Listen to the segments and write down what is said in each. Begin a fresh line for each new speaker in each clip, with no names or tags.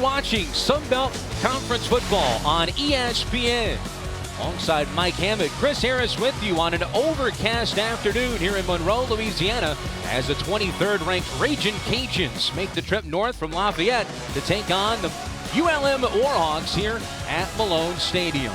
watching Sunbelt Conference football on ESPN. Alongside Mike Hammett, Chris Harris with you on an overcast afternoon here in Monroe, Louisiana, as the 23rd ranked Ragin' Cajuns make the trip north from Lafayette to take on the ULM Warhawks here at Malone Stadium.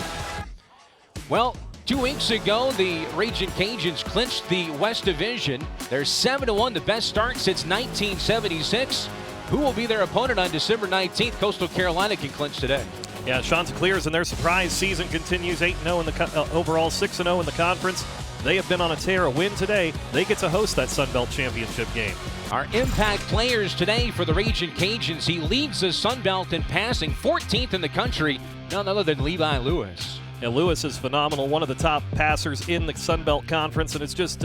Well, 2 weeks ago, the Ragin' Cajuns clinched the West Division. They're 7-1, the best start since 1976. Who will be their opponent on December 19th? Coastal Carolina can clinch today.
Yeah, Chanticleers in their surprise season continues 8-0 in the overall 6-0 in the conference. They have been on a tear. A win today, they get to host that Sun Belt Championship game.
Our impact players today for the Ragin' Cajuns. He leads the Sun Belt in passing, 14th in the country, none other than Levi Lewis.
Yeah, Lewis is phenomenal, one of the top passers in the Sun Belt Conference, and it's just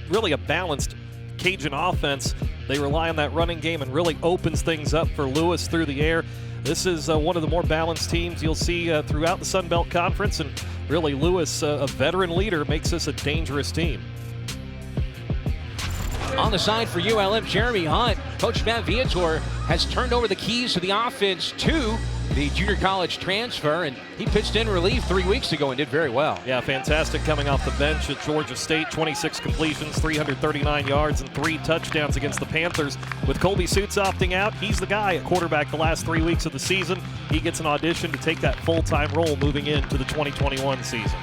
really a balanced Cajun offense. They rely on that running game and really opens things up for Lewis through the air. This is one of the more balanced teams you'll see throughout the Sun Belt Conference, and really Lewis, a veteran leader, makes this a dangerous team.
On the side for ULM, Jeremy Hunt, Coach Matt Viator has turned over the keys to the offense to the junior college transfer, and he pitched in relief 3 weeks ago and did very well.
Yeah, fantastic coming off the bench at Georgia State. 26 completions, 339 yards, and 3 touchdowns against the Panthers. With Colby Suits opting out, he's the guy at quarterback the last 3 weeks of the season. He gets an audition to take that full-time role moving into the 2021 season.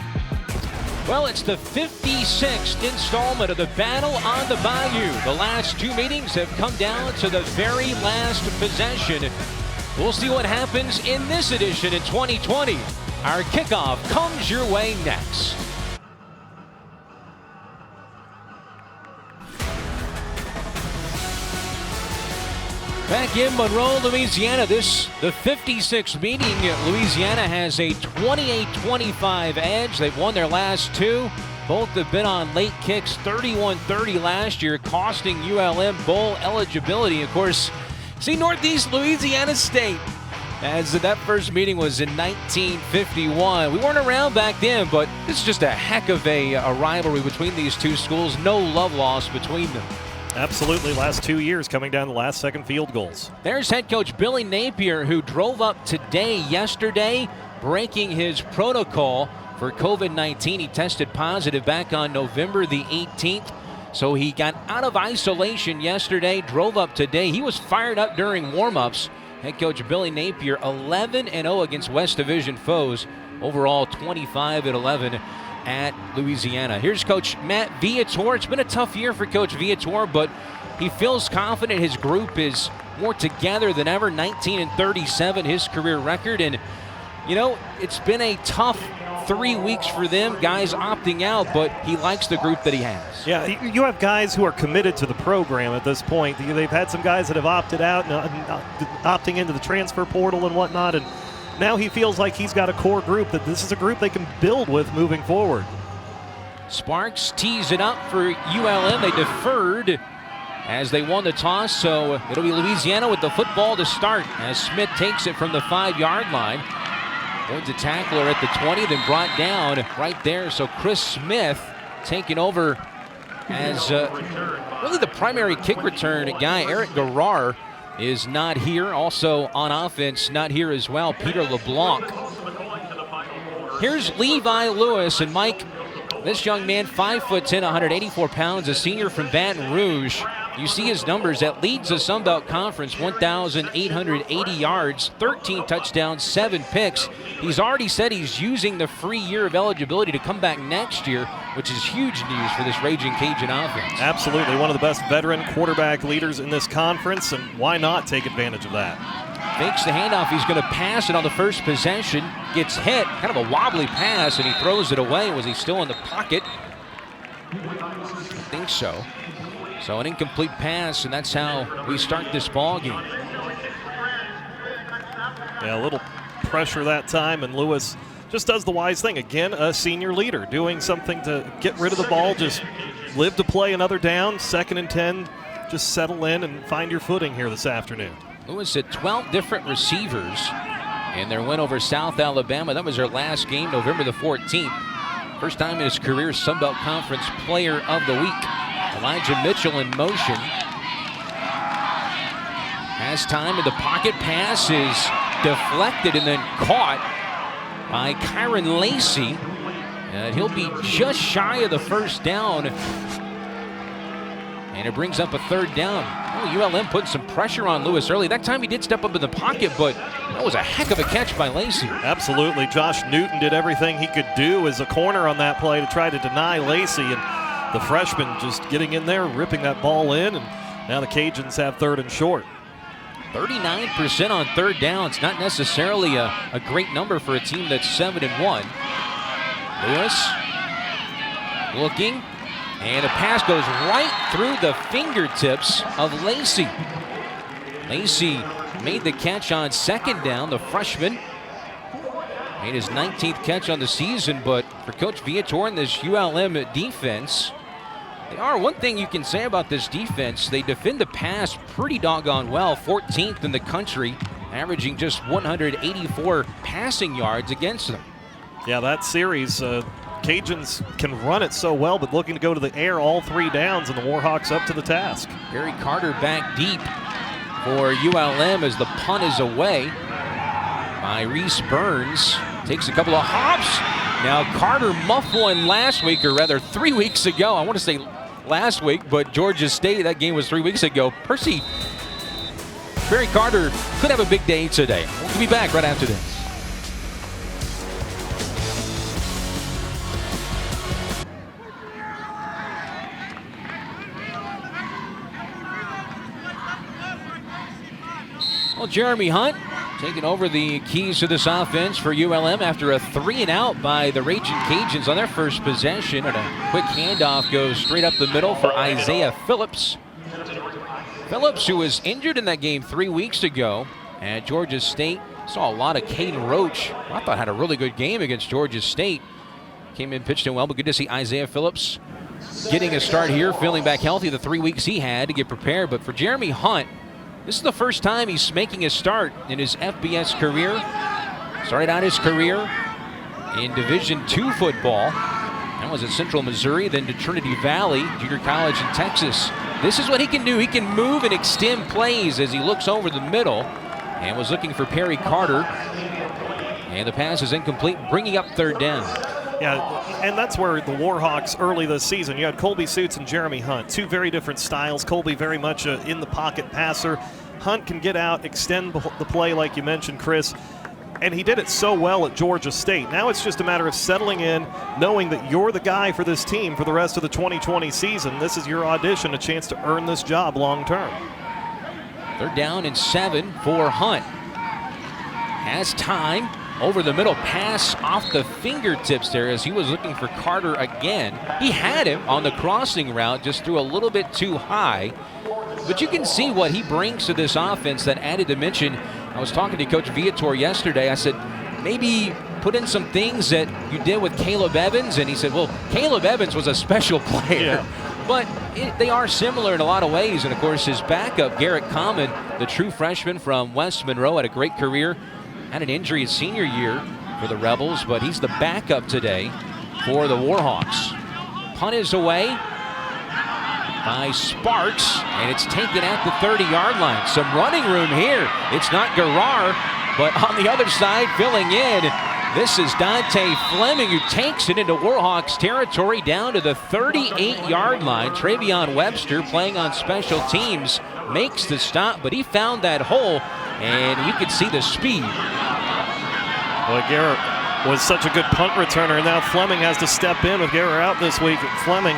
Well, it's the 56th installment of the Battle on the Bayou. The last 2 meetings have come down to the very last possession. We'll see what happens in this edition in 2020. Our kickoff comes your way next. Back in Monroe, Louisiana, the 56th meeting. Louisiana has a 28-25 edge. They've won their last 2. Both have been on late kicks, 31-30 last year, costing ULM bowl eligibility. Of course, see Northeast Louisiana State, as that first meeting was in 1951. We weren't around back then, but this is just a heck of a rivalry between these two schools. No love lost between them.
Absolutely. Last 2 years coming down the last second field goals.
There's head coach Billy Napier, who drove up yesterday, breaking his protocol for COVID-19. He tested positive back on November the 18th. So he got out of isolation yesterday, drove up today. He was fired up during warm-ups. Head coach Billy Napier, 11-0 against West Division foes. Overall, 25-11 at Louisiana. Here's Coach Matt Viator. It's been a tough year for Coach Viator, but he feels confident his group is more together than ever. 19-37, his career record. And, you know, it's been a tough 3 weeks for them, guys opting out, but he likes the group that he has.
Yeah, you have guys who are committed to the program at this point. They've had some guys that have opted out, opting into the transfer portal and whatnot, and now he feels like he's got a core group, that this is a group they can build with moving forward.
Sparks tees it up for ULM. They deferred as they won the toss, so it'll be Louisiana with the football to start as Smith takes it from the 5-yard line. Going to tackler at the 20, then brought down right there. So Chris Smith taking over as really the primary kick return guy. Eric Garrar is not here. Also on offense, not here as well, Peter LeBlanc. Here's Levi Lewis, and Mike, this young man, 5'10", 184 pounds, a senior from Baton Rouge. You see his numbers. That leads the Sunbelt Conference, 1,880 yards, 13 touchdowns, 7 picks. He's already said he's using the free year of eligibility to come back next year, which is huge news for this Ragin' Cajun offense.
Absolutely. One of the best veteran quarterback leaders in this conference, and why not take advantage of that?
Fakes the handoff. He's going to pass it on the first possession. Gets hit. Kind of a wobbly pass, and he throws it away. Was he still in the pocket? I think so. So an incomplete pass, and that's how we start this ball game.
Yeah, a little pressure that time, and Lewis just does the wise thing. Again, a senior leader doing something to get rid of the ball, just live to play another down, 2nd and 10. Just settle in and find your footing here this afternoon.
Lewis had 12 different receivers in their win over South Alabama. That was their last game, November the 14th. First time in his career, Sunbelt Conference Player of the Week. Elijah Mitchell in motion. Has time in the pocket. Pass is deflected and then caught by Kyron Lacey. And he'll be just shy of the first down. And it brings up a third down. Oh, ULM put some pressure on Lewis early. That time he did step up in the pocket, but that was a heck of a catch by Lacey.
Absolutely. Josh Newton did everything he could do as a corner on that play to try to deny Lacey. And the freshman just getting in there, ripping that ball in. And now the Cajuns have third and short.
39% on third down. It's not necessarily a great number for a team that's 7-1. Lewis looking. And the pass goes right through the fingertips of Lacey. Lacey made the catch on second down. The freshman made his 19th catch on the season, but for Coach Viator and this ULM defense, one thing you can say about this defense, they defend the pass pretty doggone well. 14th in the country, averaging just 184 passing yards against them.
Yeah, that series, Cajuns can run it so well, but looking to go to the air all three downs, and the Warhawks up to the task.
Barry Carter back deep for ULM as the punt is away by Reese Burns. Takes a couple of hops. Now Carter muffed one last week, or rather 3 weeks ago. I want to say last week, but Georgia State, that game was 3 weeks ago. Barry Carter could have a big day today. We'll be back right after this. Well, Jeremy Hunt taking over the keys to this offense for ULM after a 3-and-out by the Raging Cajuns on their first possession. And a quick handoff goes straight up the middle for Isaiah Phillips. Phillips, who was injured in that game 3 weeks ago at Georgia State. Saw a lot of Caden Roach. I thought had a really good game against Georgia State. Came in, pitched in well, but good to see Isaiah Phillips getting a start here, feeling back healthy the 3 weeks he had to get prepared. But for Jeremy Hunt, this is the first time he's making a start in his FBS career. Started out his career in Division II football. That was at Central Missouri, then to Trinity Valley Junior College in Texas. This is what he can do. He can move and extend plays as he looks over the middle and was looking for Perry Carter. And the pass is incomplete, bringing up third down.
Yeah, and that's where the Warhawks early this season, you had Colby Suits and Jeremy Hunt, two very different styles. Colby very much in the pocket passer. Hunt can get out, extend the play like you mentioned, Chris, and he did it so well at Georgia State. Now it's just a matter of settling in, knowing that you're the guy for this team for the rest of the 2020 season. This is your audition, a chance to earn this job long term.
Third down and 7 for Hunt. Has time. Over the middle, pass off the fingertips there as he was looking for Carter again. He had him on the crossing route, just threw a little bit too high. But you can see what he brings to this offense, that added dimension. I was talking to Coach Viator yesterday. I said, maybe put in some things that you did with Caleb Evans. And he said, well, Caleb Evans was a special player. Yeah. But they are similar in a lot of ways. And, of course, his backup, Garrett Common, the true freshman from West Monroe, had a great career. Had an injury his senior year for the Rebels, but he's the backup today for the Warhawks. Punt is away by Sparks, and it's taken at the 30-yard line. Some running room here. It's not Garrar, but on the other side, filling in, this is Dante Fleming, who takes it into Warhawks territory down to the 38-yard line. Travion Webster, playing on special teams, makes the stop, but he found that hole, and you can see the speed.
Well, Garrett was such a good punt returner, and now Fleming has to step in with Garrett out this week. Fleming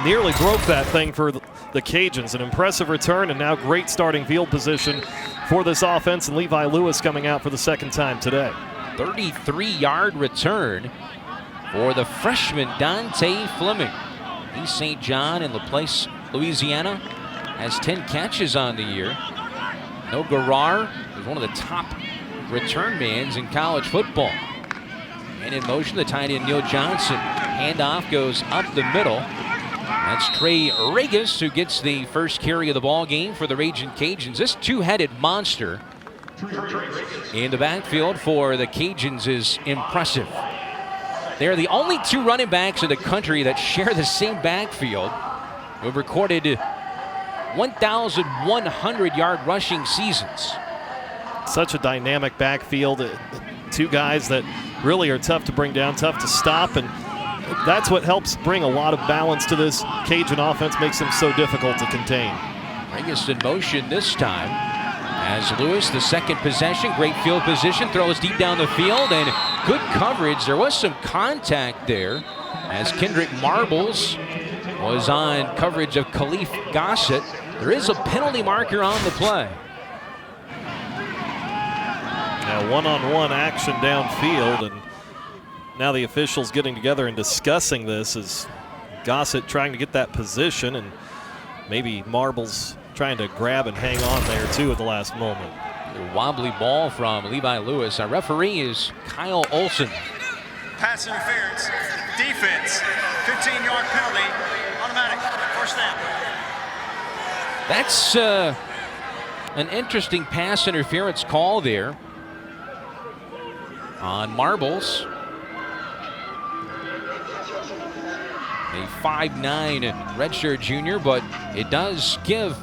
nearly broke that thing for the Cajuns. An impressive return, and now great starting field position for this offense, and Levi Lewis coming out for the second time today.
33-yard return for the freshman Dante Fleming. East St. John in LaPlace, Louisiana, has 10 catches on the year. No Garrar is one of the top return mans in college football. And in motion, the tight end Neil Johnson. Handoff goes up the middle. That's Trey Regis who gets the first carry of the ball game for the Raging Cajuns. This two-headed monster in the backfield for the Cajuns is impressive. They're the only two running backs in the country that share the same backfield. We've recorded 1,100-yard rushing seasons.
Such a dynamic backfield. Two guys that really are tough to bring down, tough to stop, and that's what helps bring a lot of balance to this Cajun offense, makes them so difficult to contain.
Regis in motion this time as Lewis, the second possession, great field position, throws deep down the field, and good coverage. There was some contact there as Kendrick Marbles was on coverage of Khalif Gossett. There is a penalty marker on the play.
Now one-on-one action downfield, and now the officials getting together and discussing this as Gossett trying to get that position, and maybe Marbles trying to grab and hang on there too at the last moment.
A wobbly ball from Levi Lewis. Our referee is Kyle Olson.
Pass interference, defense, 15-yard penalty, automatic, first down.
That's an interesting pass interference call there on Marbles. A 5'9" redshirt junior, but it does give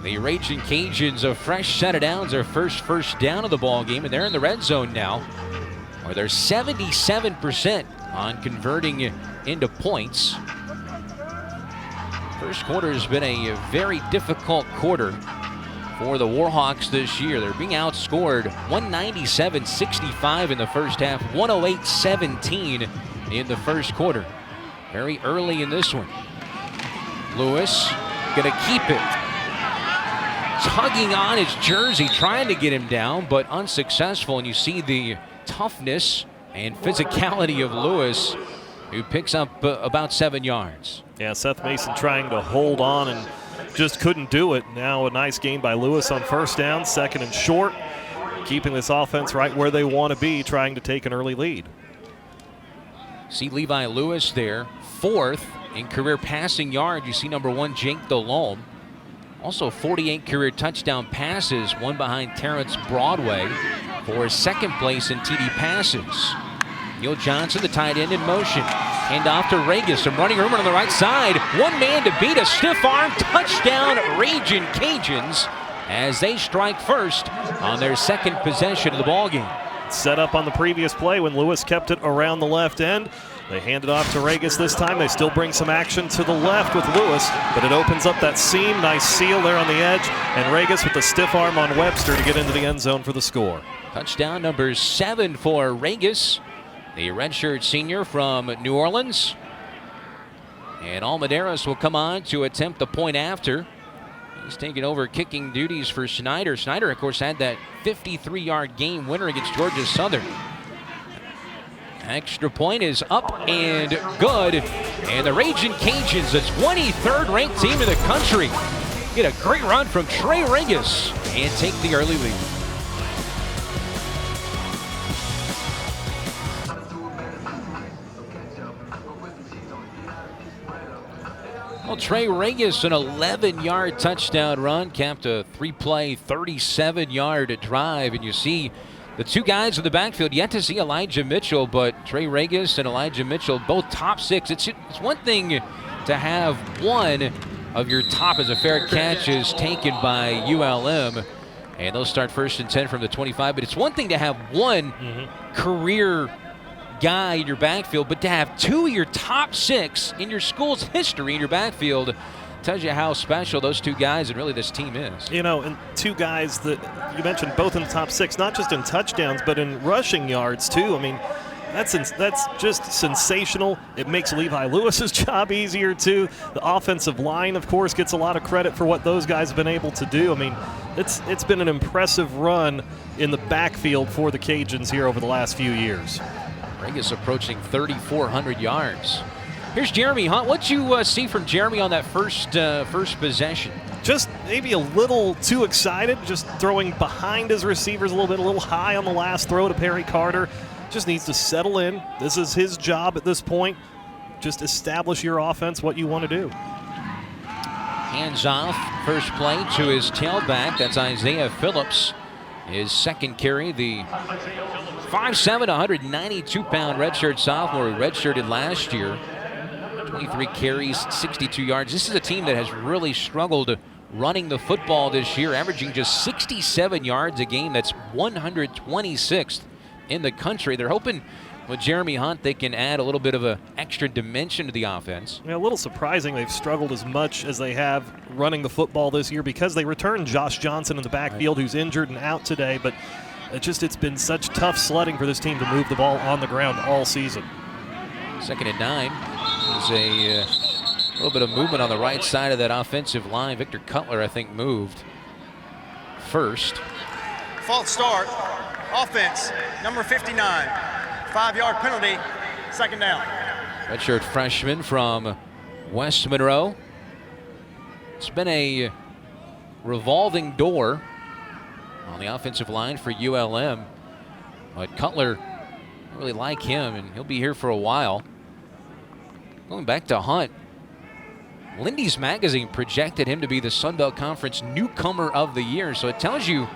the Raging Cajuns a fresh set of downs, their first down of the ball game, and they're in the red zone now, where they're 77% on converting into points. First quarter has been a very difficult quarter for the Warhawks this year. They're being outscored 197-65 in the first half, 108-17 in the first quarter. Very early in this one. Lewis gonna keep it. Tugging on his jersey, trying to get him down, but unsuccessful. And you see the toughness and physicality of Lewis, who picks up about 7 yards.
Yeah, Seth Mason trying to hold on and just couldn't do it. Now a nice gain by Lewis on first down, second and short, keeping this offense right where they want to be, trying to take an early lead.
See Levi Lewis there, fourth in career passing yards. You see number 1, Jake Delhomme. Also 48 career touchdown passes, one behind Terrence Broadway for second place in TD passes. Neil Johnson, the tight end, in motion. Hand off to Regis. Some running room on the right side. One man to beat, a stiff arm. Touchdown, Raging Cajuns, as they strike first on their second possession of the ballgame.
Set up on the previous play when Lewis kept it around the left end. They hand it off to Regis this time. They still bring some action to the left with Lewis, but it opens up that seam. Nice seal there on the edge, and Regis with the stiff arm on Webster to get into the end zone for the score.
Touchdown number 7 for Regis, the redshirt senior from New Orleans. And Almaderos will come on to attempt the point after. He's taking over kicking duties for Snyder. Snyder, of course, had that 53-yard game winner against Georgia Southern. Extra point is up and good. And the Raging Cajuns, the 23rd ranked team in the country, get a great run from Trey Regis and take the early lead. Well, Trey Regis, an 11-yard touchdown run, capped a 3-play, 37-yard drive. And you see the two guys in the backfield, yet to see Elijah Mitchell, but Trey Regis and Elijah Mitchell, both top 6. It's one thing to have one of your top as a fair catch is taken by ULM, and they'll start 1st and 10 from the 25. But it's one thing to have one career guy in your backfield, but to have 2 of your top 6 in your school's history in your backfield tells you how special those 2 guys and really this team is.
You know, and 2 guys that you mentioned both in the top 6, not just in touchdowns, but in rushing yards too. I mean, that's just sensational. It makes Levi Lewis's job easier too. The offensive line, of course, gets a lot of credit for what those guys have been able to do. I mean, it's been an impressive run in the backfield for the Cajuns here over the last few years.
Regis approaching 3,400 yards. Here's Jeremy Hunt. What'd you see from Jeremy on that first possession?
Just maybe a little too excited, just throwing behind his receivers a little high on the last throw to Perry Carter. Just needs to settle in. This is his job at this point. Just establish your offense, what you want to do.
Hands off, first play to his tailback. That's Isaiah Phillips. His second carry, the 5'7", 192-pound redshirt sophomore who redshirted last year. 23 carries, 62 yards. This is a team that has really struggled running the football this year, averaging just 67 yards a game. That's 126th in the country. They're hoping with Jeremy Hunt they can add a little bit of an extra dimension to the offense.
Yeah, a little surprising they've struggled as much as they have running the football this year because they returned Josh Johnson in the backfield, who's injured and out today, but it's been such tough sledding for this team to move the ball on the ground all season.
2nd and 9. There's a little bit of movement on the right side of that offensive line. Victor Cutler, I think, moved first.
False start. Offense, number 59. 5-yard penalty, 2nd down.
Redshirt freshman from West Monroe. It's been a revolving door on the offensive line for ULM. But Cutler, I really like him, and he'll be here for a while. Going back to Hunt, Lindy's Magazine projected him to be the Sun Belt Conference Newcomer of the Year. So it tells you,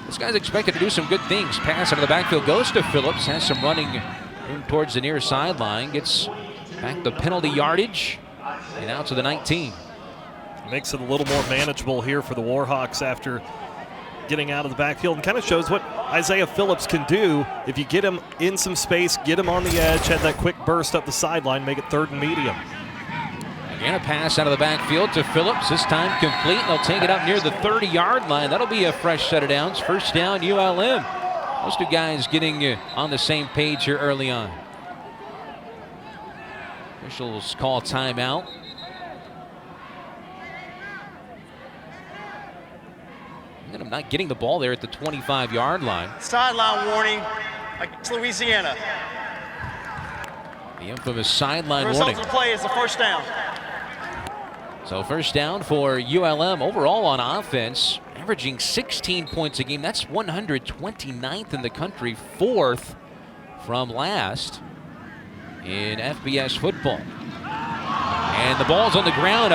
this guy's expected to do some good things. Pass out of the backfield goes to Phillips, has some running room towards the near sideline, gets back the penalty yardage, and out to the 19.
Makes it a little more manageable here for the Warhawks after getting out of the backfield, and kind of shows what Isaiah Phillips can do if you get him in some space, get him on the edge, had that quick burst up the sideline, make it 3rd and medium.
Again, a pass out of the backfield to Phillips, this time complete, and they'll take it up near the 30-yard line. That'll be a fresh set of downs. 1st down, ULM. Those two guys getting on the same page here early on. Officials call timeout. I'm not getting the ball there at the 25-yard line.
Sideline warning against Louisiana.
The infamous sideline
warning. The result of the play is the 1st down.
So 1st down for ULM. Overall on offense, averaging 16 points a game. That's 129th in the country, 4th from last in FBS football. And the ball's on the ground.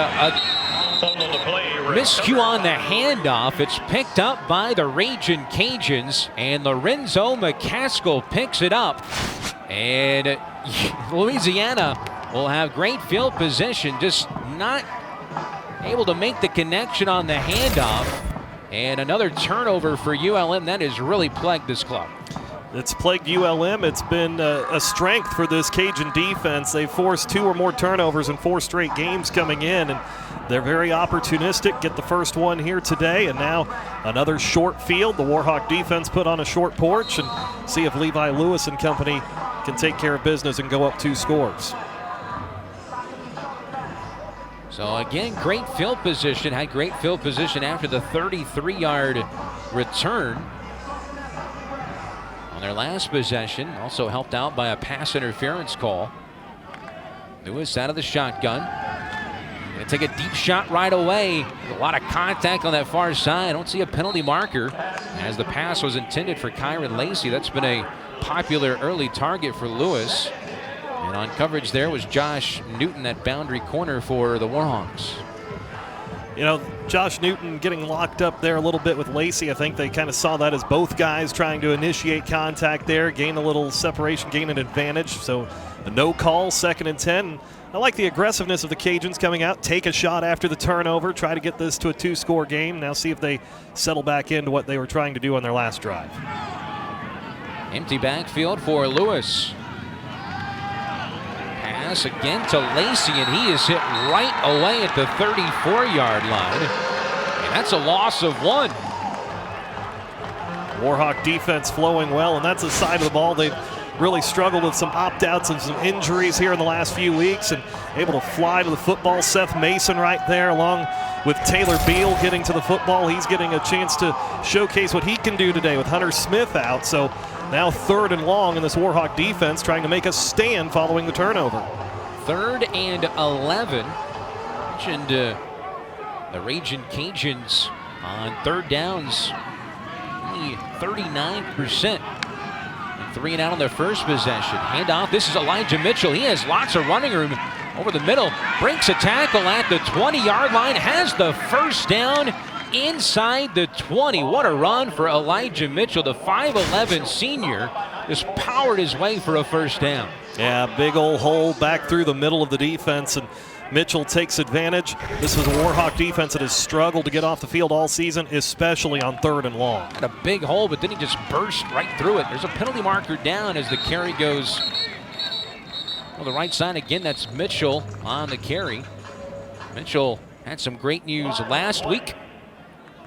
Miscue on the handoff. It's picked up by the Ragin' Cajuns, and Lorenzo McCaskill picks it up. And Louisiana will have great field position, just not able to make the connection on the handoff. And another turnover for ULM. That has really plagued this club.
It's plagued ULM. It's been a strength for this Cajun defense. They've forced 2 or more turnovers in 4 straight games coming in, and they're very opportunistic. Get the first one here today, and now another short field. The Warhawk defense put on a short porch, and see if Levi Lewis and company can take care of business and go up 2 scores.
So again, great field position. Had great field position after the 33-yard return on their last possession. Also helped out by a pass interference call. Lewis out of the shotgun. Going to take a deep shot right away. A lot of contact on that far side. I don't see a penalty marker as the pass was intended for Kyron Lacey. That's been a popular early target for Lewis. And on coverage there was Josh Newton, that boundary corner for the Warhawks.
Josh Newton getting locked up there a little bit with Lacey. I think they kind of saw that as both guys trying to initiate contact there, gain a little separation, gain an advantage. So a no call, 2nd and 10. I like the aggressiveness of the Cajuns coming out, take a shot after the turnover, try to get this to a 2-score game. Now see if they settle back into what they were trying to do on their last drive.
Empty backfield for Lewis. Pass again to Lacey, and he is hit right away at the 34-yard line. And that's a loss of 1.
Warhawk defense flowing well, and that's the side of the ball they've really struggled with, some opt-outs and some injuries here in the last few weeks, and able to fly to the football. Seth Mason right there along with Taylor Beal getting to the football. He's getting a chance to showcase what he can do today with Hunter Smith out. So now 3rd and long in this Warhawk defense, trying to make a stand following the turnover.
3rd and 11. Mentioned the Ragin' Cajuns on 3rd downs, only 39%. 3 and out on their first possession. Handoff. This is Elijah Mitchell. He has lots of running room over the middle. Breaks a tackle at the 20-yard line. Has the 1st down. inside the 20. What a run for Elijah Mitchell. The 5'11 senior just powered his way for a first down.
Yeah, big old hole back through the middle of the defense, and Mitchell takes advantage. This is a Warhawk defense that has struggled to get off the field all season, especially on 3rd and long.
Had a big hole, but then he just burst right through it. There's a penalty marker down as the carry goes on the right side. Again, that's Mitchell on the carry. Mitchell had some great news last week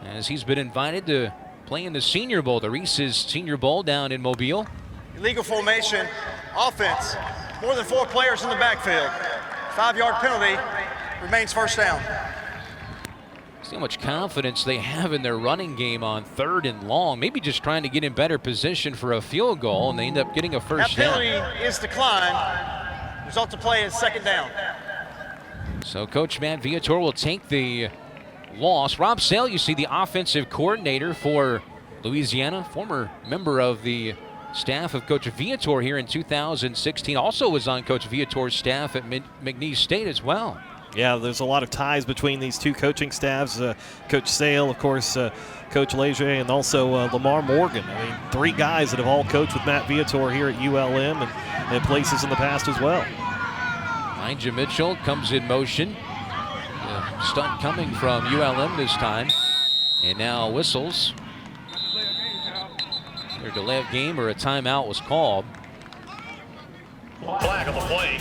as he's been invited to play in the Senior Bowl, the Reese's Senior Bowl down in Mobile.
Illegal formation, offense, more than 4 players in the backfield. 5-yard penalty, remains first down.
See how much confidence they have in their running game on 3rd and long. Maybe just trying to get in better position for a field goal, and they end up getting a first down.
That penalty is declined. Result of play is 2nd down.
So Coach Matt Viator will take the loss. Rob Sale, you see, the offensive coordinator for Louisiana, former member of the staff of Coach Viator here in 2016. Also was on Coach Viator's staff at McNeese State as well.
Yeah, there's a lot of ties between these two coaching staffs. Coach Sale, of course, Coach Leger, and also Lamar Morgan. I mean, 3 guys that have all coached with Matt Viator here at ULM and in places in the past as well.
Elijah Mitchell comes in motion. The stunt coming from ULM this time. And now whistles. Their delay of game or a timeout was called.
Flag on the play.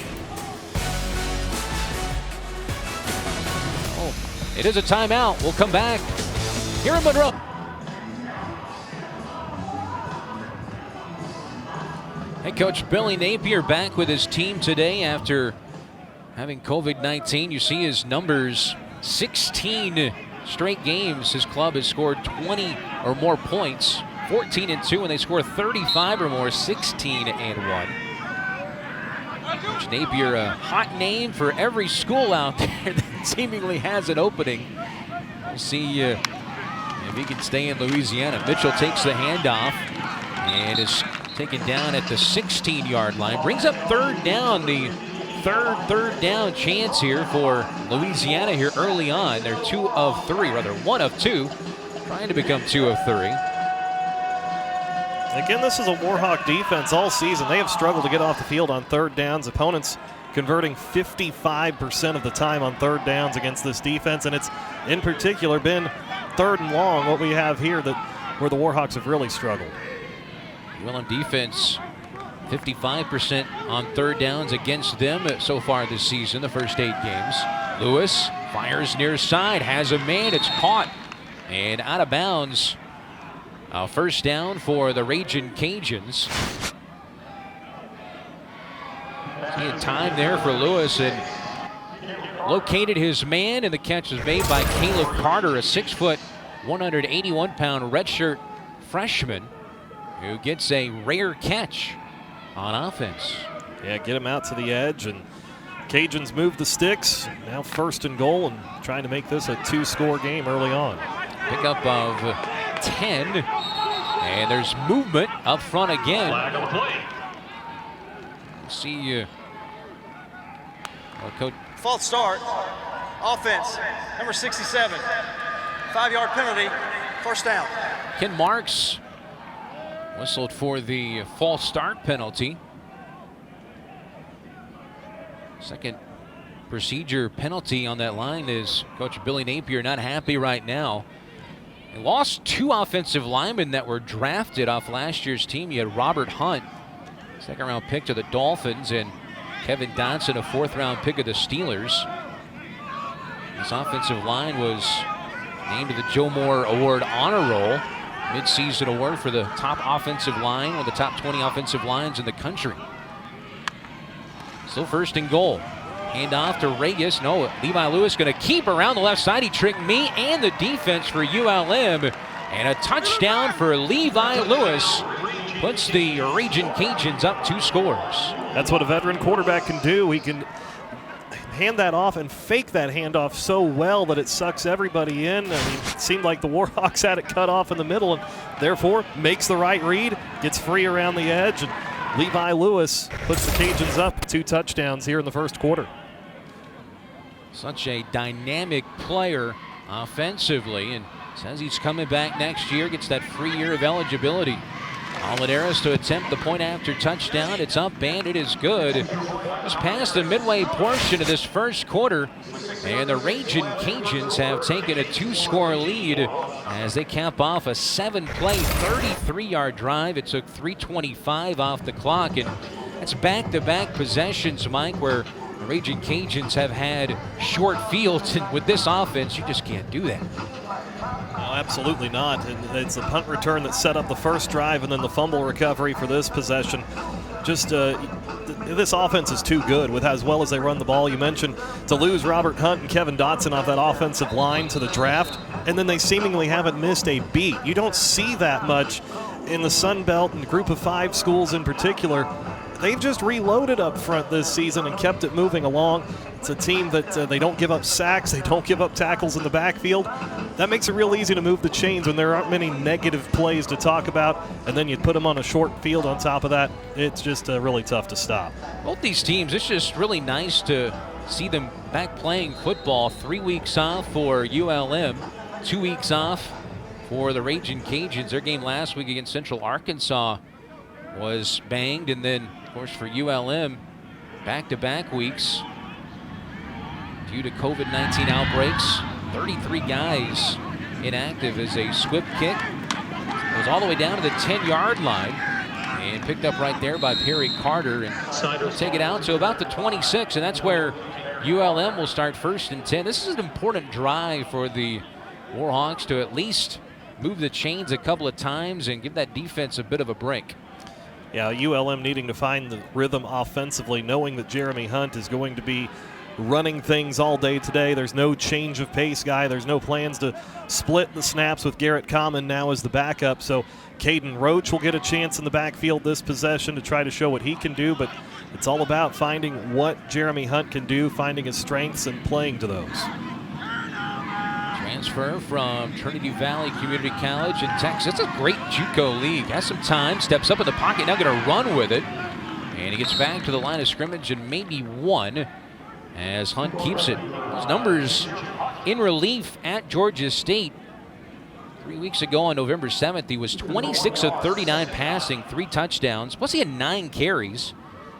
Oh, it is a timeout. We'll come back here in Monroe. Head coach Billy Napier back with his team today after having COVID-19. You see his numbers, 16 straight games. His club has scored 20 or more points. 14-2, and they score 35 or more, 16-1. Coach Napier, a hot name for every school out there that seemingly has an opening. We'll see if he can stay in Louisiana. Mitchell takes the handoff and is taken down at the 16-yard line. Brings up 3rd down, the third down chance here for Louisiana here early on. They're 2 of 3, rather 1 of 2, trying to become 2 of 3.
Again, this is a Warhawk defense all season. They have struggled to get off the field on 3rd downs. Opponents converting 55% of the time on 3rd downs against this defense, and it's in particular been 3rd and long, what we have here, where the Warhawks have really struggled.
ULM defense, 55% on 3rd downs against them so far this season, the first 8 games. Lewis fires near side, has a man, it's caught, and out of bounds. First down for the Ragin' Cajuns. He had time there for Lewis and located his man, and the catch is made by Caleb Carter, a 6', 181-pound redshirt freshman who gets a rare catch on offense.
Yeah, get him out to the edge, and Cajuns move the sticks. Now 1st and goal, and trying to make this a 2-score game early on.
Pickup of 10, and there's movement up front again.
Flag on the play.
See Coach.
False start, offense, number 67. 5-yard penalty, first down.
Ken Marks whistled for the false start penalty. Second procedure penalty on that line is Coach Billy Napier not happy right now. They lost 2 offensive linemen that were drafted off last year's team. You had Robert Hunt, 2nd-round pick to the Dolphins, and Kevin Dodson, a 4th-round pick of the Steelers. This offensive line was named to the Joe Moore Award Honor Roll, mid-season award for the top offensive line, one of the top 20 offensive lines in the country. Still 1st and goal. Hand off to Regis. No, Levi Lewis going to keep around the left side. He tricked me and the defense for ULM. And a touchdown for Levi Lewis. Puts the Ragin' Cajuns up 2 scores.
That's what a veteran quarterback can do. He can hand that off and fake that handoff so well that it sucks everybody in. I mean, it seemed like the Warhawks had it cut off in the middle and therefore makes the right read, gets free around the edge, and Levi Lewis puts the Cajuns up 2 touchdowns here in the 1st quarter.
Such a dynamic player offensively, and Says he's coming back next year, gets that free year of eligibility. Oliveros to attempt the point after touchdown. It's up and it is good. Just past the midway portion of this first quarter, and the Ragin' Cajuns have taken a 2-score lead as they cap off a 7-play, 33-yard drive. It took 3:25 off the clock, and that's back-to-back possessions, Mike, where the Ragin' Cajuns have had short fields, and with this offense, you just can't do that.
No, absolutely not. And it's the punt return that set up the first drive and then the fumble recovery for this possession. Just this offense is too good with as well as they run the ball. You mentioned to lose Robert Hunt and Kevin Dotson off that offensive line to the draft, and then they seemingly haven't missed a beat. You don't see that much in the Sun Belt and Group of 5 schools in particular. They've just reloaded up front this season and kept it moving along. It's a team that they don't give up sacks, they don't give up tackles in the backfield. That makes it real easy to move the chains when there aren't many negative plays to talk about, and then you put them on a short field on top of that. It's just really tough to stop.
Both these teams, it's just really nice to see them back playing football. 3 weeks off for ULM, 2 weeks off for the Ragin' Cajuns. Their game last week against Central Arkansas was banged, and then, of course, for ULM, back-to-back weeks due to COVID-19 outbreaks. 33 guys inactive as a swift kick. It was all the way down to the 10-yard line and picked up right there by Perry Carter, and we'll take it out to about the 26, and that's where ULM will start 1st and 10. This is an important drive for the Warhawks to at least move the chains a couple of times and give that defense a bit of a break.
Yeah, ULM needing to find the rhythm offensively, knowing that Jeremy Hunt is going to be running things all day today. There's no change of pace guy. There's no plans to split the snaps with Garrett Common now as the backup. So Caden Roach will get a chance in the backfield this possession to try to show what he can do, but it's all about finding what Jeremy Hunt can do, finding his strengths and playing to those.
Transfer from Trinity Valley Community College in Texas. It's a great JUCO league. Has some time, steps up in the pocket, now going to run with it. And he gets back to the line of scrimmage and maybe one as Hunt keeps it. His numbers in relief at Georgia State. 3 weeks ago on November 7th, he was 26 of 39 passing, 3 touchdowns. Plus he had 9 carries,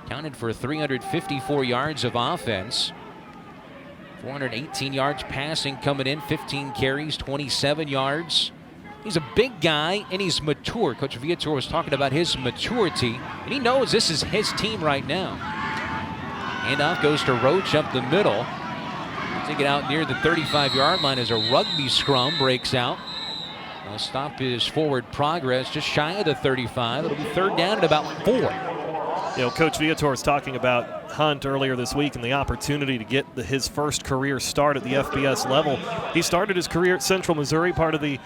counted for 354 yards of offense. 418 yards passing coming in, 15 carries, 27 yards. He's a big guy, and he's mature. Coach Viator was talking about his maturity, and he knows this is his team right now. Handoff goes to Roach up the middle. Take it out near the 35-yard line as a rugby scrum breaks out. He'll stop his forward progress just shy of the 35. It'll be 3rd down at about 4.
You know, Coach Viator was talking about Hunt earlier this week and the opportunity to get his first career start at the FBS level. He started his career at Central Missouri, part of the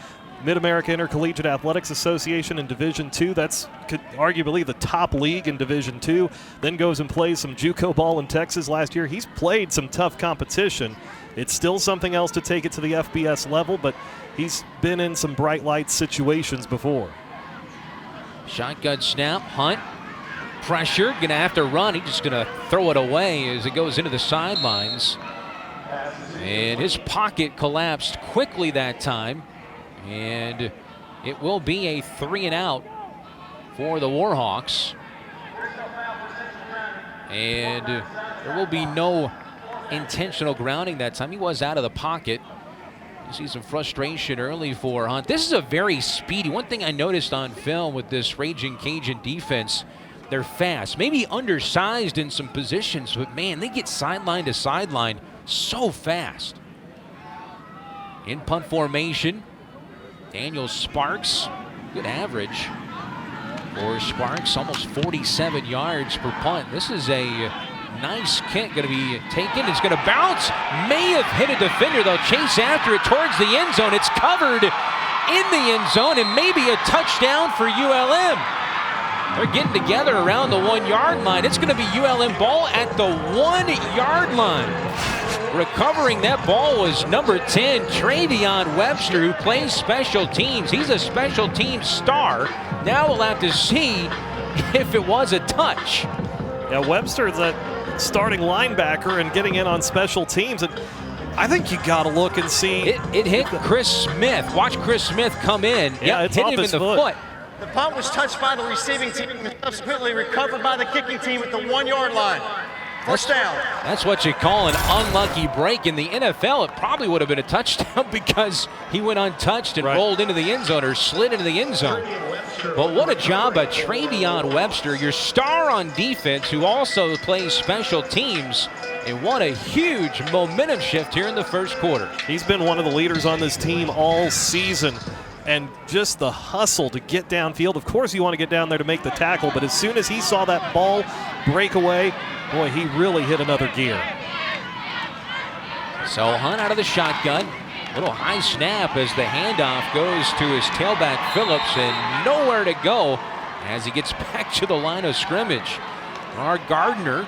Mid-America Intercollegiate Athletics Association in Division II. That's arguably the top league in Division II. Then goes and plays some JUCO ball in Texas last year. He's played some tough competition. It's still something else to take it to the FBS level, but he's been in some bright light situations before.
Shotgun snap, Hunt. Pressure, gonna have to run. He's just gonna throw it away as it goes into the sidelines. And his pocket collapsed quickly that time. And it will be a 3 and out for the Warhawks. And there will be no intentional grounding that time. He was out of the pocket. You see some frustration early for Hunt. This is a very speedy. One thing I noticed on film with this Ragin' Cajun defense, they're fast, maybe undersized in some positions, but man, they get sideline to sideline so fast. In punt formation, Daniel Sparks, good average for Sparks, almost 47 yards per punt. This is a nice kick, going to be taken. It's going to bounce, may have hit a defender. They'll chase after it towards the end zone. It's covered in the end zone, and maybe a touchdown for ULM. They're getting together around the 1-yard line. It's going to be ULM ball at the 1-yard line. Recovering that ball was number 10, Travion Webster, who plays special teams. He's a special teams star. Now we'll have to see if it was a touch.
Yeah, Webster's a starting linebacker and getting in on special teams. And I think you got to look and see.
It hit Chris Smith. Watch Chris Smith come in.
Yeah,
Yep,
it's
hit
off
him in
his
the
foot.
foot.
The punt was touched by the receiving team and subsequently recovered by the kicking team at the 1 yard line. First down.
That's what you call an unlucky break. In the NFL, it probably would have been a touchdown because he went untouched and rolled into the end zone or slid into the end zone. But what a job by Travion Webster, your star on defense, who also plays special teams. And what a huge momentum shift here in the first quarter.
He's been one of the leaders on this team all season. And just the hustle to get downfield. Of course, you want to get down there to make the tackle, but as soon as he saw that ball break away, boy, he really hit another gear.
So Hunt out of the shotgun. Little high snap as the handoff goes to his tailback Phillips, and nowhere to go as he gets back to the line of scrimmage. Our Gardner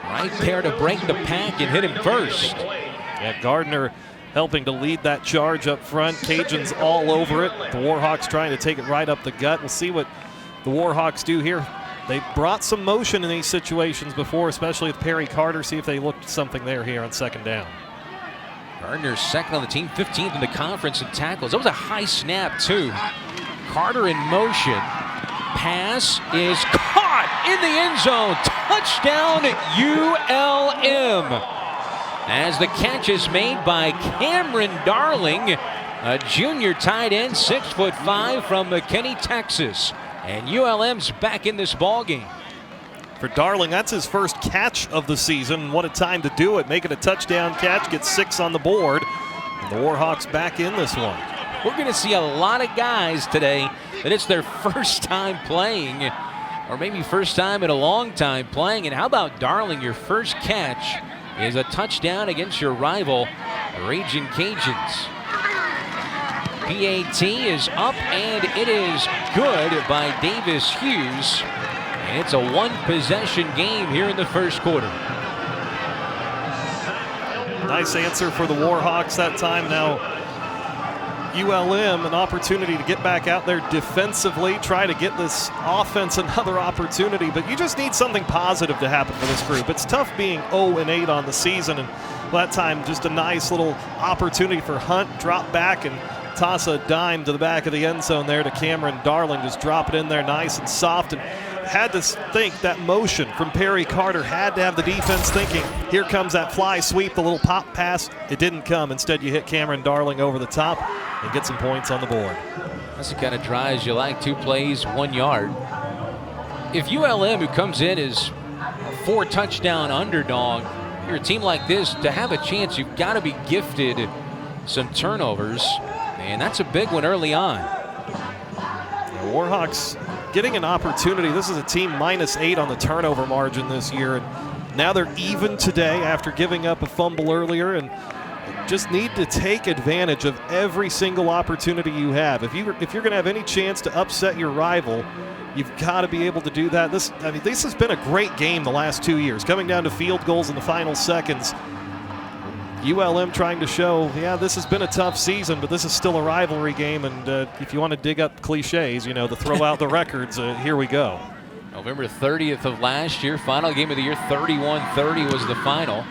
right there to break the pack and hit him first.
Yeah, Gardner helping to lead that charge up front. Cajuns all over it. The Warhawks trying to take it right up the gut. We'll see what the Warhawks do here. They brought some motion in these situations before, especially with Perry Carter. See if they looked at something there here on second down.
Gardner's second on the team, 15th in the conference in tackles. That was a high snap, too. Carter in motion. Pass is caught in the end zone. Touchdown ULM. As the catch is made by Cameron Darling, a junior tight end, 6'5" from McKinney, Texas. And ULM's back in this ballgame.
For Darling, that's his first catch of the season. What a time to do it. Make it a touchdown catch, get 6 on the board. And the Warhawks back in this one.
We're going to see a lot of guys today that it's their first time playing, or maybe first time in a long time playing. And how about Darling, your first catch is a touchdown against your rival, Raging Cajuns. PAT is up, and it is good by Davis Hughes. And it's a one-possession game here in the first quarter.
Nice answer for the Warhawks that time. Now, ULM, an opportunity to get back out there defensively, try to get this offense another opportunity, but you just need something positive to happen for this group. It's tough being 0-8 on the season, and that time just a nice little opportunity for Hunt, drop back and toss a dime to the back of the end zone there to Cameron Darling. Just drop it in there nice and soft, and had to think that motion from Perry Carter, had to have the defense thinking, here comes that fly sweep, the little pop pass. It didn't come. Instead, you hit Cameron Darling over the top and get some points on the board.
That's the kind of drives you like. 2 plays, 1 yard. If ULM, who comes in as a 4-touchdown underdog, you're a team like this, to have a chance, you've got to be gifted some turnovers. And that's a big one early on.
The Warhawks getting an opportunity. This is a team -8 on the turnover margin this year. And now they're even today after giving up a fumble earlier, and just need to take advantage of every single opportunity you have. If you're going to have any chance to upset your rival, you've got to be able to do that. This has been a great game the last 2 years, coming down to field goals in the final seconds. ULM trying to show, yeah, this has been a tough season, but this is still a rivalry game. And if you want to dig up cliches, you know, to throw out the records, here we go.
November 30th of last year, final game of the year, 31-30 was the final.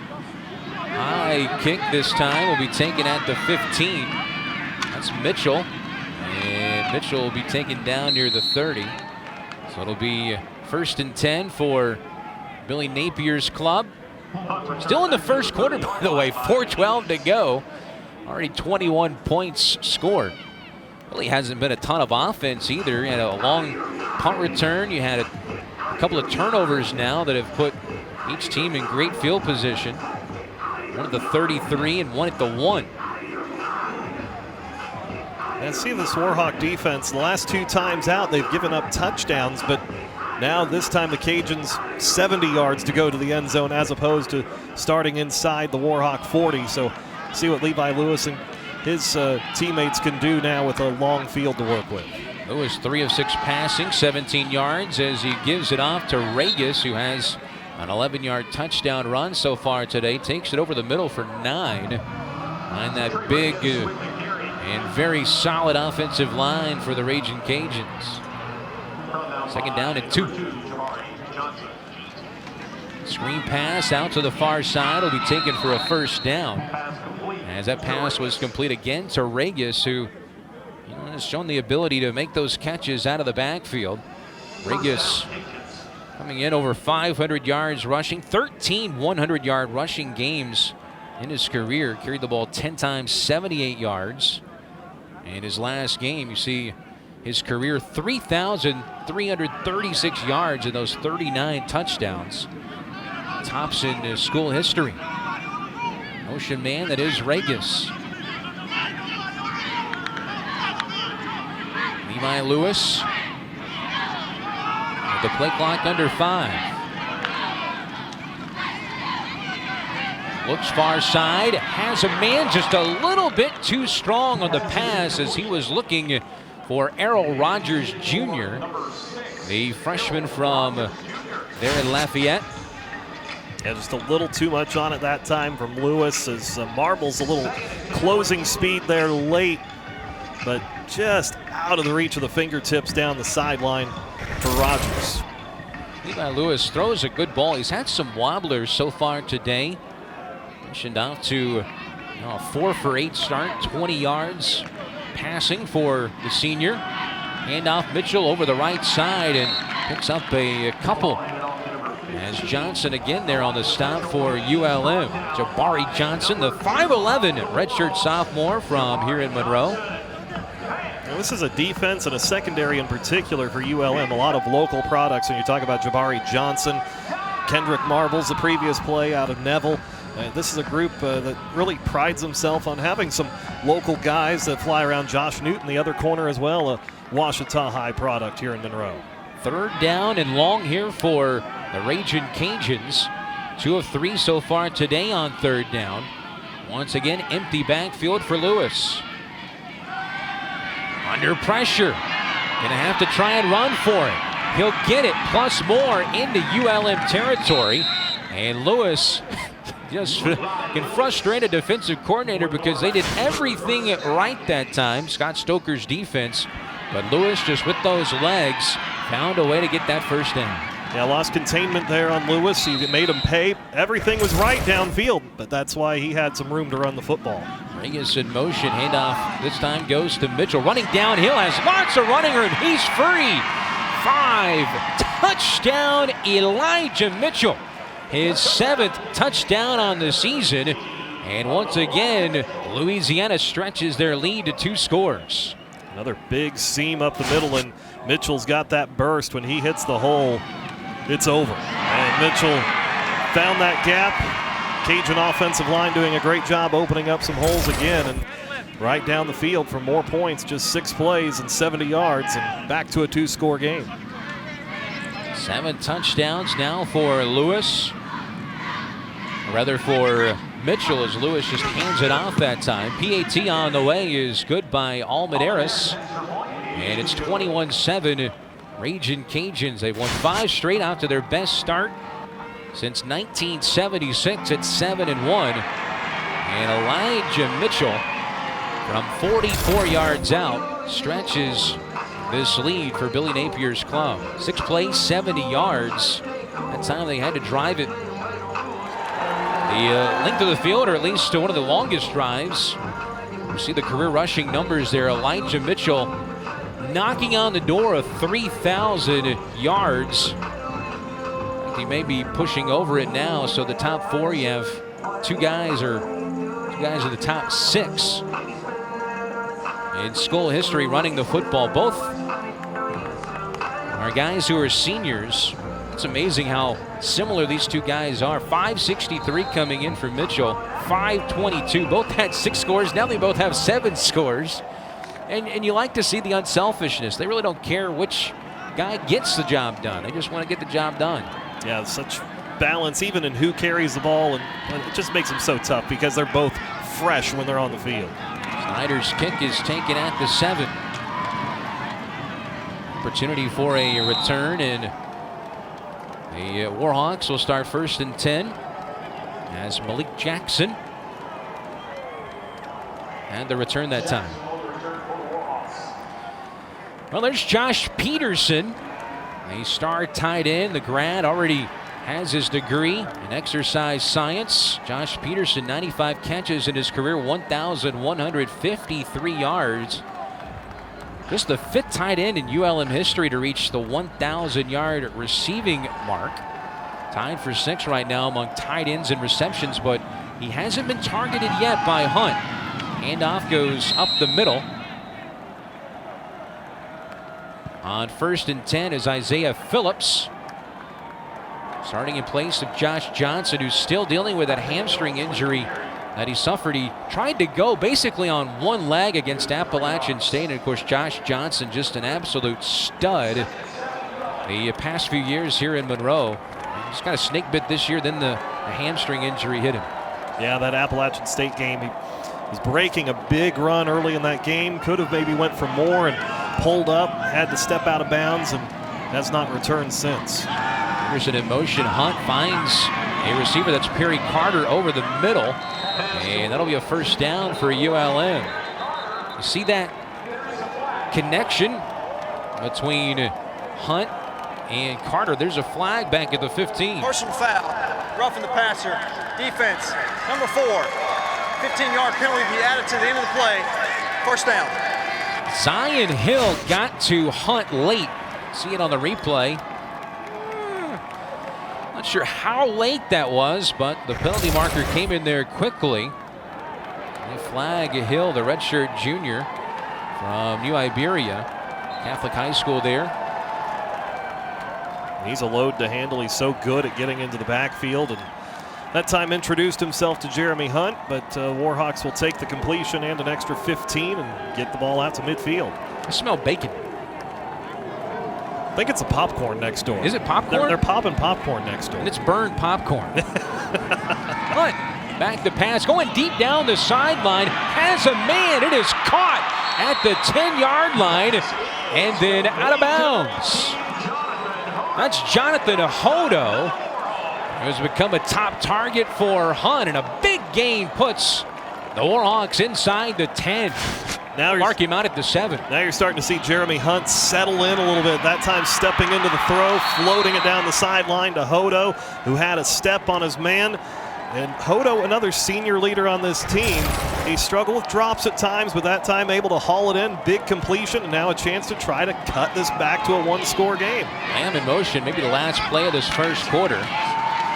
High kick this time will be taken at the 15. That's Mitchell. And Mitchell will be taken down near the 30. So it'll be 1st and 10 for Billy Napier's club. Still in the first quarter, by the way, 4:12 to go. Already 21 points scored. Really hasn't been a ton of offense either. You had a long punt return. You had a couple of turnovers now that have put each team in great field position. One at the 33 and one at the 1.
And see this Warhawk defense, the last 2 times out, they've given up touchdowns, but now this time the Cajuns 70 yards to go to the end zone as opposed to starting inside the Warhawk 40. So see what Levi Lewis and his teammates can do now with a long field to work with.
Lewis 3 of 6 passing, 17 yards as he gives it off to Regis, who has an 11-yard touchdown run so far today. Takes it over the middle for 9. And that big and very solid offensive line for the Raging Cajuns. 2nd down and 2. Screen pass out to the far side will be taken for a first down. As that pass was complete again to Regis, who has shown the ability to make those catches out of the backfield. Regis coming in over 500 yards rushing, 13 100-yard rushing games in his career. Carried the ball 10 times, 78 yards. In his last game, you see his career 3,336 yards in those 39 touchdowns. Tops in school history. Motion man, that is Regis. Levi Lewis. With the play clock under 5. Looks far side, has a man just a little bit too strong on the pass as he was looking for Errol Rogers Jr., the freshman from there in Lafayette.
Yeah, just a little too much on it that time from Lewis as Marbles a little closing speed there late, but just out of the reach of the fingertips down the sideline for Rogers.
Levi Lewis throws a good ball. He's had some wobblers so far today. Mentioned out to a 4 for 8 start, 20 yards passing for the senior. Handoff Mitchell over the right side and picks up a couple. As Johnson again there on the stop for ULM. Jabari Johnson, the 5'11" redshirt sophomore from here in Monroe.
Now, this is a defense and a secondary in particular for ULM. A lot of local products when you talk about Jabari Johnson. Kendrick Marbles, the previous play out of Neville. This is a group that really prides himself on having some local guys that fly around. Josh Newton, the other corner as well, a Ouachita High product here in Monroe.
3rd down and long here for the Ragin' Cajuns. 2 of 3 so far today on 3rd down. Once again, empty backfield for Lewis. Under pressure. Gonna have to try and run for it. He'll get it, plus more into ULM territory. And Lewis just can frustrate a defensive coordinator because they did everything right that time, Scott Stoker's defense. But Lewis, just with those legs, found a way to get that first down.
Yeah, lost containment there on Lewis. He made him pay. Everything was right downfield, but that's why he had some room to run the football.
Regis in motion. Handoff this time goes to Mitchell. Running downhill, has lots of running room. He's free. 5. Touchdown, Elijah Mitchell. His 7th touchdown on the season. And once again, Louisiana stretches their lead to 2 scores.
Another big seam up the middle, and Mitchell's got that burst. When he hits the hole, it's over. And Mitchell found that gap. Cajun offensive line doing a great job opening up some holes again, and right down the field for more points. Just 6 plays and 70 yards, and back to a 2-score game.
7 touchdowns now for Lewis. Or rather for Mitchell, as Lewis just hands it off that time. PAT on the way is good by Almendares. And it's 21-7. Ragin' Cajuns, they've won 5 straight out to their best start since 1976 at 7-1. And Elijah Mitchell from 44 yards out stretches this lead for Billy Napier's club. 6 plays, 70 yards. That time they had to drive it the length of the field, or at least one of the longest drives. You see the career rushing numbers there. Elijah Mitchell knocking on the door of 3,000 yards. He may be pushing over it now. So the top 4, you have two guys are the top 6 in school history running the football. Both are guys who are seniors. It's amazing how similar these two guys are. 563 coming in for Mitchell, 522. Both had 6 scores. Now they both have 7 scores. And you like to see the unselfishness. They really don't care which guy gets the job done. They just want to get the job done.
Yeah, such balance even in who carries the ball, and it just makes them so tough because they're both fresh when they're on the field.
Snyder's kick is taken at the 7. Opportunity for a return, and the Warhawks will start 1st and 10 as Malik Jackson had the return that time. Well, there's Josh Peterson, a star tight end, the grad, already has his degree in exercise science. Josh Peterson, 95 catches in his career, 1,153 yards. Just the 5th tight end in ULM history to reach the 1,000-yard receiving mark. Tied for 6th right now among tight ends and receptions, but he hasn't been targeted yet by Hunt. Handoff goes up the middle. On 1st and 10 is Isaiah Phillips, starting in place of Josh Johnson, who's still dealing with that hamstring injury that he suffered. He tried to go basically on one leg against Appalachian State, and of course Josh Johnson, just an absolute stud the past few years here in Monroe. He's got a snake bit this year, then the hamstring injury hit him.
Yeah, that Appalachian State game, he was breaking a big run early in that game. Could have maybe went for more and pulled up, had to step out of bounds, and has not returned since.
Peterson in motion. Hunt finds a receiver. That's Perry Carter over the middle, and that'll be a 1st down for ULM. You see that connection between Hunt and Carter. There's a flag back at the 15.
Personal foul, roughing the passer. Defense, number 4. 15-yard penalty be added to the end of the play. 1st down.
Zion Hill got to Hunt late. See it on the replay. Not sure how late that was, but the penalty marker came in there quickly. They flag Hill, the redshirt junior from New Iberia Catholic High School there.
He's a load to handle. He's so good at getting into the backfield, and that time introduced himself to Jeremy Hunt, but Warhawks will take the completion and an extra 15 and get the ball out to midfield.
I smell bacon.
I think it's a popcorn next door.
Is it popcorn?
They're popping popcorn next door.
And it's burned popcorn. Hunt back the pass, going deep down the sideline, has a man. It is caught at the 10-yard line and then out of bounds. That's Jonathan Hodo, who has become a top target for Hunt, and a big gain puts the Warhawks inside the 10.
Now
Mark him out at the 7.
Now you're starting to see Jeremy Hunt settle in a little bit. That time stepping into the throw, floating it down the sideline to Hodo, who had a step on his man. And Hodo, another senior leader on this team. He struggled with drops at times, but that time able to haul it in. Big completion, and now a chance to try to cut this back to a 1-score game.
Lamb in motion, maybe the last play of this 1st quarter.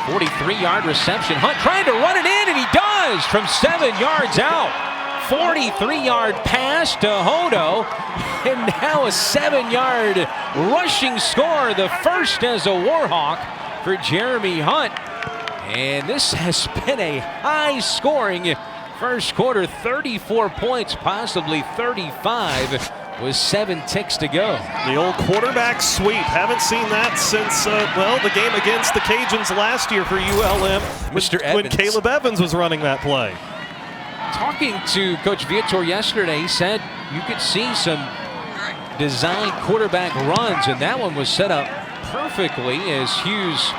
43-yard reception. Hunt trying to run it in, and he does from 7 yards out. 43-yard pass to Hodo, and now a 7-yard rushing score, the 1st as a Warhawk for Jeremy Hunt. And this has been a high-scoring 1st quarter, 34 points, possibly 35, with 7 ticks to go.
The old quarterback sweep. Haven't seen that since, the game against the Cajuns last year for ULM.
Mr. Evans.
When Caleb Evans was running that play.
Talking to Coach Viator yesterday, he said you could see some designed quarterback runs, and that one was set up perfectly as Hughes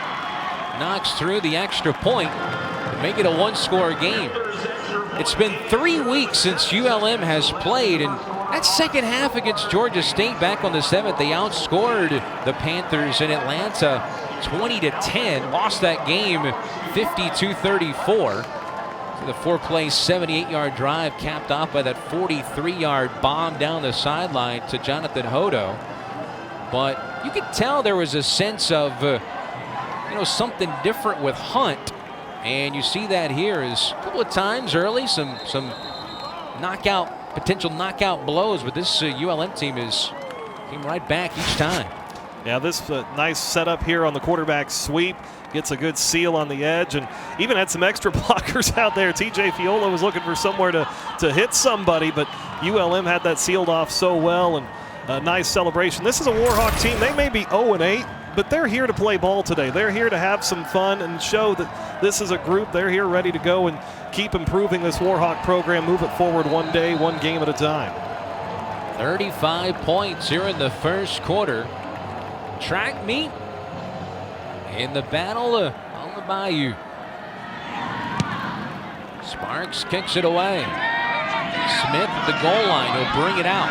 knocks through the extra point to make it a 1-score game. It's been 3 weeks since ULM has played, and that 2nd half against Georgia State back on the 7th, they outscored the Panthers in Atlanta 20-10, lost that game 52-34. The 4-play, 78-yard drive capped off by that 43-yard bomb down the sideline to Jonathan Hodo. But you could tell there was a sense of, something different with Hunt. And you see that here is a couple of times early, some potential knockout blows. But this ULM team came right back each time.
Yeah, this nice setup here on the quarterback sweep. Gets a good seal on the edge, and even had some extra blockers out there. TJ Fiola was looking for somewhere to hit somebody, but ULM had that sealed off so well, and a nice celebration. This is a Warhawk team. They may be 0-8, but they're here to play ball today. They're here to have some fun and show that this is a group. They're here ready to go and keep improving this Warhawk program, move it forward one day, one game at a time.
35 points here in the 1st quarter. Track meet in the battle on the Bayou. Sparks kicks it away. Smith at the goal line. He'll bring it out.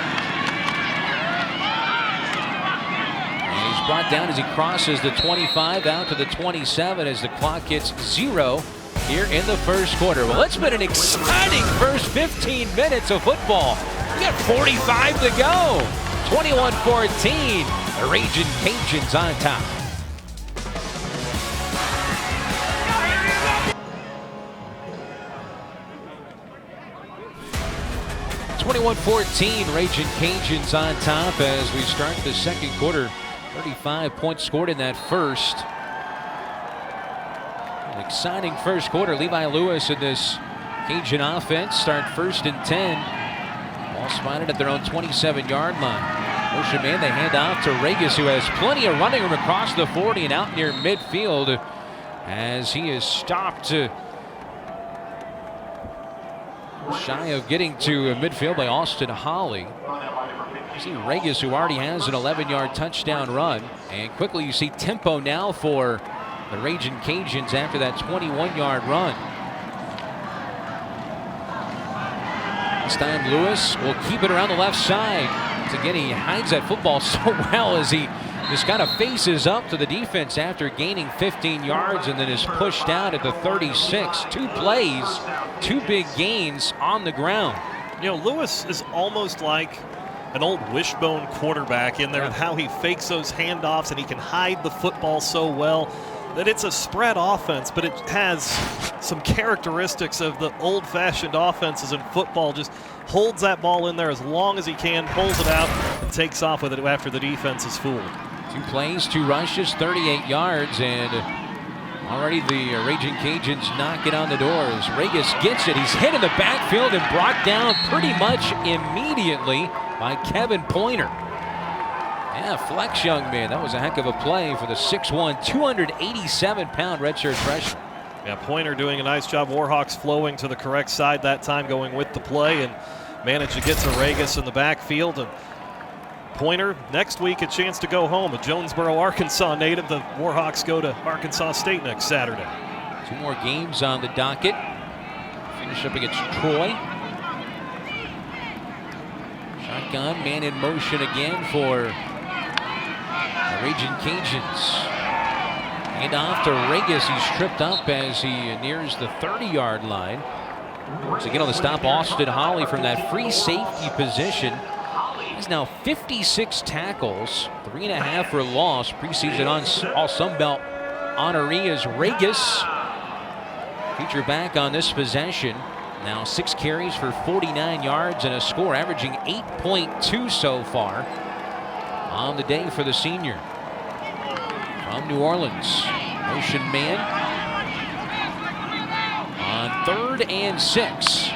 And he's brought down as he crosses the 25 out to the 27 as the clock hits 0 here in the first quarter. Well, it's been an exciting first 15 minutes of football. We got 45 to go. 21-14. The Raging Cajuns on top. (21-14) Raging Cajuns on top as we start the second quarter. 35 points scored in that first. An exciting first quarter. Levi Lewis in this Cajun offense start 1st and 10. Ball spotted at their own 27-yard line. Motion man, they hand off to Regis, who has plenty of running room across the 40 and out near midfield as he is stopped shy of getting to midfield by Austin Holly. You see Regis, who already has an 11-yard touchdown run, and quickly you see tempo now for the Raging Cajuns after that 21-yard run. This time Lewis will keep it around the left side. Once again, he hides that football so well as he just kind of faces up to the defense after gaining 15 yards and then is pushed out at the 36. 2 plays, 2 big gains on the ground.
You know, Lewis is almost like an old wishbone quarterback in there with how he fakes those handoffs and he can hide the football so well that it's a spread offense, but it has some characteristics of the old-fashioned offenses in football. Just holds that ball in there as long as he can, pulls it out, and takes off with it after the defense is fooled.
2 plays, 2 rushes, 38 yards, and already the Raging Cajuns knock it on the doors. Regis gets it. He's hit in the backfield and brought down pretty much immediately by Kevin Pointer. Yeah, flex young man. That was a heck of a play for the 6'1", 287-pound redshirt freshman.
Yeah, Pointer doing a nice job. Warhawks flowing to the correct side that time, going with the play, and managed to get to Regis in the backfield. And Pointer, next week, a chance to go home. A Jonesboro, Arkansas native. The Warhawks go to Arkansas State next Saturday.
2 more games on the docket. Finish up against Troy. Shotgun, man in motion again for the Raging Cajuns. Hand off to Regis. He's tripped up as he nears the 30-yard line. Once again on the stop, Austin Holly from that free safety position. He's now 56 tackles, 3.5 for loss. Preseason All Sun Belt honoree is Regis. Feature back on this possession. Now 6 carries for 49 yards and a score, averaging 8.2 so far on the day for the senior. From New Orleans, motion man on 3rd and 6.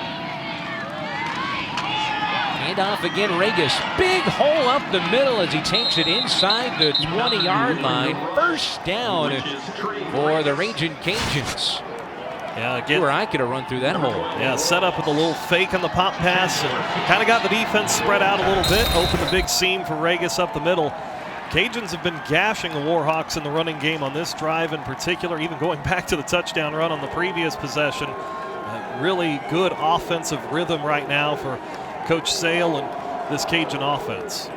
Hand off again, Regis. Big hole up the middle as he takes it inside the 20-yard line. First down for the Raging Cajuns.
Yeah, again,
where I could have run through that hole.
Yeah, set up with a little fake on the pop pass and kind of got the defense spread out a little bit. Opened a big seam for Regis up the middle. Cajuns have been gashing the Warhawks in the running game on this drive in particular, even going back to the touchdown run on the previous possession. Really good offensive rhythm right now for Coach Sale and this Cajun offense.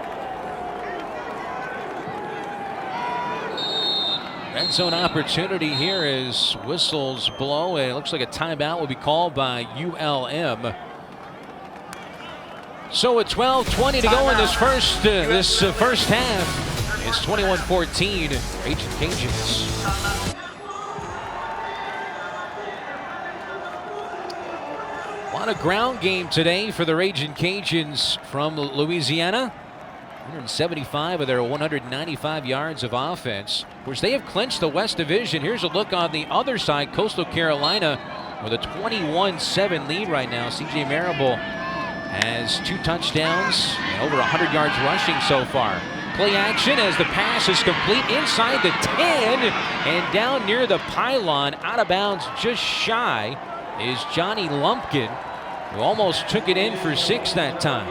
Red zone opportunity here as whistles blow, and it looks like a timeout will be called by ULM. So with 12:20 to go in this first half, it's 21-14 Raging Cajuns. A lot of ground game today for the Raging Cajuns from Louisiana. 175 of their 195 yards of offense. Of course, they have clinched the West Division. Here's a look on the other side. Coastal Carolina with a 21-7 lead right now. C.J. Marable has 2 touchdowns and over 100 yards rushing so far. Play action as the pass is complete inside the 10 and down near the pylon. Out of bounds just shy is Johnny Lumpkin, who almost took it in for 6 that time.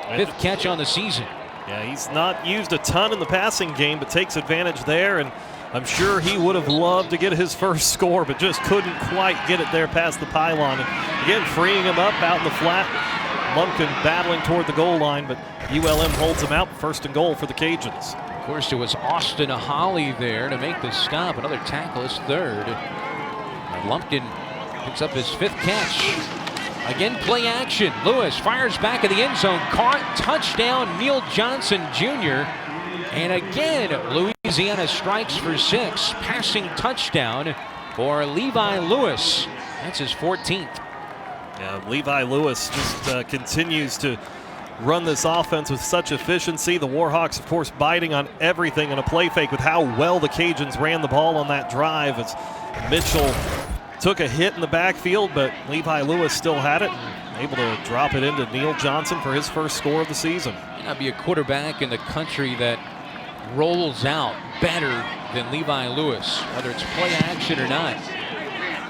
5th catch on the season.
Yeah, he's not used a ton in the passing game, but takes advantage there, and I'm sure he would have loved to get his first score, but just couldn't quite get it there past the pylon. And again, freeing him up out in the flat. Lumpkin battling toward the goal line, but ULM holds him out. 1st and goal for the Cajuns.
course, it was Austin Holly there to make the stop. Another tackle, his third. And Lumpkin picks up his 5th catch. Again, play action. Lewis fires back in the end zone. Caught, touchdown, Neil Johnson Jr. And again, Louisiana strikes for 6. Passing touchdown for Levi Lewis. That's his 14th.
Yeah, Levi Lewis just continues to run this offense with such efficiency. The Warhawks, of course, biting on everything in a play fake with how well the Cajuns ran the ball on that drive as Mitchell took a hit in the backfield, but Levi Lewis still had it and able to drop it into Neil Johnson for his first score of the season.
May not be a quarterback in the country that rolls out better than Levi Lewis, whether it's play action or not.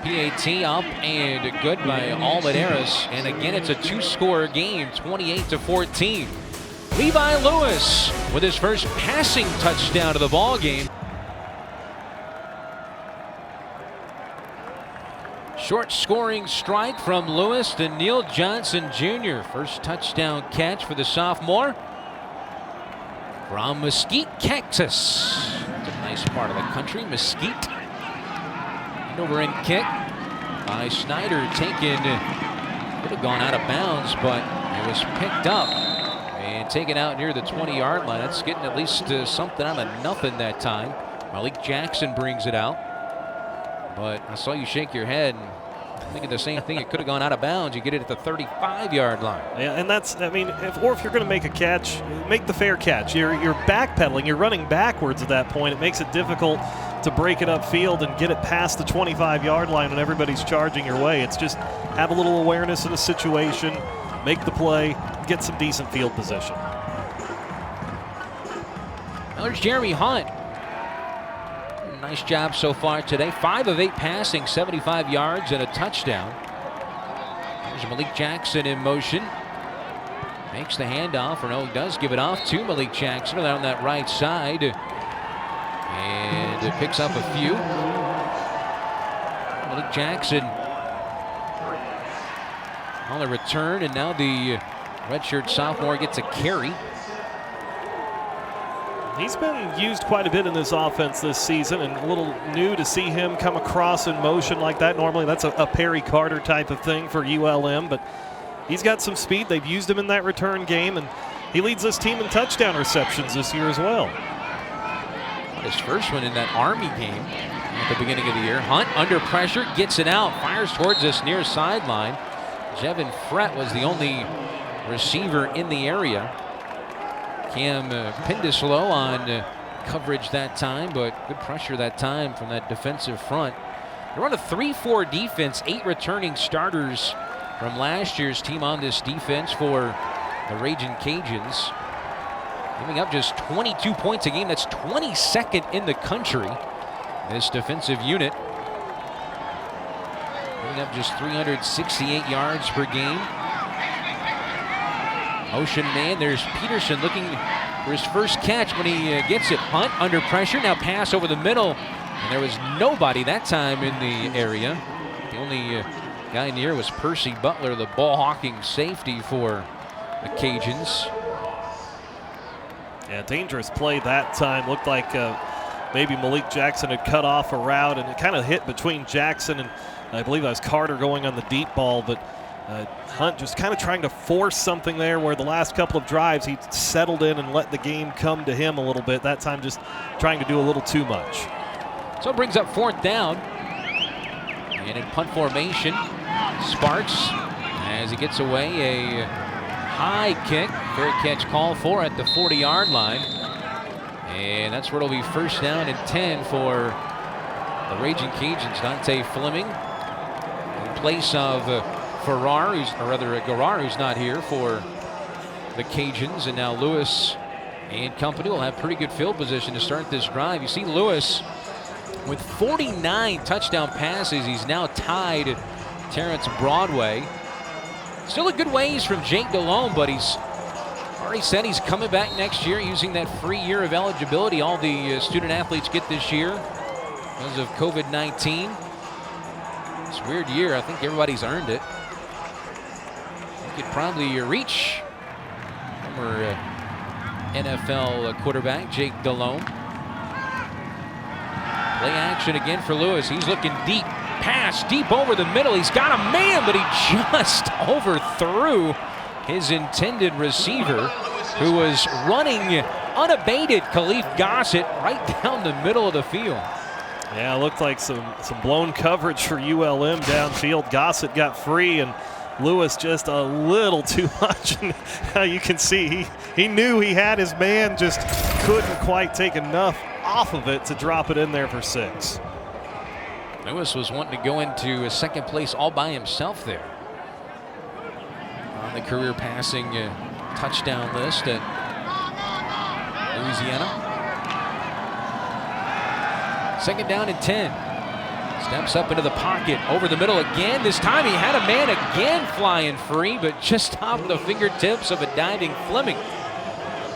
PAT up and good by Almendares, and again it's a 2-score game, 28-14. Levi Lewis with his first passing touchdown of the ball game. Short scoring strike from Lewis to Neil Johnson Jr. First touchdown catch for the sophomore from Mesquite, Texas. It's a nice part of the country, Mesquite. Over end kick by Snyder, taken, could have gone out of bounds, but it was picked up and taken out near the 20-yard line. That's getting at least something out of nothing that time. Malik Jackson brings it out, but I saw you shake your head and thinking the same thing. It could have gone out of bounds. You get it at the 35-yard line.
Yeah, and that's, I mean, if you're going to make a catch, make the fair catch. You're backpedaling. You're running backwards at that point. It makes it difficult to break it upfield and get it past the 25-yard line when everybody's charging your way. It's just have a little awareness of the situation, make the play, get some decent field position.
Now there's Jeremy Hunt. Nice job so far today. 5 of 8 passing, 75 yards and a touchdown. There's Malik Jackson in motion. Makes the handoff, or no, he does give it off to Malik Jackson on that right side. And it picks up a few. Malik Jackson on the return, and now the redshirt sophomore gets a carry.
He's been used quite a bit in this offense this season, and a little new to see him come across in motion like that. Normally that's a Perry Carter type of thing for ULM, but he's got some speed. They've used him in that return game, and he leads this team in touchdown receptions this year as well.
His first one in that Army game at the beginning of the year. Hunt under pressure, gets it out, fires towards this near sideline. Jevin Frett was the only receiver in the area. Cam Pindislow on coverage that time, but good pressure that time from that defensive front. They run a 3-4 defense, 8 returning starters from last year's team on this defense for the Ragin' Cajuns. Giving up just 22 points a game. That's 22nd in the country, this defensive unit. Giving up just 368 yards per game. Motion man, there's Peterson looking for his first catch when he gets it. Hunt under pressure, now pass over the middle. And there was nobody that time in the area. The only guy near was Percy Butler, the ball hawking safety for the Cajuns.
Yeah, dangerous play that time. Looked like maybe Malik Jackson had cut off a route, and it kind of hit between Jackson and I believe that was Carter going on the deep ball, but Hunt just kind of trying to force something there where the last couple of drives he settled in and let the game come to him a little bit. That time just trying to do a little too much.
So it brings up 4th down. And in punt formation, Sparks, as he gets away, a high kick. Fair catch call for at the 40-yard line. And that's where it'll be 1st down and 10 for the Ragin' Cajuns. Dante Fleming in place of Garrar, who's not here for the Cajuns. And now Lewis and company will have pretty good field position to start this drive. You see Lewis with 49 touchdown passes. He's now tied Terrence Broadway. Still a good ways from Jake Delhomme, but he's already said he's coming back next year using that free year of eligibility all the student athletes get this year because of COVID-19. It's a weird year. I think everybody's earned it. You could probably reach NFL quarterback, Jake Delhomme. Play action again for Lewis. He's looking deep. Pass deep over the middle. He's got a man, but he just overthrew his intended receiver, who was running unabated, Khalif Gossett, right down the middle of the field.
Yeah, it looked like some blown coverage for ULM downfield. Gossett got free, and Lewis just a little too much. And you can see he knew he had his man, just couldn't quite take enough off of it to drop it in there for 6.
Lewis was wanting to go into a second place all by himself there on the career passing touchdown list at Louisiana. 2nd down and 10. Steps up into the pocket, over the middle again. This time he had a man again flying free, but just off the fingertips of a diving Fleming.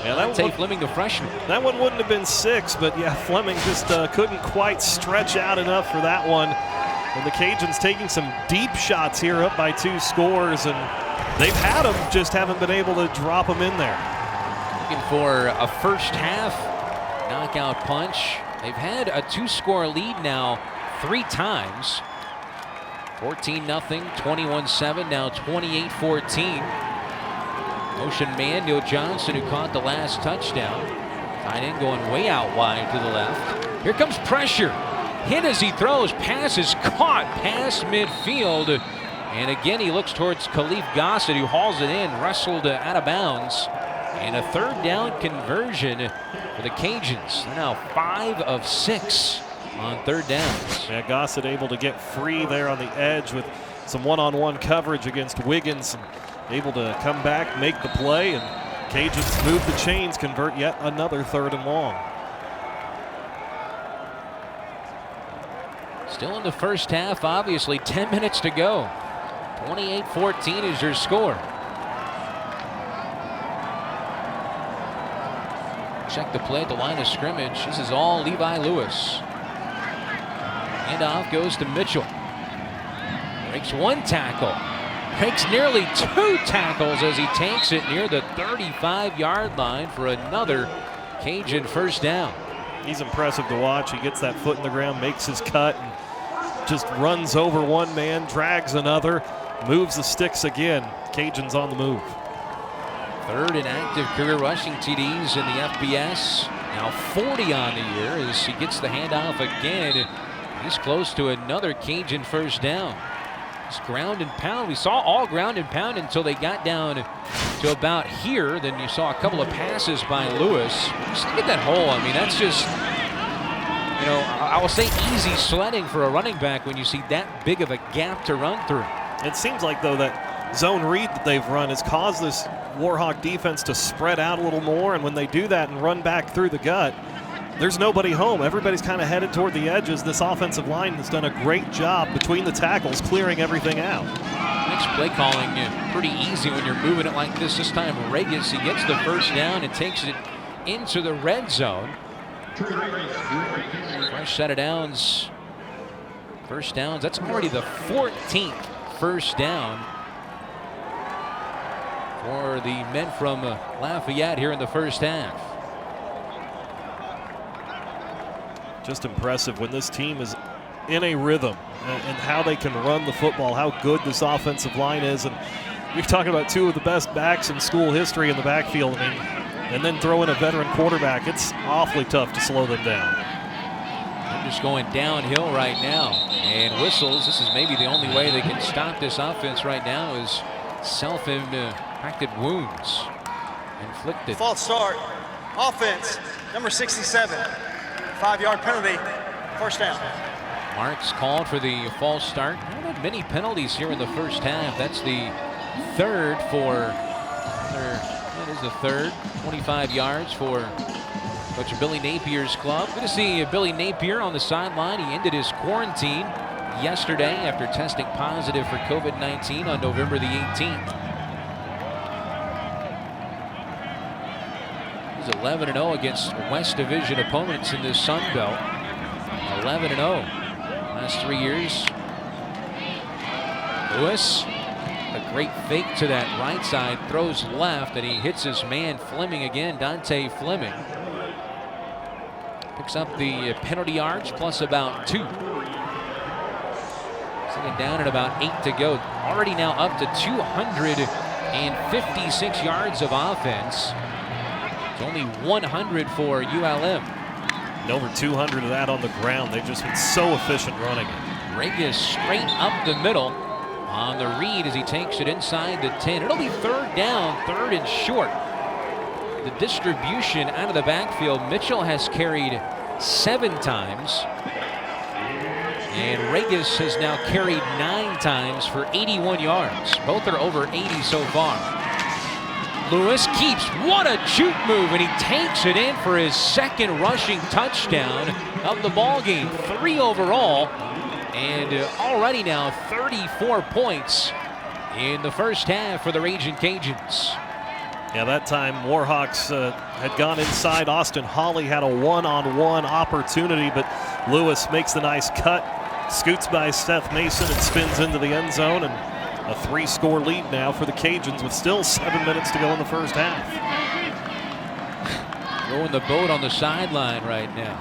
Yeah, that
one, Fleming, the freshman.
That one wouldn't have been 6, but yeah, Fleming just couldn't quite stretch out enough for that one. And the Cajuns taking some deep shots here, up by 2 scores, and they've had them, just haven't been able to drop them in there.
Looking for a first half knockout punch. They've had a 2-score lead now 3 times. 14-0, 21-7, now 28-14. Motion man, Neil Johnson, who caught the last touchdown. Tight end going way out wide to the left. Here comes pressure. Hit as he throws. Pass is caught past midfield. And again, he looks towards Khalif Gossett, who hauls it in, wrestled out of bounds. And a 3rd down conversion for the Cajuns. They're now 5 of 6 on 3rd downs.
Yeah, Gossett able to get free there on the edge with some one-on-one coverage against Wiggins. And able to come back, make the play, and Cajuns move the chains, convert yet another 3rd and long.
Still in the first half, obviously. 10 minutes to go. 28-14 is your score. Check the play at the line of scrimmage. This is all Levi Lewis. Handoff goes to Mitchell. Breaks 1 tackle. Breaks nearly 2 tackles as he takes it near the 35-yard line for another Cajun first down.
He's impressive to watch. He gets that foot in the ground, makes his cut, and just runs over one man, drags another, moves the sticks again. Cajuns on the move.
3rd in active career rushing TDs in the FBS. Now 40 on the year as he gets the handoff again. He's close to another Cajun first down. It's ground and pound. We saw all ground and pound until they got down to about here. Then you saw a couple of passes by Lewis. Just look at that hole. I mean, that's just, you know, I will say easy sledding for a running back when you see that big of a gap to run through.
It seems like, though, that zone read that they've run has caused this Warhawk defense to spread out a little more, and when they do that and run back through the gut, there's nobody home. Everybody's kind of headed toward the edges. This offensive line has done a great job between the tackles clearing everything out.
Makes play calling pretty easy when you're moving it like this. This time Regis, he gets the first down and takes it into the red zone. Fresh set of downs. First downs, that's already the 14th first down for the men from Lafayette here in the first half.
Just impressive when this team is in a rhythm and how they can run the football, how good this offensive line is. And you're talking about 2 of the best backs in school history in the backfield. I mean, and then throw in a veteran quarterback. It's awfully tough to slow them down.
They're just going downhill right now. And whistles. This is maybe the only way they can stop this offense right now is self-inflicted wounds inflicted.
False start. Offense, number 67. 5-yard penalty, first down.
Marks called for the false start. Not had many penalties here in the first half. That's the 3rd for, that is the 3rd. 25 yards for Coach Billy Napier's club. Good to see Billy Napier on the sideline. He ended his quarantine yesterday after testing positive for COVID-19 on November the 18th. He's 11-0 against West Division opponents in this Sun Belt. 11-0 last 3 years. Lewis A great fake to that right side, throws left, and he hits his man Fleming again, Dante Fleming. Picks up the penalty yards plus about 2. Sitting down at about 8 to go. Already now up to 256 yards of offense. It's only 100 for ULM.
And over 200 of that on the ground. They've just been so efficient running it.
Regas straight up the middle on the read as he takes it inside the 10. It'll be 3rd down, 3rd and short. The distribution out of the backfield, Mitchell has carried 7 times. And Regas has now carried 9 times for 81 yards. Both are over 80 so far. Lewis keeps, what a juke move, and he takes it in for his 2nd rushing touchdown of the ball game. 3 overall, and already now 34 points in the first half for the Ragin' Cajuns.
Yeah, that time Warhawks had gone inside. Austin Hawley had a one-on-one opportunity, but Lewis makes the nice cut, scoots by Seth Mason and spins into the end zone, and a 3-score lead now for the Cajuns with still 7 minutes to go in the first half.
Throwing the boat on the sideline right now.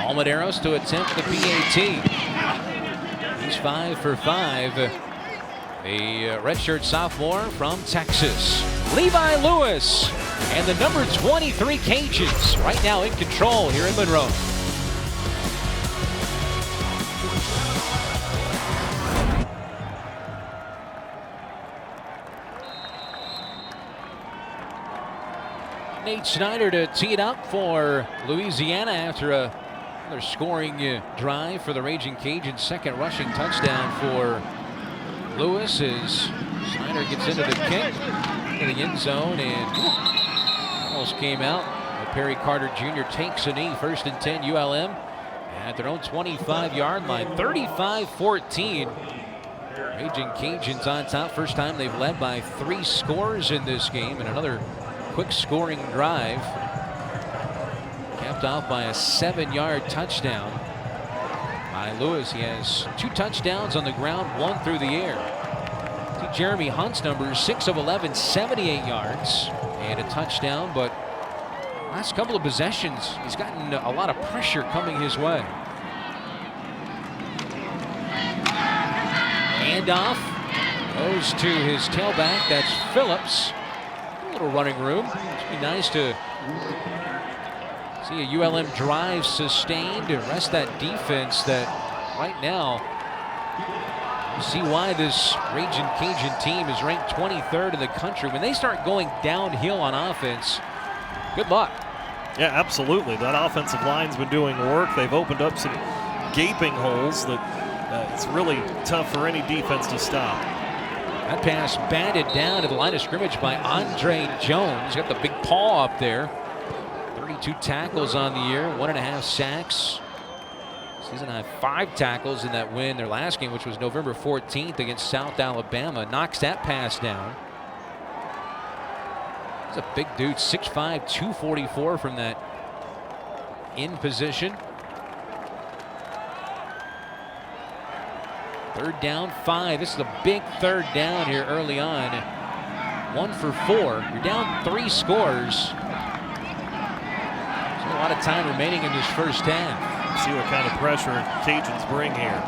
Almaderos to attempt the PAT. He's 5 for 5. A redshirt sophomore from Texas. Levi Lewis and the number 23 Cajuns right now in control here in Monroe. Nate Snyder to tee it up for Louisiana after another scoring drive for the Ragin' Cajuns. 2nd rushing touchdown for Lewis as Snyder gets into the kick in the end zone and almost came out. Perry Carter Jr. takes a knee. 1st and 10 ULM at their own 25-yard line. 35-14. Ragin' Cajuns on top. First time they've led by 3 scores in this game, and another quick scoring drive capped off by a 7-yard touchdown by Lewis. He has 2 touchdowns on the ground, 1 through the air. See Jeremy Hunt's numbers, 6 of 11, 78 yards and a touchdown, but last couple of possessions he's gotten a lot of pressure coming his way. Handoff goes to his tailback, that's Phillips. A little running room. It'd be nice to see a ULM drive sustained and rest that defense that right now, you see why this Ragin' Cajun team is ranked 23rd in the country. When they start going downhill on offense, good luck.
Yeah, absolutely. That offensive line's been doing work. They've opened up some gaping holes that it's really tough for any defense to stop.
That pass batted down to the line of scrimmage by Andre Jones. Got the big paw up there. 32 tackles on the year, 1.5 sacks. Season high 5 tackles in that win, their last game, which was November 14th against South Alabama. Knocks that pass down. He's a big dude, 6'5", 244 from that in position. 3rd down, 5. This is a big 3rd down here early on. 1 for 4. You're down 3 scores. There's a lot of time remaining in this first half.
See what kind of pressure Cajuns bring here.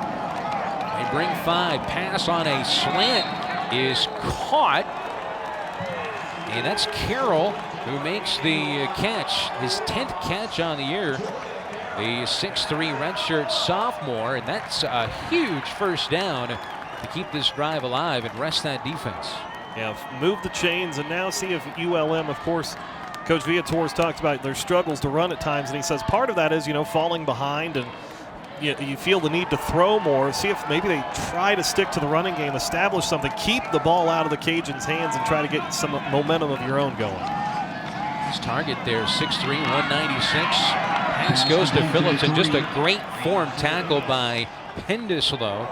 They bring 5. Pass on a slant is caught. And that's Carroll who makes the catch. His 10th catch on the year. The 6'3" redshirt sophomore, and that's a huge first down to keep this drive alive and rest that defense.
Yeah, move the chains, and now see if ULM, of course, Coach Viator's talked about their struggles to run at times, and he says part of that is, falling behind, and you feel the need to throw more. See if maybe they try to stick to the running game, establish something, keep the ball out of the Cajuns' hands, and try to get some momentum of your own going.
His target there, 6'3", 196. Pass goes to Phillips, and just a great form tackle by Pendislow.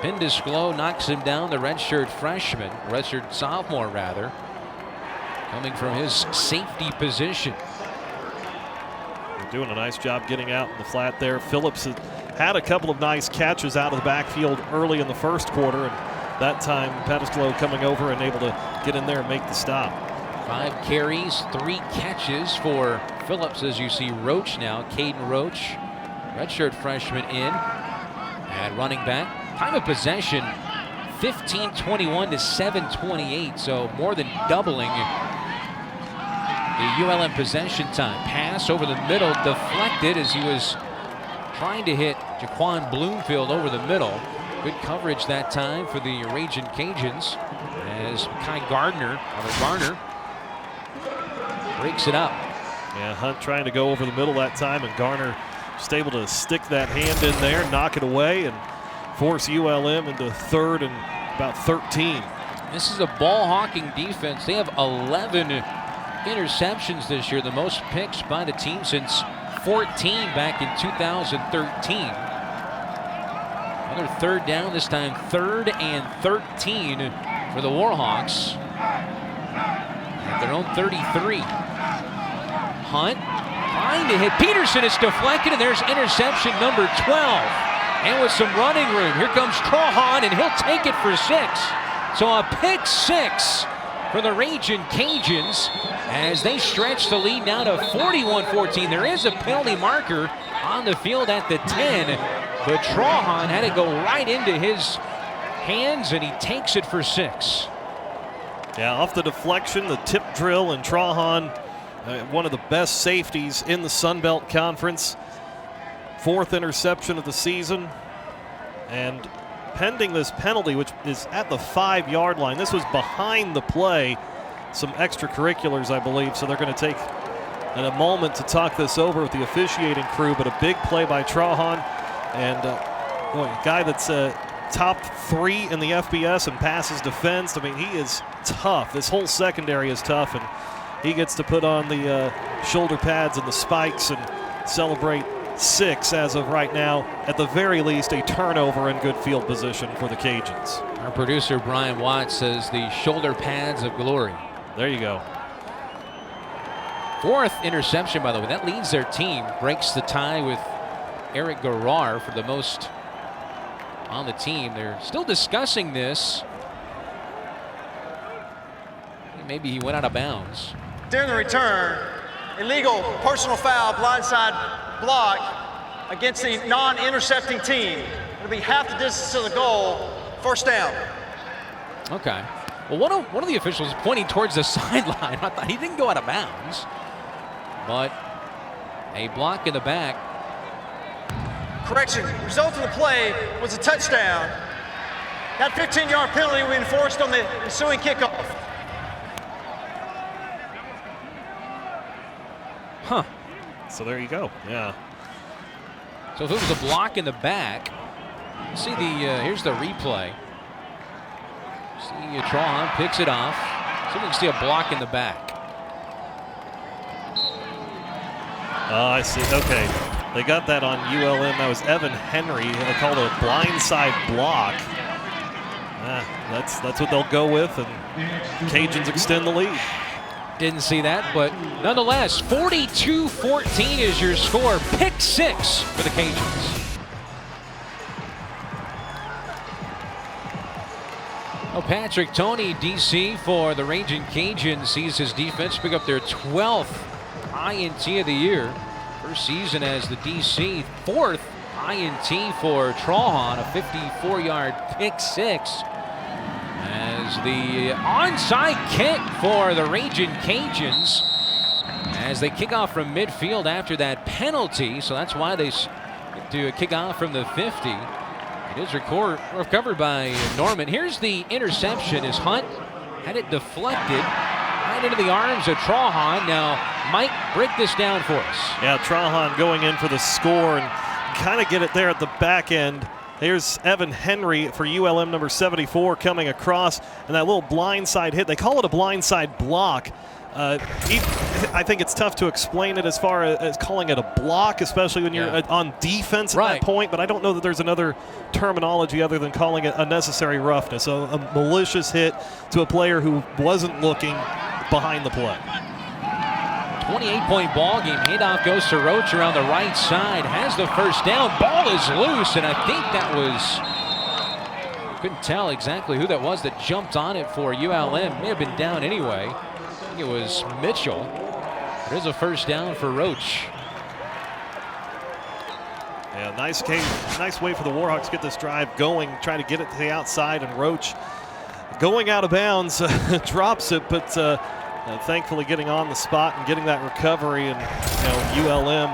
Pendislow knocks him down, the redshirt freshman, redshirt sophomore rather, coming from his safety position.
They're doing a nice job getting out in the flat there. Phillips had a couple of nice catches out of the backfield early in the first quarter, and that time Pettislow coming over and able to get in there and make the stop.
5 carries, 3 catches for Phillips, as you see Roach now. Caden Roach, redshirt freshman, in at running back. Time of possession, 15:21 to 7:28, so more than doubling the ULM possession time. Pass over the middle, deflected as he was trying to hit Jaquan Bloomfield over the middle. Good coverage that time for the Ragin' Cajuns as Kai Garner breaks it up.
Yeah, Hunt trying to go over the middle that time, and Garner just able to stick that hand in there, knock it away, and force ULM into 3rd and about 13.
This is a ball-hawking defense. They have 11 interceptions this year, the most picks by the team since 14 back in 2013. Another 3rd down, this time 3rd and 13 for the Warhawks at their own 33. Hunt trying to hit Peterson. It's deflected, and there's interception number 12. And with some running room, here comes Trahan, and he'll take it for 6. So a pick 6 for the Ragin' Cajuns as they stretch the lead now to 41-14. There is a penalty marker on the field at the 10, but Trahan had it go right into his hands, and he takes it for 6.
Yeah, off the deflection, the tip drill, and Trahan, one of the best safeties in the Sun Belt Conference. 4th interception of the season. And pending this penalty, which is at the 5-yard line, this was behind the play. Some extracurriculars, I believe, so they're going to take a moment to talk this over with the officiating crew, but a big play by Trahan. And boy, a guy that's top 3 in the FBS and passes defense. I mean, he is tough. This whole secondary is tough, and he gets to put on the shoulder pads and the spikes and celebrate 6 as of right now. At the very least, a turnover in good field position for the Cajuns.
Our producer, Brian Watts, says the shoulder pads of glory.
There you go.
4th interception, by the way. That leads their team. Breaks the tie with Eric Garrar for the most on the team. They're still discussing this. Maybe he went out of bounds.
During the return, illegal personal foul, blindside block against the non-intercepting team. It'll be half the distance to the goal, 1st down.
Okay. Well, one of the officials pointing towards the sideline. I thought he didn't go out of bounds, but a block in the back.
Correction, result of the play was a touchdown. That 15-yard penalty will be enforced on the ensuing kickoff.
Huh.
So there you go. Yeah.
So if it was a block in the back, see the here's the replay. See Trahan picks it off. So we can see a block in the back.
I see. Okay. They got that on ULM. That was Evan Henry. They called it a blindside block. That's what they'll go with, and Cajuns extend the lead.
Didn't see that, but nonetheless, 42-14 is your score. Pick 6 for the Cajuns. Well, Patrick Toney, DC, for the Ragin' Cajuns, sees his defense pick up their 12th INT of the year. First season as the DC, 4th INT for Trahan, a 54-yard pick 6. As the onside kick for the Ragin' Cajuns as they kick off from midfield after that penalty. So that's why they get to kick off from the 50. It is recovered by Norman. Here's the interception as Hunt had it deflected right into the arms of Trahan. Now, Mike, break this down for us.
Yeah, Trahan going in for the score and kind of get it there at the back end. Here's Evan Henry for ULM number 74 coming across, and that little blindside hit. They call it a blindside block. I think it's tough to explain it as far as calling it a block, especially when you're on defense at that point, but I don't know that there's another terminology other than calling it unnecessary roughness, a malicious hit to a player who wasn't looking behind the play.
28-point ball game. Handoff goes to Roach around the right side. Has the first down. Ball is loose, and I think that was Couldn't tell exactly who that was that jumped on it for ULM. May have been down anyway. I think it was Mitchell. There's a first down for Roach.
Yeah, nice way for the Warhawks to get this drive going, trying to get it to the outside, and Roach going out of bounds drops it, but thankfully getting on the spot and getting that recovery, and ULM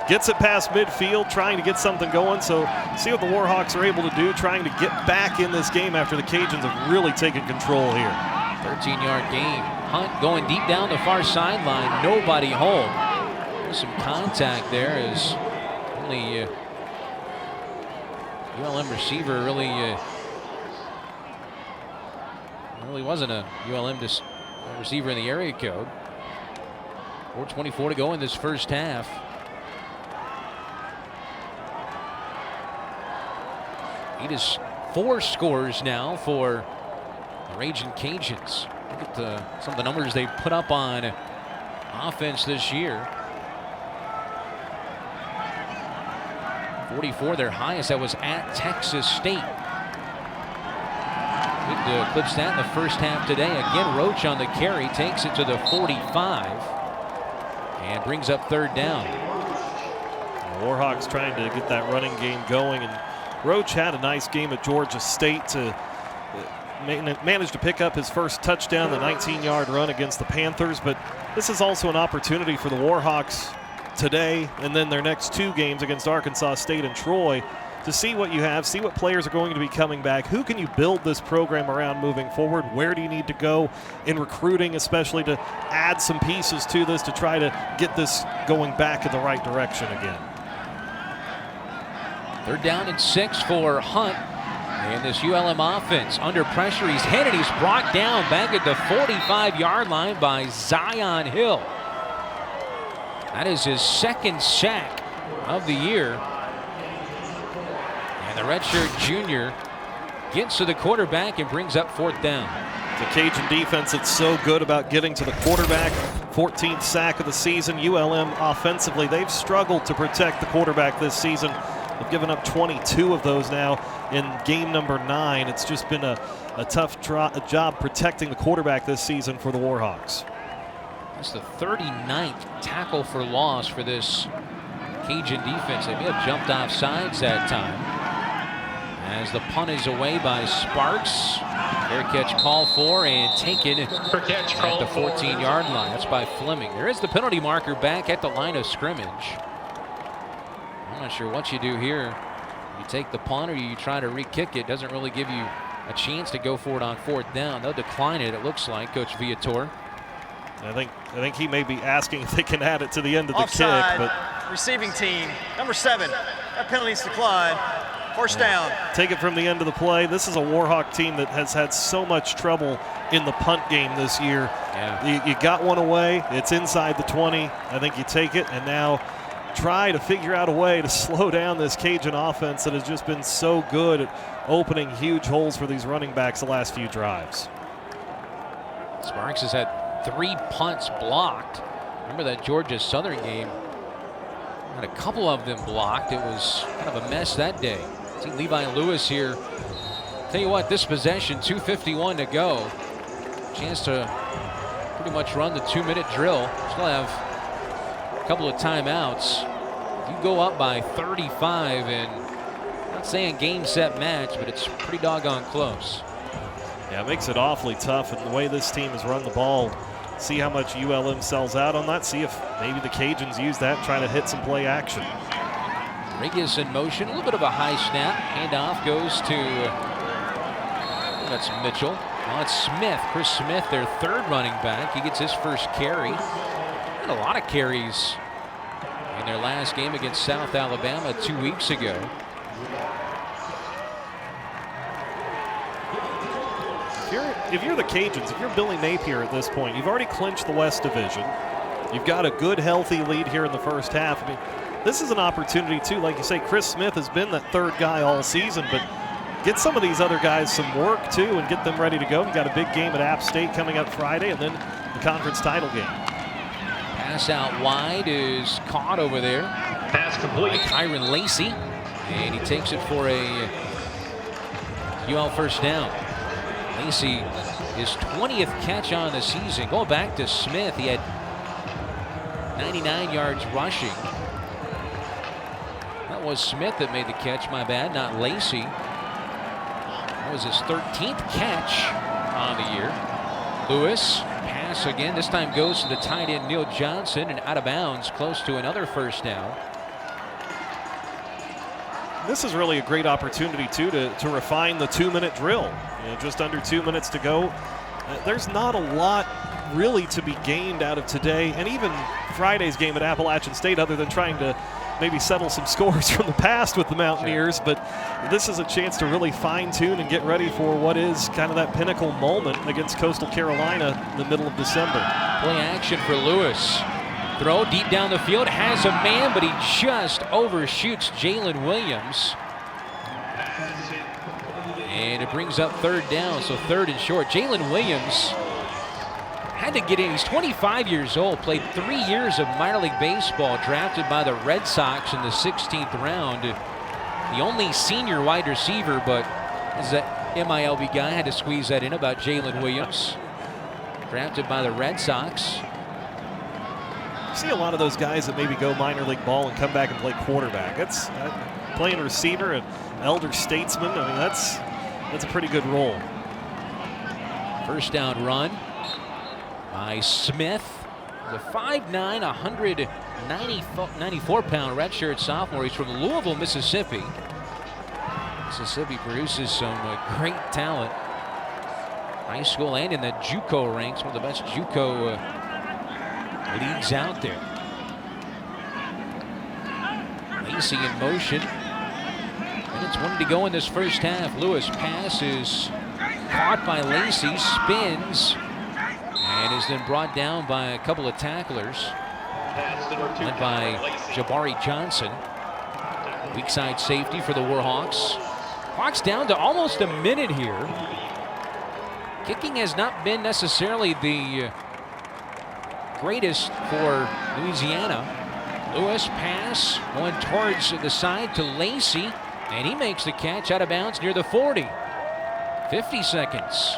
gets it past midfield, trying to get something going. So see what the Warhawks are able to do, trying to get back in this game after the Cajuns have really taken control here.
13-yard gain. Hunt going deep down the far sideline. Nobody home. There's some contact there as only ULM receiver really wasn't a ULM receiver in the area code. 4:24 to go in this first half. It is 4 scores now for the Raging Cajuns. Look at some of the numbers they put up on offense this year. 44, their highest. That was at Texas State. Good clip stat in the first half today. Again, Roach on the carry, takes it to the 45 and brings up third down.
The Warhawks trying to get that running game going, and Roach had a nice game at Georgia State to manage to pick up his first touchdown, the 19-yard run against the Panthers. But this is also an opportunity for the Warhawks today and then their next 2 games against Arkansas State and Troy to see what you have, see what players are going to be coming back. Who can you build this program around moving forward? Where do you need to go in recruiting, especially to add some pieces to this to try to get this going back in the right direction again?
Third down and 6 for Hunt. And this ULM offense under pressure. He's hit and he's brought down back at the 45-yard line by Zion Hill. That is his second sack of the year. And the redshirt junior gets to the quarterback and brings up fourth down.
The Cajun defense that's so good about getting to the quarterback. 14th sack of the season. ULM offensively, they've struggled to protect the quarterback this season. They've given up 22 of those now in game number 9. It's just been a tough job protecting the quarterback this season for the Warhawks.
That's the 39th tackle for loss for this Cajun defense. They may have jumped off sides that time. As the punt is away by Sparks. Fair catch call for and taken at the 14-yard line. That's by Fleming. There is the penalty marker back at the line of scrimmage. I'm not sure what you do here. You take the punt or you try to re-kick it. Doesn't really give you a chance to go for it on fourth down. They'll decline it looks like, Coach Viator.
I think he may be asking if they can add it to the end of the
Offside,
kick. But
receiving team, number 7. That penalty's declined. First down.
Take it from the end of the play. This is a Warhawk team that has had so much trouble in the punt game this year.
Yeah.
You got one away. It's inside the 20. I think you take it and now try to figure out a way to slow down this Cajun offense that has just been so good at opening huge holes for these running backs the last few drives.
Sparks has had 3 punts blocked. Remember that Georgia Southern game? Had a couple of them blocked. It was kind of a mess that day. See Levi Lewis here. Tell you what, this possession, 2:51 to go. Chance to pretty much run the 2-minute drill. Still have a couple of timeouts. You go up by 35 and I'm not saying game, set, match, but it's pretty doggone close.
Yeah, it makes it awfully tough, and the way this team has run the ball, see how much ULM sells out on that, see if maybe the Cajuns use that, try to hit some play action.
Regas in motion, a little bit of a high snap. Handoff goes to, that's Mitchell. Now it's Smith, Chris Smith, their third running back. He gets his first carry. Had a lot of carries in their last game against South Alabama 2 weeks ago.
If you're the Cajuns, if you're Billy Napier at this point, you've already clinched the West Division. You've got a good, healthy lead here in the first half. I mean, this is an opportunity, too. Like you say, Chris Smith has been that third guy all season, but get some of these other guys some work, too, and get them ready to go. We've got a big game at App State coming up Friday, and then the conference title game.
Pass out wide is caught over there. Pass complete. By Kyron Lacey, and he takes it for a UL first down. Lacey, his 20th catch on the season. Go back to Smith. He had 99 yards rushing. That was Smith that made the catch, my bad, not Lacey. That was his 13th catch on the year. Lewis, pass again. This time goes to the tight end, Neil Johnson, and out of bounds, close to another first down.
This is really a great opportunity, too, to refine the 2-minute drill. Just under 2 minutes to go. There's not a lot really to be gained out of today, and even Friday's game at Appalachian State, other than trying to maybe settle some scores from the past with the Mountaineers. Sure. But this is a chance to really fine-tune and get ready for what is kind of that pinnacle moment against Coastal Carolina in the middle of December.
Play action for Lewis. Throw deep down the field, has a man, but he just overshoots Jalen Williams. And it brings up third down, so third and short. Jalen Williams had to get in. He's 25 years old, played 3 years of minor league baseball, drafted by the Red Sox in the 16th round. The only senior wide receiver, but as an MILB guy, had to squeeze that in about Jalen Williams. Drafted by the Red Sox.
You see a lot of those guys that maybe go minor league ball and come back and play quarterback. That's playing receiver and elder statesman. I mean, that's a pretty good role.
First down run by Smith. The 5'9", 194-pound redshirt sophomore. He's from Louisville, Mississippi. Mississippi produces some great talent. High school and in the JUCO ranks, one of the best JUCO leagues out there. Lacey in motion. Minutes 1 to go in this first half. Lewis pass is caught by Lacey, spins, and is then brought down by a couple of tacklers, led by Jabari Johnson. Weak side safety for the Warhawks. Clock's down to almost a minute here. Kicking has not been necessarily the greatest for Louisiana. Lewis pass going towards the side to Lacey, and he makes the catch out of bounds near the 40. 50 seconds.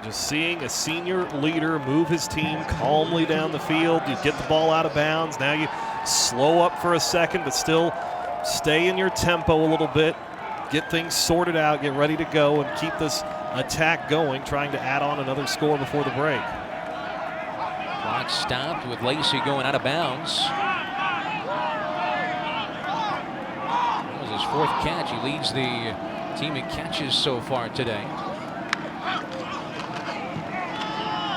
Just seeing a senior leader move his team calmly down the field. You get the ball out of bounds. Now you slow up for a second, but still stay in your tempo a little bit. Get things sorted out, get ready to go, and keep this attack going, trying to add on another score before the break.
Clock stopped with Lacey going out of bounds. That was his 4th catch. He leads the team in catches so far today.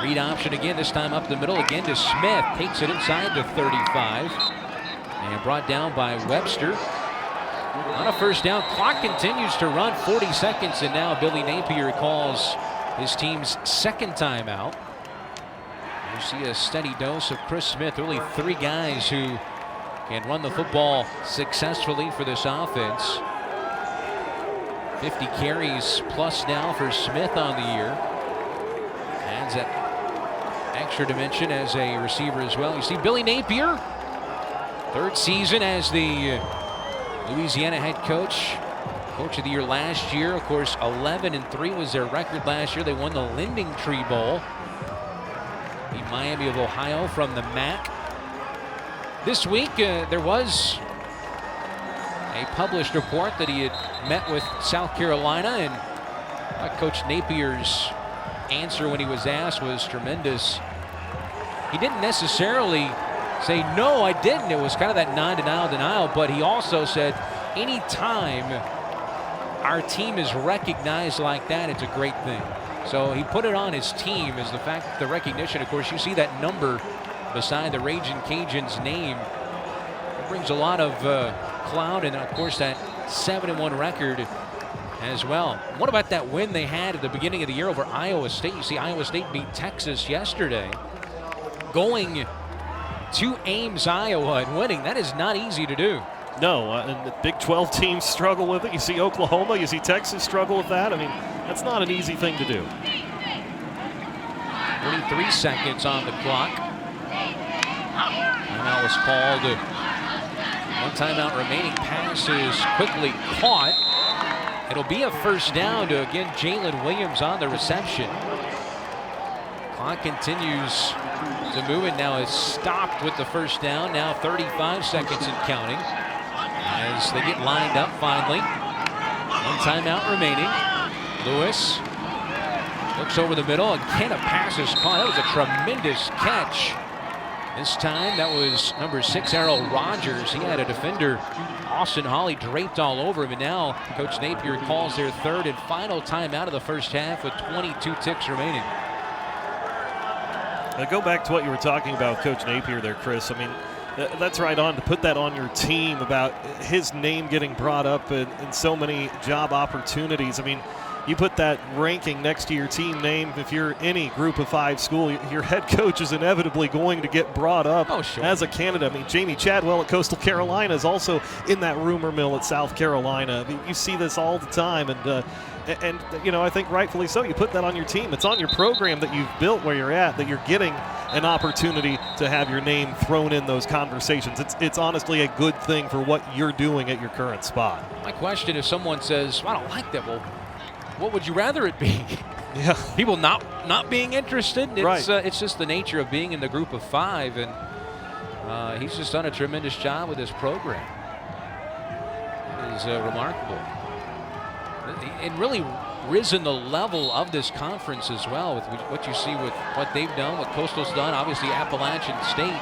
Read option again, this time up the middle again to Smith. Takes it inside the 35. And brought down by Webster. On a first down, clock continues to run, 40 seconds, and now Billy Napier calls his team's 2nd timeout. You see a steady dose of Chris Smith, really 3 guys who can run the football successfully for this offense. 50 carries plus now for Smith on the year. Adds that extra dimension as a receiver as well. You see Billy Napier, 3rd season as the Louisiana head coach. Coach of the year last year. Of course, 11-3 was their record last year. They won the Lending Tree Bowl. Beat Miami of Ohio from the MAC. This week, there was a published report that he had met with South Carolina, and Coach Napier's answer when he was asked was tremendous. He didn't necessarily say, no, I didn't. It was kind of that denial, but he also said, anytime our team is recognized like that, it's a great thing. So he put it on his team as the recognition. Of course, you see that number beside the Ragin' Cajun's name. It brings a lot of clout, and of course that 7-1 record as well. What about that win they had at the beginning of the year over Iowa State? You see Iowa State beat Texas yesterday. Going to Ames, Iowa, and winning, that is not easy to do.
No, and the Big 12 teams struggle with it. You see Oklahoma, you see Texas struggle with that. I mean, that's not an easy thing to do.
33 seconds on the clock. Timeout was called. 1 timeout remaining. Pass is quickly caught. It'll be a first down to, again, Jalen Williams on the reception. Clock continues to move, and now is stopped with the first down. Now 35 seconds and counting as they get lined up finally. One timeout remaining. Lewis looks over the middle. Again, a pass is caught. That was a tremendous catch. This time, that was number 6, Errol Rogers. He had a defender, Austin Hawley, draped all over him. And now Coach Napier calls their third and final timeout of the first half with 22 ticks remaining.
Now go back to what you were talking about, Coach Napier there, Chris. I mean, that's right on to put that on your team about his name getting brought up in so many job opportunities. I mean, you put that ranking next to your team name. If you're any Group of 5 school, your head coach is inevitably going to get brought up as a candidate. I mean, Jamie Chadwell at Coastal Carolina is also in that rumor mill at South Carolina. I mean, you see this all the time, and you know, I think rightfully so. You put that on your team. It's on your program that you've built where you're at, that you're getting an opportunity to have your name thrown in those conversations. It's honestly a good thing for what you're doing at your current spot.
My question, if someone says, well, I don't like that, well, what would you rather it be?
Yeah. People
not being interested. It's,
right.
It's just the nature of being in the Group of 5, and he's just done a tremendous job with this program. It is remarkable. And really risen the level of this conference as well with what you see with what they've done, what Coastal's done, obviously Appalachian State.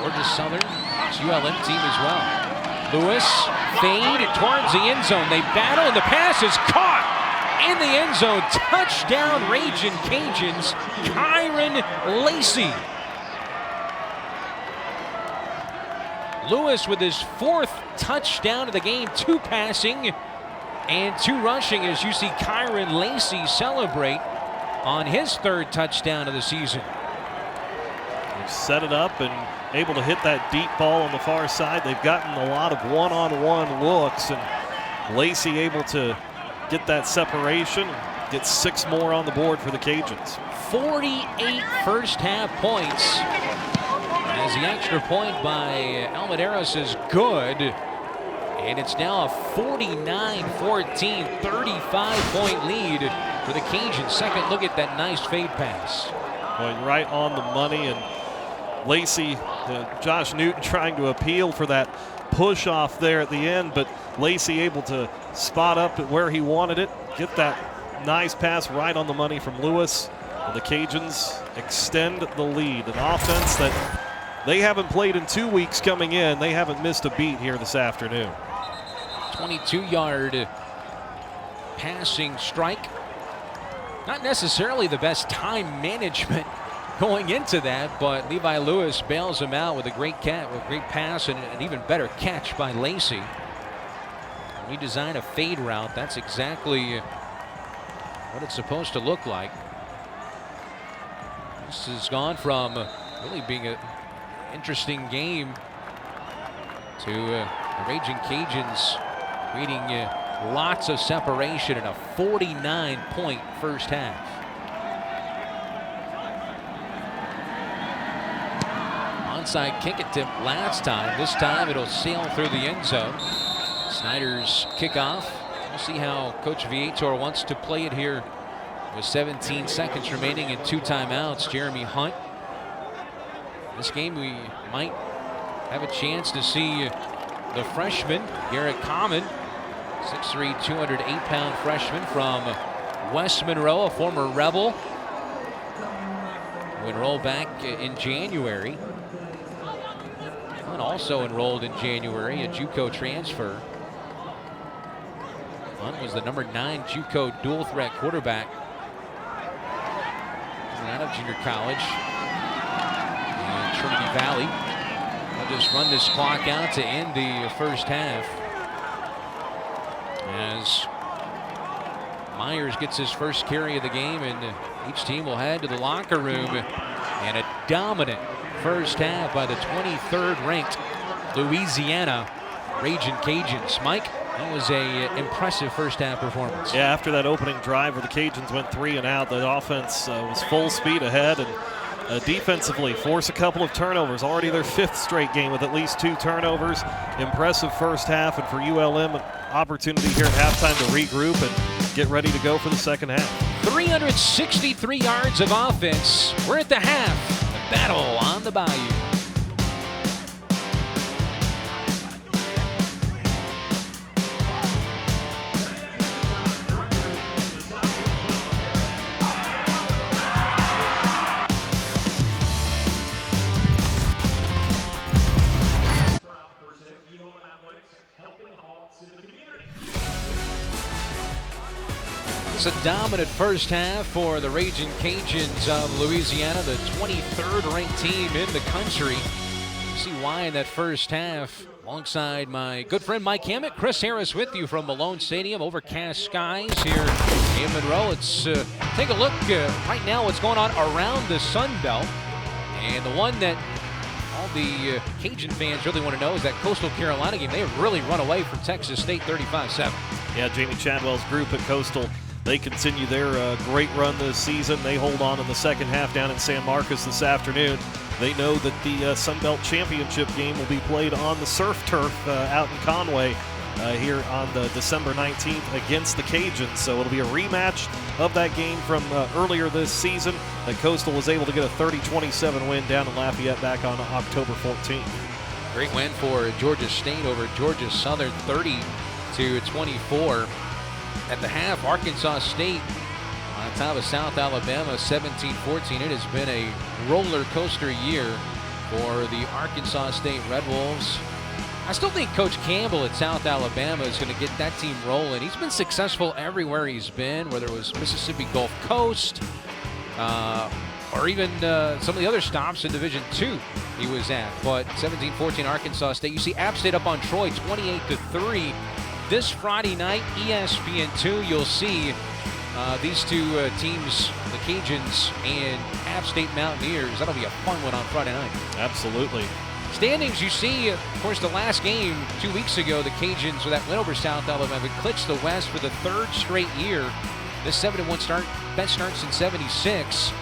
Georgia Southern, it's ULM team as well. Lewis, fade towards the end zone. They battle, and the pass is caught in the end zone. Touchdown, Ragin' Cajuns, Kyron Lacey. Lewis with his 4th touchdown of the game, 2 passing and 2 rushing, as you see Kyron Lacey celebrate on his 3rd touchdown of the season.
They've set it up and able to hit that deep ball on the far side. They've gotten a lot of one-on-one looks, and Lacey able to get that separation, get 6 more on the board for the Cajuns.
48 first half points, as the extra point by Almaderos is good, and it's now a 49-14, 35-point lead for the Cajuns. Second look at that nice fade pass.
Going right on the money, and Lacey, Josh Newton trying to appeal for that push off there at the end, but Lacey able to spot up at where he wanted it, get that nice pass right on the money from Lewis, and the Cajuns extend the lead. An offense that they haven't played in 2 weeks coming in. They haven't missed a beat here this afternoon.
22-yard passing strike. Not necessarily the best time management going into that, but Levi Lewis bails him out with a great pass and an even better catch by Lacey. We design a fade route. That's exactly what it's supposed to look like. This has gone from really being an interesting game to the Ragin' Cajuns creating lots of separation in a 49-point first half. Onside kick attempt last time. This time it'll sail through the end zone. Snyder's kickoff. We'll see how Coach Viator wants to play it here with 17 seconds remaining and 2 timeouts. Jeremy Hunt. This game we might have a chance to see the freshman, Garrett Common, 6'3", 208-pound freshman from West Monroe, a former Rebel, who enrolled back in January. Hunt also enrolled in January, a JUCO transfer. Hunt was the number 9 JUCO dual threat quarterback coming out of junior college in Trinity Valley. I'll just run this clock out to end the first half as Myers gets his first carry of the game, and each team will head to the locker room. And a dominant first half by the 23rd ranked Louisiana Ragin' Cajuns. Mike, that was a impressive first half performance.
Yeah, after that opening drive where the Cajuns went 3 and out, the offense was full speed ahead, and defensively, force a couple of turnovers. Already their 5th straight game with at least 2 turnovers. Impressive first half, and for ULM, an opportunity here at halftime to regroup and get ready to go for the second half.
363 yards of offense. We're at the half. The battle on the Bayou. It's a dominant first half for the Raging Cajuns of Louisiana, the 23rd ranked team in the country. You see why in that first half. Alongside my good friend Mike Hammett, Chris Harris with you from Malone Stadium, overcast skies here in Monroe. Let's take a look right now what's going on around the Sun Belt. And the one that all the Cajun fans really want to know is that Coastal Carolina game. They have really run away from Texas State 35-7.
Yeah, Jamie Chadwell's group at Coastal, they continue their great run this season. They hold on in the second half down in San Marcos this afternoon. They know that the Sun Belt Championship game will be played on the surf turf out in Conway here on the December 19th against the Cajuns. So it'll be a rematch of that game from earlier this season that Coastal was able to get a 30-27 win down in Lafayette back on October 14th.
Great win for Georgia State over Georgia Southern, 30-24. At the half, Arkansas State on top of South Alabama, 17-14. It has been a roller coaster year for the Arkansas State Red Wolves. I still think Coach Campbell at South Alabama is going to get that team rolling. He's been successful everywhere he's been, whether it was Mississippi Gulf Coast or even some of the other stops in Division II he was at. But 17-14 Arkansas State. You see App State up on Troy, 28-3. This Friday night, ESPN2, you'll see these two teams, the Cajuns and App State Mountaineers. That'll be a fun one on Friday night.
Absolutely.
Standings, you see, of course, the last game 2 weeks ago, the Cajuns with that win over South Alabama clinched the West for the 3rd straight year. This 7-1 start, best start since 76.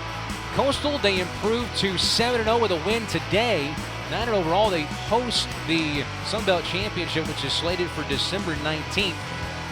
Coastal, they improved to 7-0 with a win today. 9 overall, they host the Sun Belt Championship, which is slated for December 19th.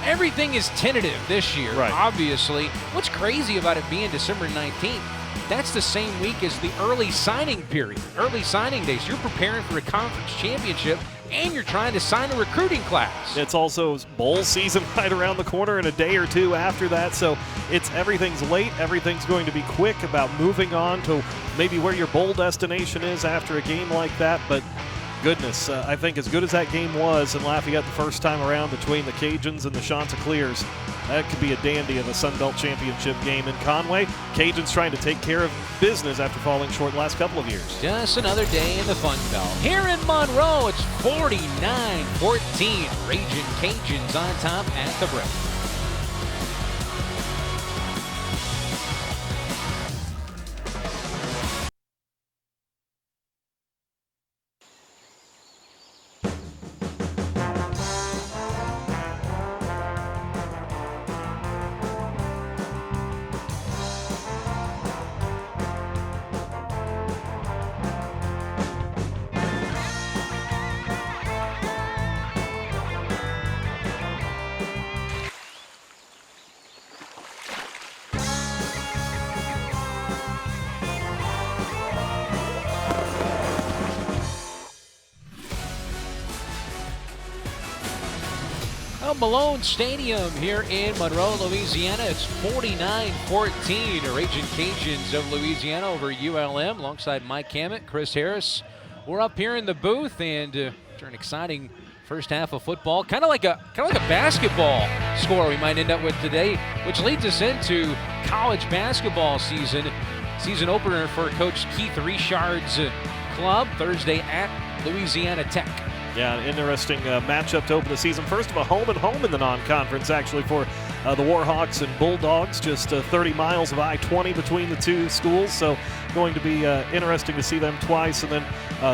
Everything is tentative this year,
right.
Obviously. What's crazy about it being December 19th, that's the same week as the early signing period, early signing days. You're preparing for a conference championship, and you're trying to sign a recruiting class.
It's also bowl season right around the corner and a day or two after that, so everything's late. Everything's going to be quick about moving on to maybe where your bowl destination is after a game like that. But goodness, I think as good as that game was in Lafayette the first time around between the Cajuns and the Chanticleers, that could be a dandy of a Sun Belt Championship game in Conway. Cajuns trying to take care of business after falling short the last couple of years.
Just another day in the Fun Belt. Here in Monroe, it's 49-14. Raging Cajuns on top at the break. Malone Stadium here in Monroe, Louisiana. It's 49-14. Raging Cajuns of Louisiana over ULM alongside Mike Hammett, Chris Harris. We're up here in the booth, and after an exciting first half of football, kind of like a basketball score we might end up with today, which leads us into college basketball season. Season opener for Coach Keith Richard's club Thursday at Louisiana Tech.
Yeah, an interesting matchup to open the season. First of all, home and home in the non-conference, actually, for the Warhawks and Bulldogs. Just 30 miles of I-20 between the two schools, so going to be interesting to see them twice, and then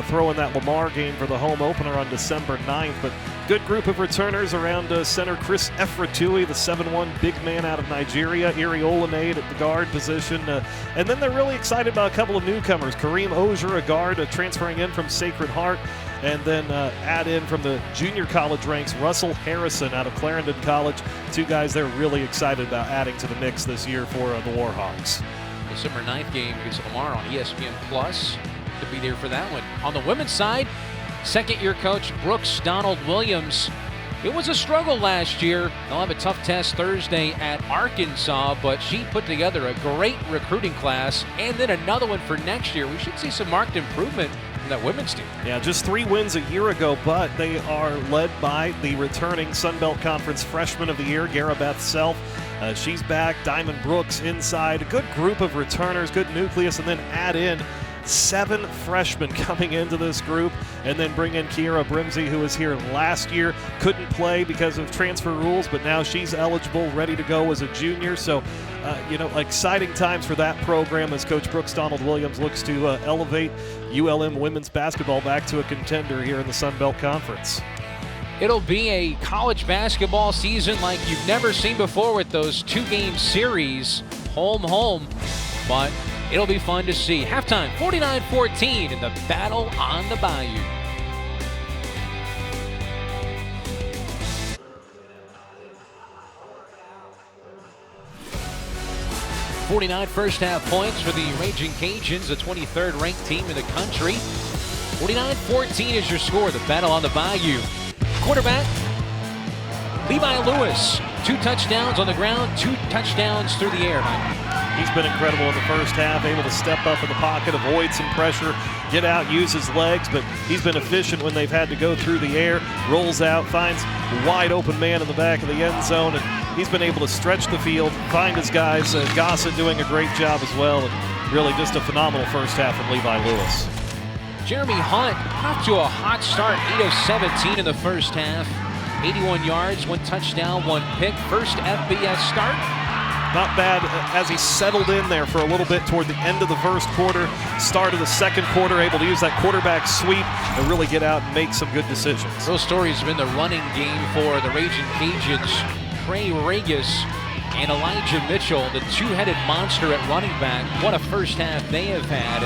throw in that Lamar game for the home opener on December 9th. But good group of returners around center Chris Efratui, the 7'1" big man out of Nigeria, Iri Olanade at the guard position. And then they're really excited about a couple of newcomers. Kareem Ozier, a guard transferring in from Sacred Heart. And then add in from the junior college ranks, Russell Harrison out of Clarendon College. Two guys they're really excited about adding to the mix this year for the Warhawks.
December 9th game against Lamar on ESPN Plus. To be there for that one. On the women's side, second-year coach Brooks Donald Williams. It was a struggle last year. They'll have a tough test Thursday at Arkansas, but she put together a great recruiting class and then another one for next year. We should see some marked improvement from that women's team.
Yeah, just 3 wins a year ago, but they are led by the returning Sun Belt Conference Freshman of the Year, Garabeth Self. She's back. Diamond Brooks inside. A good group of returners, good nucleus, and then add in 7 freshmen coming into this group, and then bring in Kiera Brimsey, who was here last year, couldn't play because of transfer rules, but now she's eligible, ready to go as a junior. So, exciting times for that program as Coach Brooks Donald Williams looks to elevate ULM women's basketball back to a contender here in the Sun Belt Conference.
It'll be a college basketball season like you've never seen before with those 2-game series, home, but it'll be fun to see. Halftime, 49-14 in the battle on the Bayou. .49 first-half points for the Raging Cajuns, the 23rd ranked team in the country. 49-14 is your score, the battle on the Bayou. Quarterback, Levi Lewis. 2 touchdowns on the ground, 2 touchdowns through the air.
He's been incredible in the first half, able to step up in the pocket, avoid some pressure, get out, use his legs, but he's been efficient when they've had to go through the air, rolls out, finds a wide open man in the back of the end zone, and he's been able to stretch the field, find his guys. Gossett doing a great job as well, and really just a phenomenal first half from Levi Lewis.
Jeremy Hunt off to a hot start, 8 of 17 in the first half. 81 yards, 1 touchdown, 1 pick. First FBS start.
Not bad as he settled in there for a little bit toward the end of the first quarter, start of the second quarter, able to use that quarterback sweep and really get out and make some good decisions.
Real story has been the running game for the Raging Cajuns. Trey Regis and Elijah Mitchell, the 2-headed monster at running back. What a first half they have had,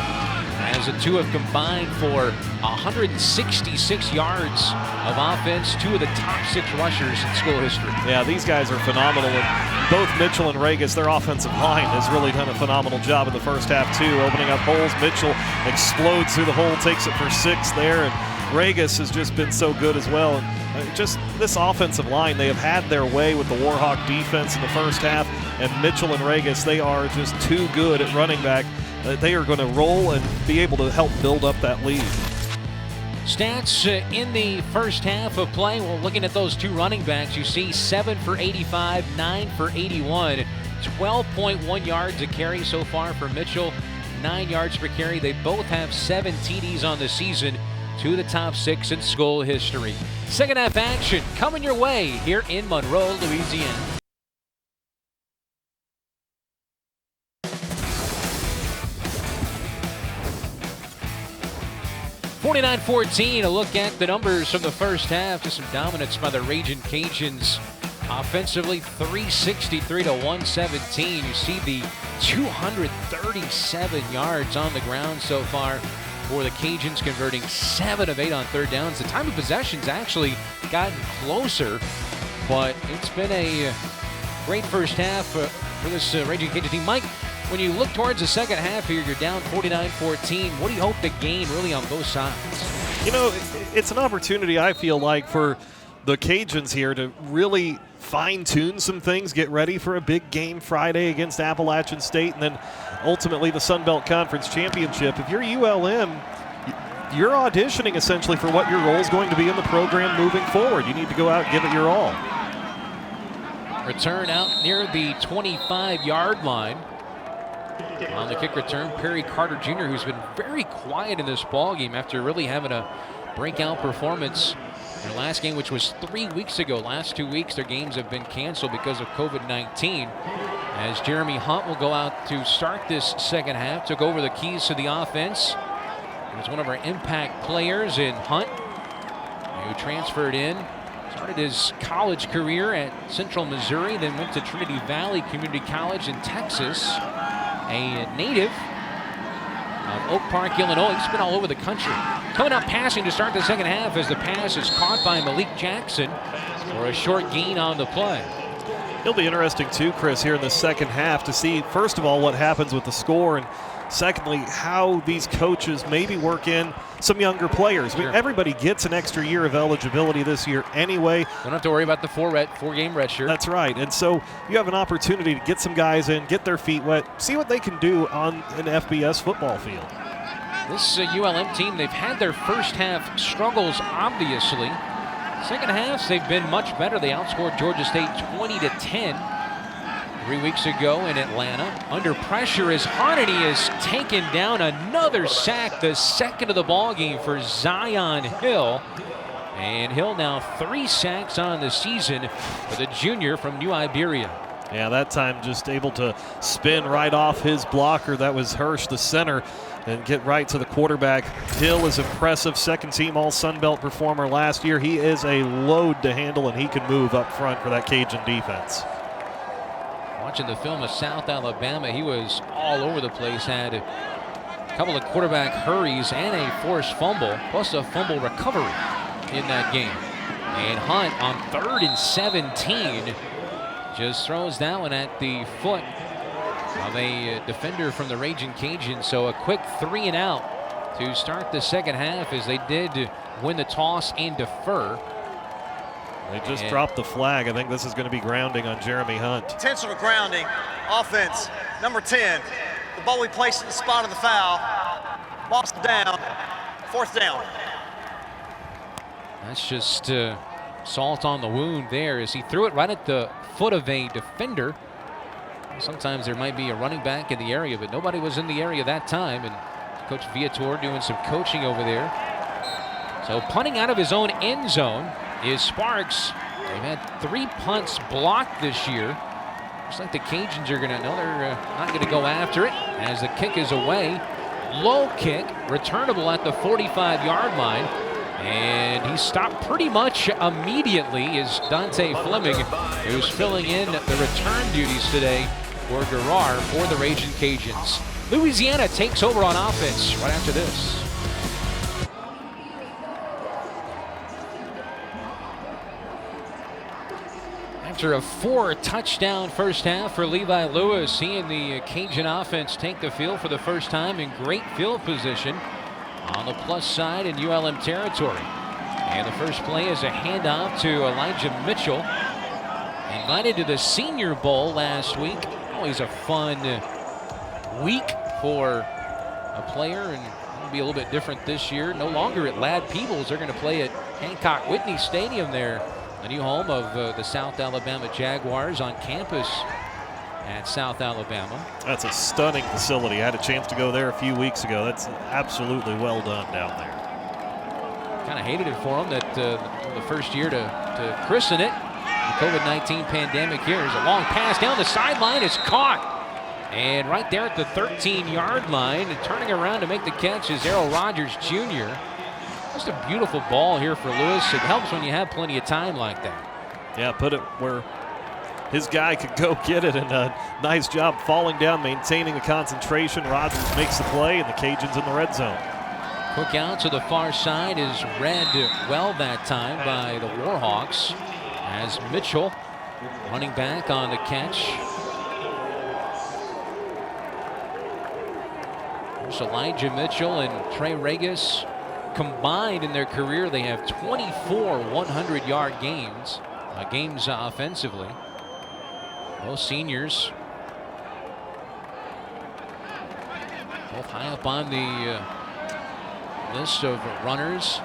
as the two have combined for 166 yards of offense, 2 of the top 6 rushers in school history.
Yeah, these guys are phenomenal. And both Mitchell and Regis, their offensive line has really done a phenomenal job in the first half too, opening up holes. Mitchell explodes through the hole, takes it for 6 there, and Regis has just been so good as well. And just this offensive line, they have had their way with the Warhawk defense in the first half, and Mitchell and Regis, they are just too good at running back. They are going to roll and be able to help build up that lead.
Stats in the first half of play. Well, looking at those 2 running backs, you see 7 for 85, 9 for 81, 12.1 yards a carry so far for Mitchell, 9 yards per carry. They both have 7 TDs on the season, 2 of the top 6 in school history. Second half action coming your way here in Monroe, Louisiana. .49-14, a look at the numbers from the first half. Just some dominance by the Raging Cajuns. Offensively, 363 to 117. You see the 237 yards on the ground so far for the Cajuns, converting 7 of 8 on third downs. The time of possession's actually gotten closer, but it's been a great first half for this Raging Cajun team. Mike, when you look towards the second half here, you're down 49-14. What do you hope to gain really on both sides?
You know, it's an opportunity, I feel like, for the Cajuns here to really fine-tune some things, get ready for a big game Friday against Appalachian State, and then ultimately the Sun Belt Conference Championship. If you're ULM, you're auditioning essentially for what your role is going to be in the program moving forward. You need to go out and give it your all.
Return out near the 25-yard line. On the kick return, Perry Carter Jr., who's been very quiet in this ballgame after really having a breakout performance in their last game, which was 3 weeks ago. Last 2 weeks, their games have been canceled because of COVID-19. As Jeremy Hunt will go out to start this second half, took over the keys to the offense. He was one of our impact players in Hunt, who transferred in Started his college career at Central Missouri, then went to Trinity Valley Community College in Texas. A native of Oak Park, Illinois. He's been all over the country. Coming out passing to start the second half as the pass is caught by Malik Jackson for a short gain on the play.
It'll be interesting too, Chris, here in the second half to see, first of all, what happens with the score, and secondly, how these coaches maybe work in some younger players. I mean, everybody gets an extra year of eligibility this year anyway.
Don't have to worry about the four-game red shirt.
That's right. And so you have an opportunity to get some guys in, get their feet wet, see what they can do on an FBS football field.
This ULM team, they've had their first half struggles, obviously. Second halves, they've been much better. They outscored Georgia State 20-10. 3 weeks ago in Atlanta. Under pressure as Hannity has taken down another sack, the second of the ball game for Zion Hill. And Hill now 3 sacks on the season for the junior from New Iberia.
Yeah, that time just able to spin right off his blocker. That was Hirsch, the center, and get right to the quarterback. Hill is impressive, second team all Sun Belt performer last year. He is a load to handle, and he can move up front for that Cajun defense.
Watching the film of South Alabama, he was all over the place, had a couple of quarterback hurries and a forced fumble, plus a fumble recovery in that game. And Hunt on 3rd and 17 just throws that one at the foot of a defender from the Raging Cajuns. So a quick 3 and out to start the second half as they did win the toss and defer.
They just dropped the flag. I think this is going to be grounding on Jeremy Hunt.
Intentional grounding, offense, number 10. The ball we placed at the spot of the foul. Ball's down, 4th down.
That's just salt on the wound there as he threw it right at the foot of a defender. Sometimes there might be a running back in the area, but nobody was in the area that time. And Coach Viator doing some coaching over there. So punting out of his own end zone is Sparks. They've had 3 punts blocked this year. Looks like the Cajuns are going to know they're not going to go after it as the kick is away. Low kick, returnable at the 45-yard line. And he stopped pretty much immediately is Dante Fleming, who's filling in the return duties today for Garrar for the Raging Cajuns. Louisiana takes over on offense right after this. After a 4-touchdown first half for Levi Lewis, he and the Cajun offense take the field for the first time in great field position on the plus side in ULM territory. And the first play is a handoff to Elijah Mitchell, invited to the Senior Bowl last week. Always a fun week for a player, and it'll be a little bit different this year. No longer at Ladd Peebles. They're going to play at Hancock Whitney Stadium there, the new home of the South Alabama Jaguars on campus at South Alabama.
That's a stunning facility. I had a chance to go there a few weeks ago. That's absolutely well done down there.
Kind of hated it for them that the first year to christen it. The COVID-19 pandemic here is a long pass down the sideline is caught. And right there at the 13-yard line, and turning around to make the catch is Errol Rogers Jr. Just a beautiful ball here for Lewis. It helps when you have plenty of time like that.
Yeah, put it where his guy could go get it, and a nice job falling down, maintaining the concentration. Rogers makes the play, and the Cajuns in the red zone.
Quick out to the far side is read well that time by the Warhawks as Mitchell running back on the catch. There's Elijah Mitchell and Trey Regis. Combined in their career, they have 24 100-yard games offensively. Both seniors, both high up on the list of runners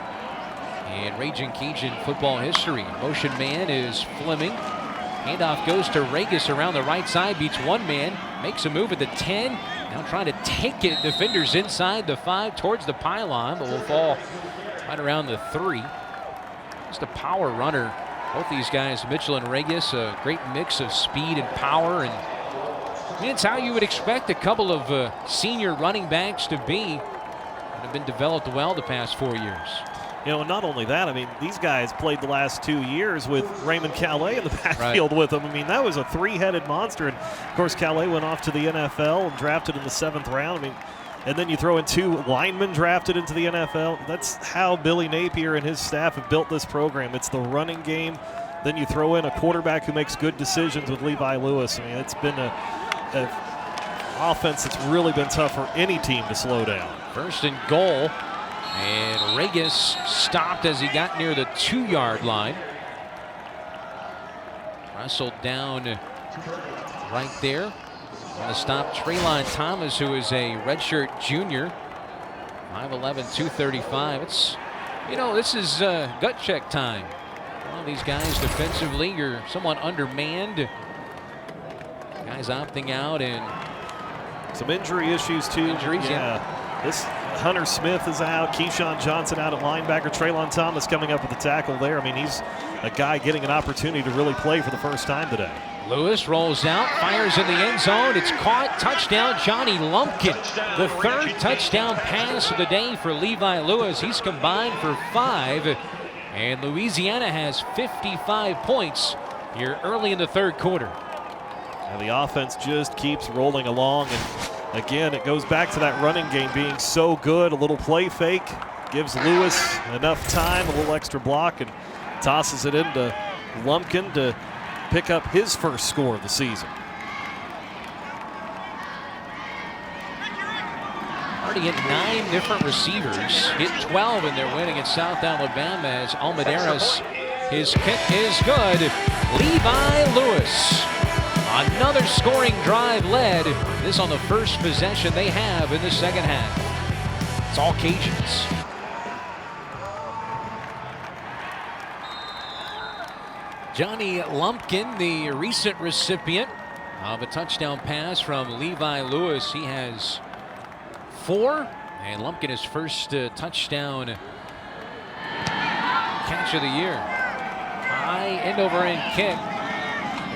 in Raging Cajun football history. Motion man is Fleming. Handoff goes to Regis around the right side, beats one man, makes a move at the 10. Now trying to take it. Defenders inside the 5 towards the pylon, but will fall right around the 3. Just a power runner. Both these guys, Mitchell and Regis, a great mix of speed and power. And it's how you would expect a couple of senior running backs to be. Have been developed well the past 4 years.
not only that, I mean, these guys played the last 2 years with Raymond Calais in the backfield with them. I mean, that was a three-headed monster. And, of course, Calais went off to the NFL and drafted in the 7th round. I mean, and then you throw in 2 linemen drafted into the NFL. That's how Billy Napier and his staff have built this program. It's the running game. Then you throw in a quarterback who makes good decisions with Levi Lewis. I mean, it's been an offense that's really been tough for any team to slow down.
1st and goal. And Regis stopped as he got near the 2-yard line. Wrestled down right there. On the stop, Traylon Thomas, who is a redshirt junior. 5'11", 235. It's, this is gut check time. A lot of these guys defensively are somewhat undermanned. Guys opting out and
some injury issues too.
Injuries, yeah.
This Hunter Smith is out. Keyshawn Johnson out at linebacker. Traylon Thomas coming up with the tackle there. I mean, he's a guy getting an opportunity to really play for the first time today.
Lewis rolls out, fires in the end zone. It's caught. Touchdown, Johnny Lumpkin. The 3rd touchdown pass of the day for Levi Lewis. He's combined for 5. And Louisiana has 55 points here early in the 3rd quarter.
And the offense just keeps rolling along. And again, it goes back to that running game being so good. A little play fake gives Lewis enough time, a little extra block, and tosses it into Lumpkin to pick up his first score of the season.
Already hit 9 different receivers. Hit 12 in their win against South Alabama as Almaderas. His kick is good. Levi Lewis. Another scoring drive led. This on the first possession they have in the 2nd half. It's all Cajuns. Johnny Lumpkin, the recent recipient of a touchdown pass from Levi Lewis. He has 4, and Lumpkin his first touchdown catch of the year. High end-over-end kick.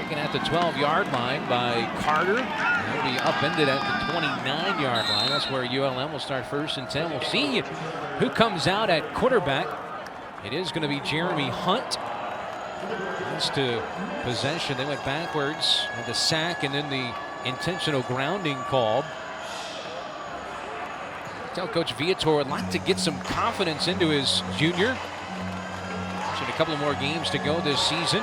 Taken at the 12-yard line by Carter. He'll be upended at the 29-yard line. That's where ULM will start 1st and 10. We'll see who comes out at quarterback. It is going to be Jeremy Hunt. As to possession, they went backwards with the sack and then the intentional grounding call. Tell Coach Viator would like to get some confidence into his junior. Should a couple more games to go this season.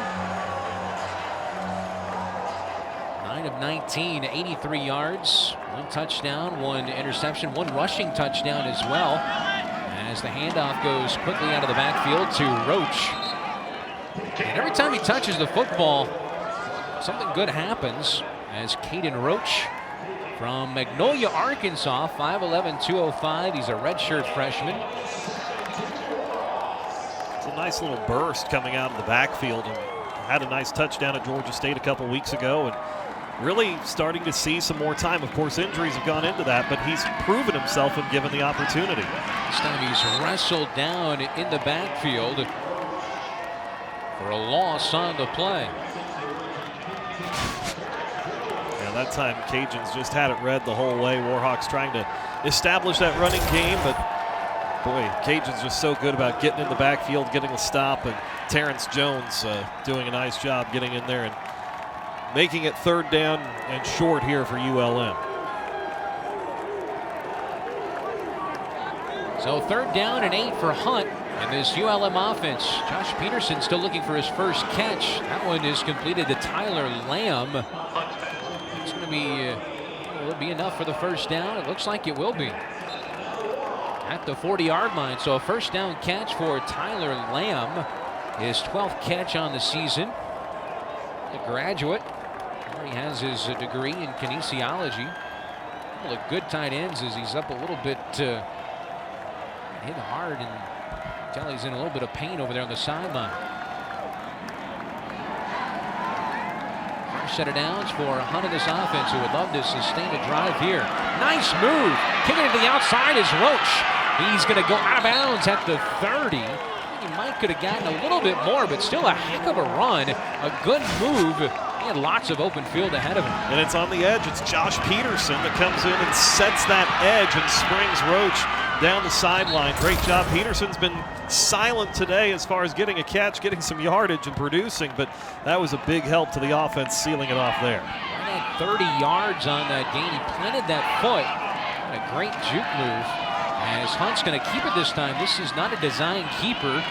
9 of 19, 83 yards, 1 touchdown, 1 interception, 1 rushing touchdown as well. As the handoff goes quickly out of the backfield to Roach. And every time he touches the football, something good happens as Caden Roach from Magnolia, Arkansas, 5'11", 205. He's a redshirt freshman.
It's a nice little burst coming out of the backfield. And had a nice touchdown at Georgia State a couple weeks ago. And really starting to see some more time. Of course, injuries have gone into that, but he's proven himself when given the opportunity.
This time he's wrestled down in the backfield for a loss on the play.
Yeah, that time Cajuns just had it read the whole way. Warhawks trying to establish that running game, but boy, Cajuns just so good about getting in the backfield, getting a stop, and Terrence Jones doing a nice job getting in there and making it 3rd down and short here for ULM.
So 3rd down and 8 for Hunt in this ULM offense. Josh Peterson still looking for his first catch. That one is completed to Tyler Lamb. It's going to be, will it be enough for the 1st down? It looks like it will be. At the 40-yard line, so a 1st down catch for Tyler Lamb. His 12th catch on the season. A graduate. He has his degree in kinesiology. One of the good tight ends as he's up a little bit hit hard, and tell he's in a little bit of pain over there on the sideline. First set of downs for Hunt in this offense, who would love to sustain a drive here. Nice move. Kicking it to the outside is Roach. He's going to go out of bounds at the 30. He might could have gotten a little bit more, but still a heck of a run. A good move. He had lots of open field ahead of him.
And it's on the edge. It's Josh Peterson that comes in and sets that edge and springs Roach down the sideline. Great job. Peterson's been silent today as far as getting a catch, getting some yardage and producing, but that was a big help to the offense sealing it off there.
Right at 30 yards on that gain. He planted that foot. What a great juke move. As Hunt's going to keep it this time. This is not a design keeper.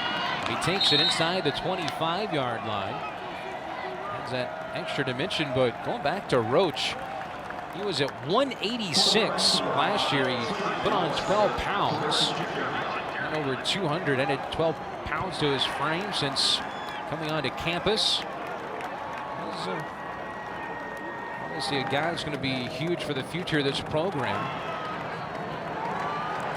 He takes it inside the 25-yard line. Has that extra dimension, but going back to Roach, he was at 186 last year. He put on 12 pounds. And over 200, added 12 pounds to his frame since coming onto campus. He's obviously a guy who's going to be huge for the future of this program.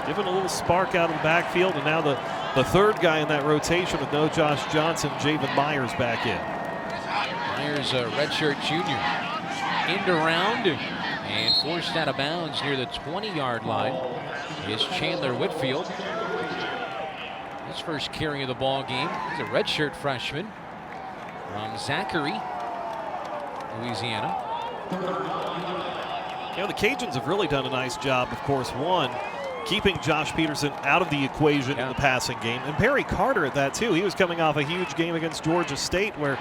Giving a little spark out of the backfield, and now the third guy in that rotation with no Josh Johnson, Javen Myers back in.
Myers, a redshirt junior, end around and forced out of bounds near the 20-yard line is Chandler Whitfield. His first carry of the ball game. He's a redshirt freshman from Zachary, Louisiana.
You know, the Cajuns have really done a nice job, of course, one, keeping Josh Peterson out of the equation in the passing game. And Perry Carter at that, too. He was coming off a huge game against Georgia State where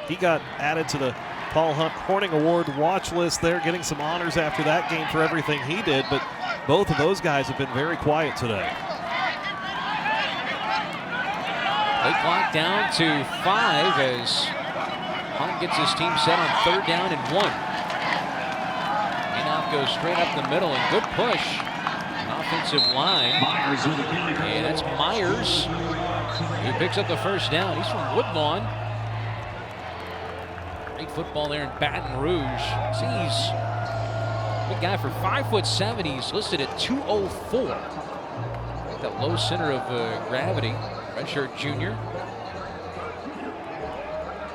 he got added to the Paul Hunt Horning Award watch list there, getting some honors after that game for everything he did. But both of those guys have been very quiet today.
Play clock down to 5 as Hunt gets his team set on 3rd down and 1. Handoff goes straight up the middle and good push. Offensive line, and that's Myers who picks up the first down. He's from Woodlawn. Great football there in Baton Rouge. See, he's a big guy for 5'7". He's listed at 204. That low center of gravity. Redshirt junior.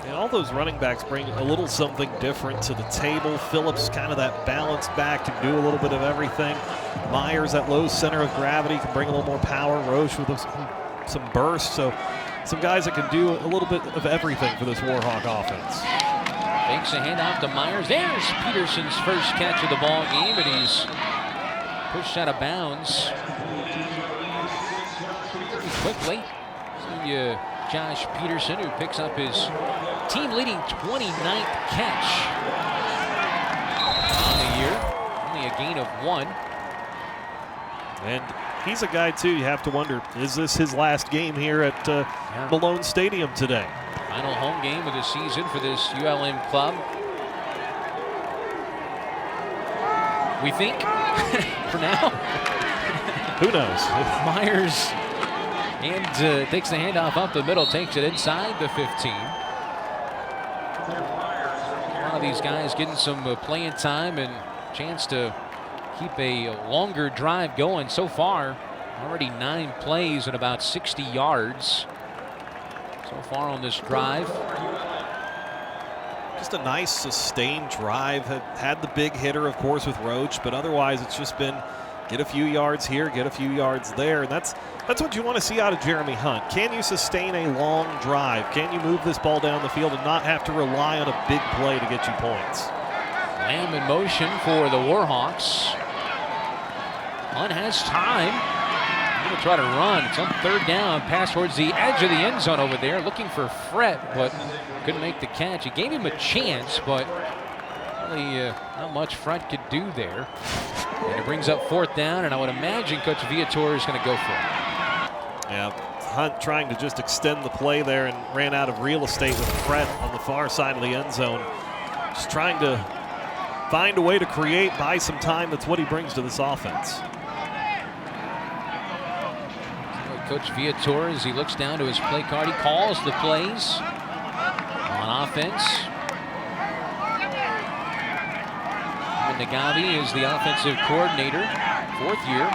And all those running backs bring a little something different to the table. Phillips kind of that balanced back, can do a little bit of everything. Myers, that low center of gravity, can bring a little more power. Roche with some burst. So some guys that can do a little bit of everything for this Warhawk offense.
Fakes a handoff to Myers. There's Peterson's first catch of the ball game, and he's pushed out of bounds pretty quickly. See Josh Peterson, who picks up his team-leading 29th catch on the year. Only a gain of 1.
And he's a guy, too, you have to wonder, is this his last game here at Malone Stadium today?
Final home game of the season for this ULM club. We think, for now.
Who knows?
Myers and takes the handoff up the middle, takes it inside the 15. A lot of these guys getting some playing time and chance to keep a longer drive going. So far, already 9 plays and about 60 yards so far on this drive.
Just a nice sustained drive. Had the big hitter, of course, with Roach, but otherwise it's just been get a few yards here, get a few yards there, and that's what you want to see out of Jeremy Hunt. Can you sustain a long drive? Can you move this ball down the field and not have to rely on a big play to get you points?
Lamb in motion for the Warhawks. Hunt has time. He's going to try to run. It's on 3rd down. Pass towards the edge of the end zone over there. Looking for Fret, but couldn't make the catch. He gave him a chance, but really not much Fret could do there. And it brings up 4th down, and I would imagine Coach Viator is going to go for it.
Yeah, Hunt trying to just extend the play there and ran out of real estate with Fret on the far side of the end zone. Just trying to find a way to create, buy some time. That's what he brings to this offense.
Coach Viator, as he looks down to his play card, he calls the plays on offense. Nagavi is the offensive coordinator, 4th year.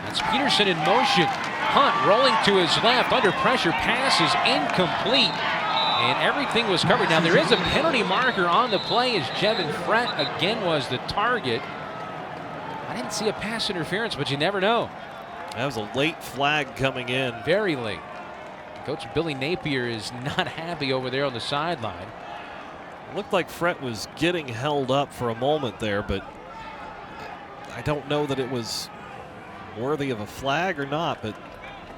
That's Peterson in motion. Hunt rolling to his left, under pressure, pass is incomplete. And everything was covered. Now there is a penalty marker on the play as Jevin Fret again was the target. I didn't see a pass interference, but you never know.
That was a late flag coming in.
Very late. Coach Billy Napier is not happy over there on the sideline.
It looked like Fret was getting held up for a moment there, but I don't know that it was worthy of a flag or not, but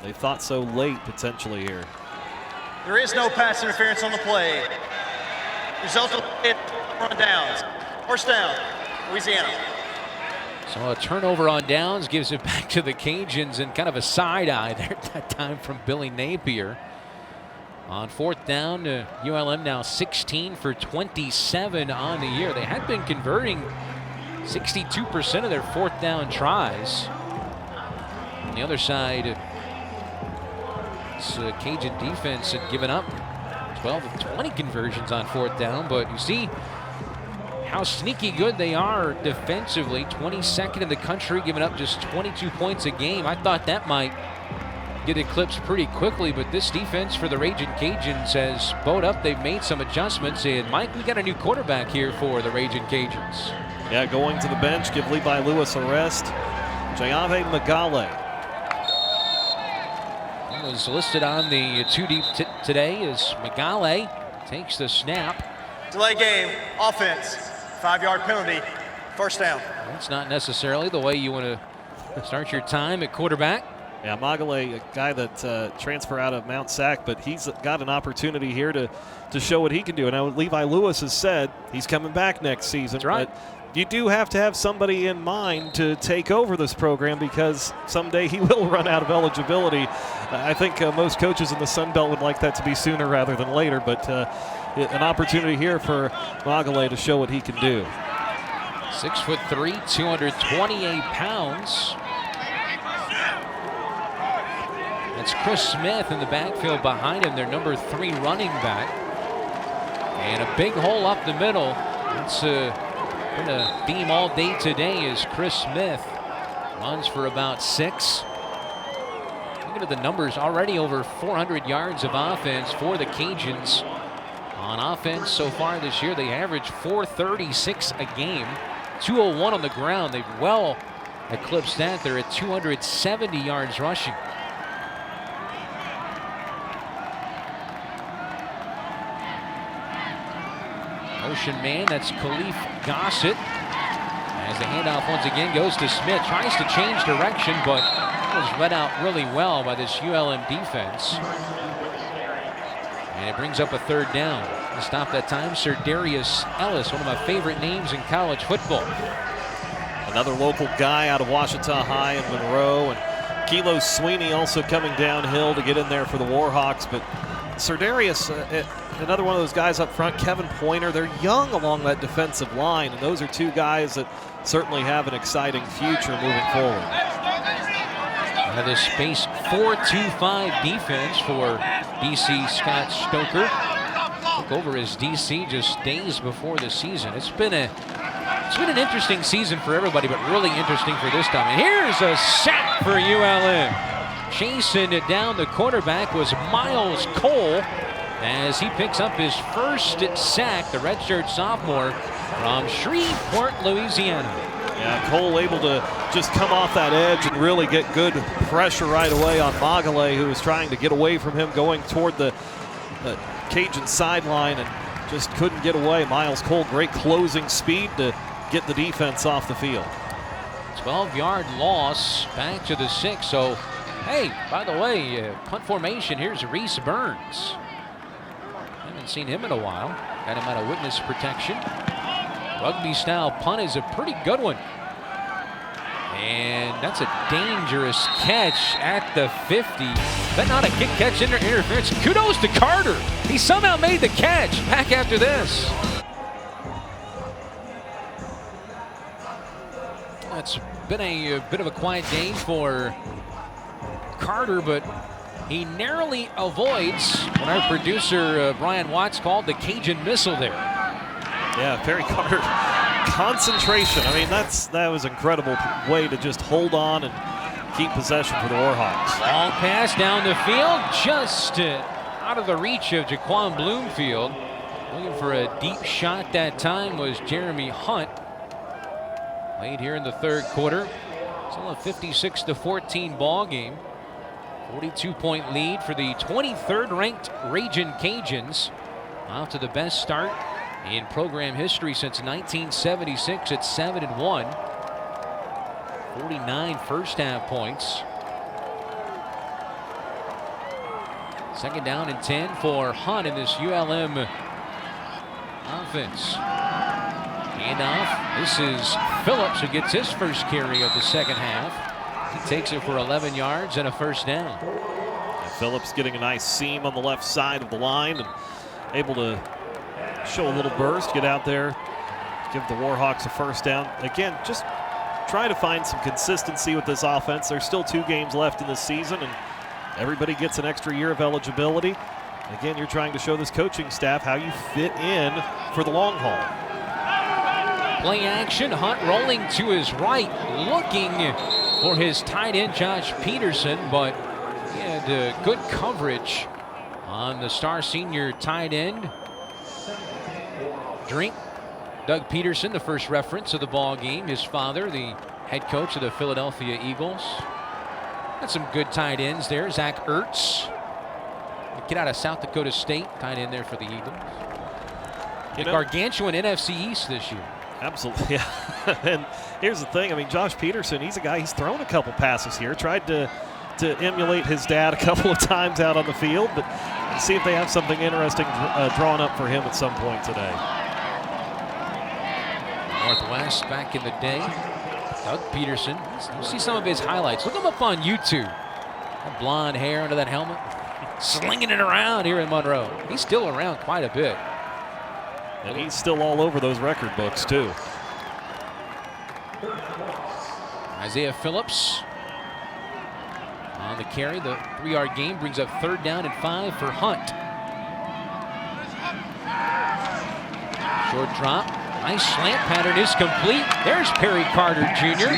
they thought so late potentially here.
There is no pass interference on the play. Result of it, run downs. First down, Louisiana.
So a turnover on downs gives it back to the Cajuns, and kind of a side eye there at that time from Billy Napier. On fourth down, ULM now 16 for 27 on the year. They had been converting 62% of their fourth down tries. On the other side, this Cajun defense had given up 12 of 20 conversions on fourth down, but you see how sneaky good they are defensively. 22nd in the country, giving up just 22 points a game. I thought that might get eclipsed pretty quickly, but this defense for the Raging Cajuns has bowed up. They've made some adjustments, and Mike, we got a new quarterback here for the Raging Cajuns.
Yeah, going to the bench, give Levi Lewis a rest. Jayave Magale.
He was listed on the 2 deep today as Magale takes the snap.
Delay game, offense, 5-yard penalty, first down.
That's not necessarily the way you want to start your time at quarterback.
Yeah, Magale, a guy that transferred out of Mount Sac, but he's got an opportunity here to show what he can do. And now Levi Lewis has said he's coming back next season.
That's right.
But you do have to have somebody in mind to take over this program, because someday he will run out of eligibility. I think most coaches in the Sun Belt would like that to be sooner rather than later, but an opportunity here for Magale to show what he can do.
6'3", 228 pounds. It's Chris Smith in the backfield behind him, their number 3 running back. And a big hole up the middle. That's been a theme all day today, as Chris Smith runs for about 6. Looking at the numbers, already over 400 yards of offense for the Cajuns. On offense so far this year, they average 436 a game, 201 on the ground. They've well eclipsed that. They're at 270 yards rushing. Motion man, that's Khalif Gossett. As the handoff once again goes to Smith, tries to change direction, but it was read out really well by this ULM defense. And it brings up a third down. To stop that time, Sir Darius Ellis, one of my favorite names in college football.
Another local guy out of Ouachita High in Monroe, and Kilo Sweeney also coming downhill to get in there for the Warhawks. But Sir Darius, another one of those guys up front, Kevin Pointer, they're young along that defensive line, and those are 2 guys that certainly have an exciting future moving forward.
This space 4-2-5 defense for DC Scott Stoker. Took over as DC just days before the season. It's been an interesting season for everybody, but really interesting for this time. And here's a sack for ULM. Chasing it down the quarterback was Miles Cole, as he picks up his first sack, the redshirt sophomore from Shreveport, Louisiana.
Yeah, Cole able to just come off that edge and really get good pressure right away on Magale, who was trying to get away from him going toward the Cajun sideline and just couldn't get away. Miles Cole, great closing speed to get the defense off the field.
12-yard loss back to the 6. So, hey, by the way, punt formation, here's Reese Burns. Haven't seen him in a while. Got him out of witness protection. Rugby-style punt is a pretty good one. And that's a dangerous catch at the 50. Is that not a kick catch interference? Kudos to Carter. He somehow made the catch back after this. It's been a bit of a quiet game for Carter, but he narrowly avoids what our producer Brian Watts called the Cajun missile there.
Yeah, Perry Carter, concentration. I mean, that was an incredible way to just hold on and keep possession for the Warhawks.
Long pass down the field, just out of the reach of Jaquan Bloomfield. Looking for a deep shot that time was Jeremy Hunt. Late here in the third quarter. Still a 56-14 ball game. 42-point lead for the 23rd ranked Raging Cajuns. Off to the best start in program history since 1976 at 7-1. 49 first half points. Second down and 10 for Hunt in this ULM offense. Handoff. This is Phillips who gets his first carry of the second half. He takes it for 11 yards and a first down.
And Phillips getting a nice seam on the left side of the line and able to show a little burst, get out there, give the Warhawks a first down. Again, just try to find some consistency with this offense. There's still 2 games left in this season, and everybody gets an extra year of eligibility. Again, you're trying to show this coaching staff how you fit in for the long haul.
Play action, Hunt rolling to his right, looking for his tight end Josh Peterson, but he had good coverage on the star senior tight end. Doug Peterson, the first reference of the ball game. His father, the head coach of the Philadelphia Eagles. Got some good tight ends there. Zach Ertz, the kid out of South Dakota State, tight end there for the Eagles. Gargantuan NFC East this year.
Absolutely, yeah. And here's the thing. I mean, Josh Peterson, he's a guy, he's thrown a couple passes here. Tried to emulate his dad a couple of times out on the field, but see if they have something interesting drawn up for him at some point today.
Northwest back in the day. Doug Peterson. You see some of his highlights. Look him up on YouTube. That blonde hair under that helmet. Slinging it around here in Monroe. He's still around quite a bit.
And he's still all over those record books, too.
Isaiah Phillips on the carry. The 3-yard gain brings up 3rd down and 5 for Hunt. Short drop. Nice slant pattern is complete. There's Perry Carter Jr.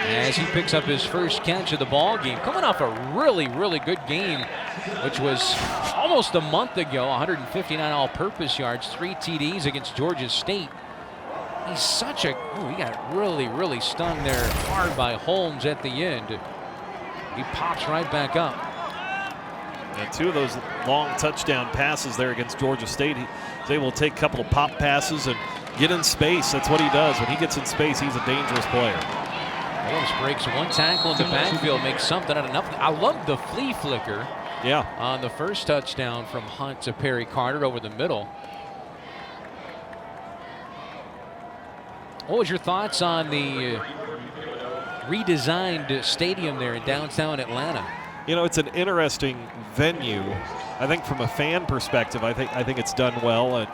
as he picks up his first catch of the ball game. Coming off a really, really good game, which was almost a month ago. 159 all-purpose yards, 3 TDs against Georgia State. He's such a, he got really, really stung there hard by Holmes at the end. He pops right back up.
And 2 of those long touchdown passes there against Georgia State. He was able to take a couple of pop passes and get in space. That's what he does. When he gets in space, he's a dangerous player.
Holmes breaks 1 tackle in the backfield, makes something out of nothing. I love the flea flicker.
Yeah.
On the first touchdown from Hunt to Perry Carter over the middle. What was your thoughts on the redesigned stadium there in downtown Atlanta?
You know, it's an interesting venue. I think from a fan perspective, I think it's done well, and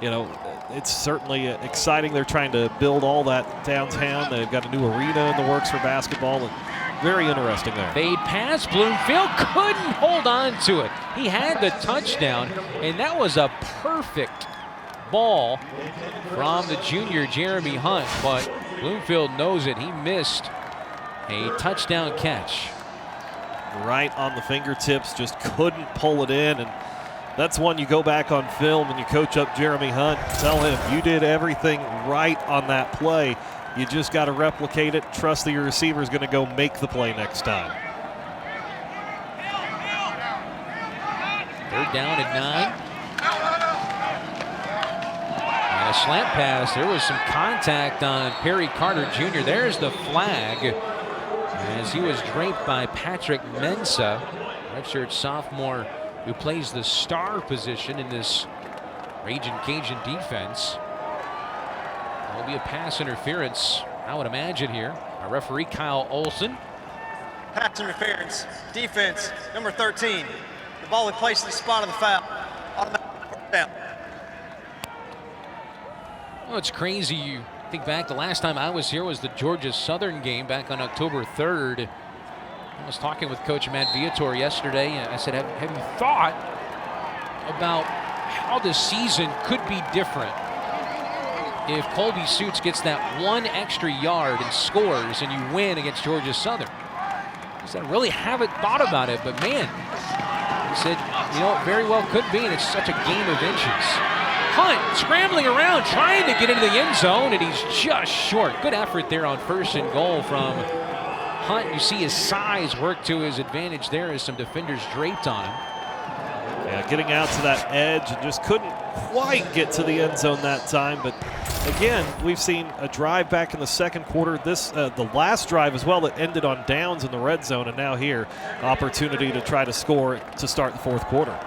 you know, it's certainly exciting. They're trying to build all that downtown. They've got a new arena in the works for basketball, and very interesting there.
Fade pass, Bloomfield couldn't hold on to it. He had the touchdown, and that was a perfect ball from the junior Jeremy Hunt, but Bloomfield knows it. He missed a touchdown catch.
Right on the fingertips, just couldn't pull it in, and that's one you go back on film and you coach up Jeremy Hunt, tell him you did everything right on that play. You just got to replicate it, trust that your receiver is going to go make the play next time.
3rd down and 9. And a slant pass. There was some contact on Perry Carter Jr. There's the flag as he was draped by Patrick Mensah, redshirt sophomore who plays the star position in this Ragin' Cajun defense. There'll be a pass interference, I would imagine here. Our referee, Kyle Olson.
Pass interference, defense, number 13. The ball was placed in the spot of the foul. Automatic first down.
Well, it's crazy. You think back, the last time I was here was the Georgia Southern game back on October 3rd. I was talking with Coach Matt Viator yesterday, and I said, have you thought about how the season could be different if Colby Suits gets that 1 extra yard and scores and you win against Georgia Southern? He said, I really haven't thought about it, but man, he said, you know, it very well could be, and it's such a game of inches. Hunt scrambling around, trying to get into the end zone, and he's just short. Good effort there on 1st and goal from Hunt. You see his size work to his advantage there as some defenders draped on him.
Yeah, getting out to that edge and just couldn't quite get to the end zone that time, but again, we've seen a drive back in the second quarter. The last drive as well that ended on downs in the red zone, and now here, opportunity to try to score to start the fourth quarter.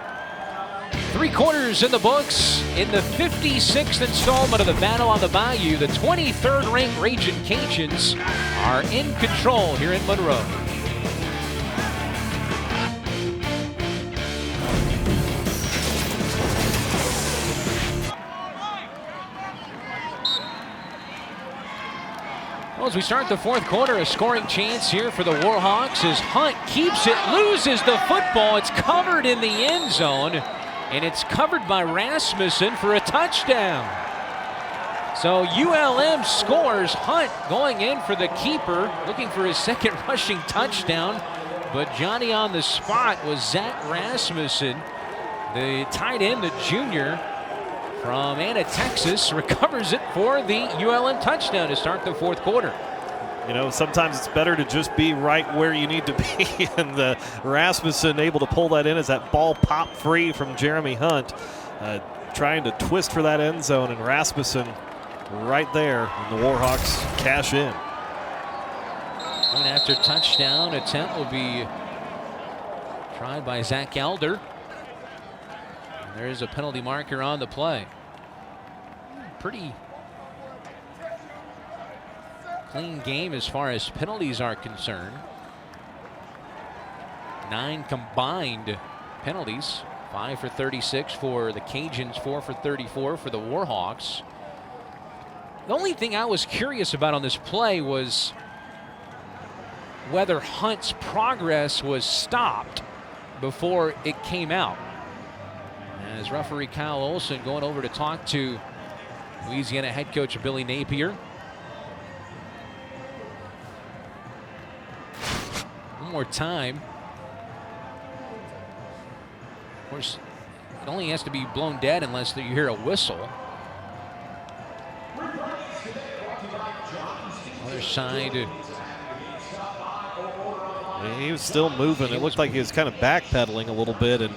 3 quarters in the books. In the 56th installment of the Battle on the Bayou, the 23rd ranked Ragin' Cajuns are in control here in Monroe. Well, as we start the fourth quarter, a scoring chance here for the Warhawks as Hunt keeps it, loses the football. It's covered in the end zone, and it's covered by Rasmussen for a touchdown. So ULM scores. Hunt going in for the keeper, looking for his second rushing touchdown. But Johnny on the spot was Zach Rasmussen, the tight end, the junior from Anna, Texas, recovers it for the ULM touchdown to start the fourth quarter.
You know, sometimes it's better to just be right where you need to be, and Rasmussen able to pull that in as that ball popped free from Jeremy Hunt, trying to twist for that end zone, and Rasmussen right there, and the Warhawks cash in.
Point after touchdown attempt will be tried by Zach Elder. And there is a penalty marker on the play. Pretty clean game as far as penalties are concerned. 9 combined penalties. 5 for 36 for the Cajuns, 4 for 34 for the Warhawks. The only thing I was curious about on this play was whether Hunt's progress was stopped before it came out. As referee Kyle Olson going over to talk to Louisiana head coach Billy Napier. One more time. Of course, it only has to be blown dead unless you hear a whistle. Other side.
He was still moving. It looked like he was kind of backpedaling a little bit and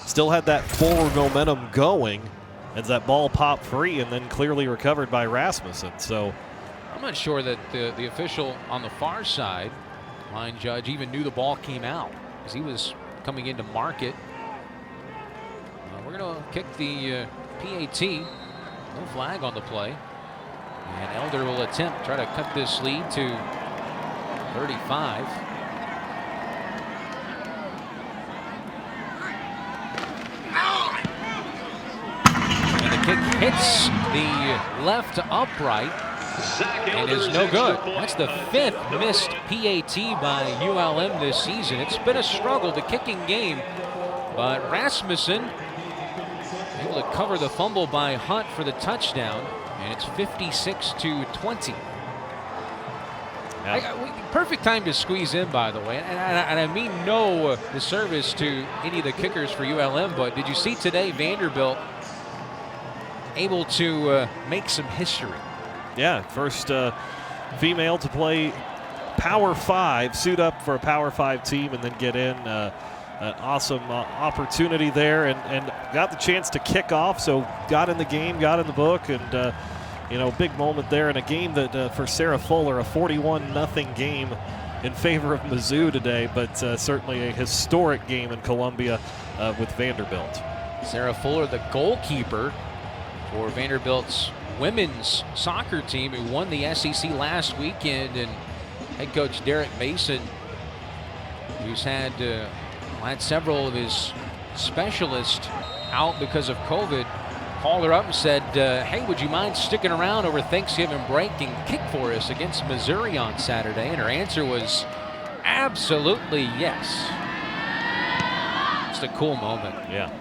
still had that forward momentum going as that ball popped free and then clearly recovered by Rasmussen. So
I'm not sure that the official on the far side, line judge, even knew the ball came out because he was coming in to mark it. We're going to kick the PAT. No flag on the play. And Elder will attempt try to cut this lead to 35. And the kick hits the left upright and is no good. That's the 5th missed PAT by ULM this season. It's been a struggle, the kicking game, but Rasmussen able to cover the fumble by Hunt for the touchdown, and it's 56-20. Perfect time to squeeze in, by the way, and I mean no disservice to any of the kickers for ULM, but did you see today Vanderbilt able to make some history?
Yeah, first female to play Power 5, suit up for a Power 5 team and then get in. An awesome opportunity there and got the chance to kick off, so got in the game, got in the book, and you know, big moment there in a game that for Sarah Fuller, a 41-0 game in favor of Mizzou today, but certainly a historic game in Columbia with Vanderbilt.
Sarah Fuller, the goalkeeper for Vanderbilt's women's soccer team, who won the SEC last weekend, and head coach Derek Mason, who's had several of his specialists out because of COVID, called her up and said, hey, would you mind sticking around over Thanksgiving break and kick for us against Missouri on Saturday? And her answer was absolutely yes. It's a cool moment.
Yeah.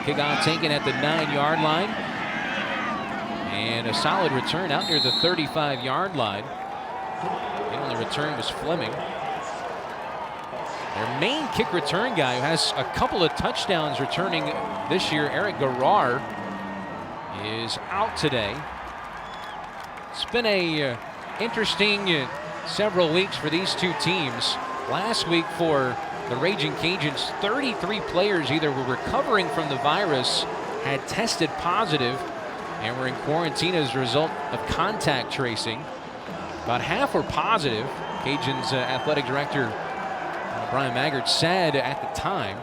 Kickoff taken at the 9-yard line. And a solid return out near the 35-yard line. And on the return was Fleming. Their main kick return guy, who has a couple of touchdowns returning this year, Eric Garrar, is out today. It's been a interesting several weeks for these two teams. Last week for the Ragin' Cajuns, 33 players either were recovering from the virus, had tested positive, and were in quarantine as a result of contact tracing. About half were positive. Cajuns athletic director Brian Maggart said at the time.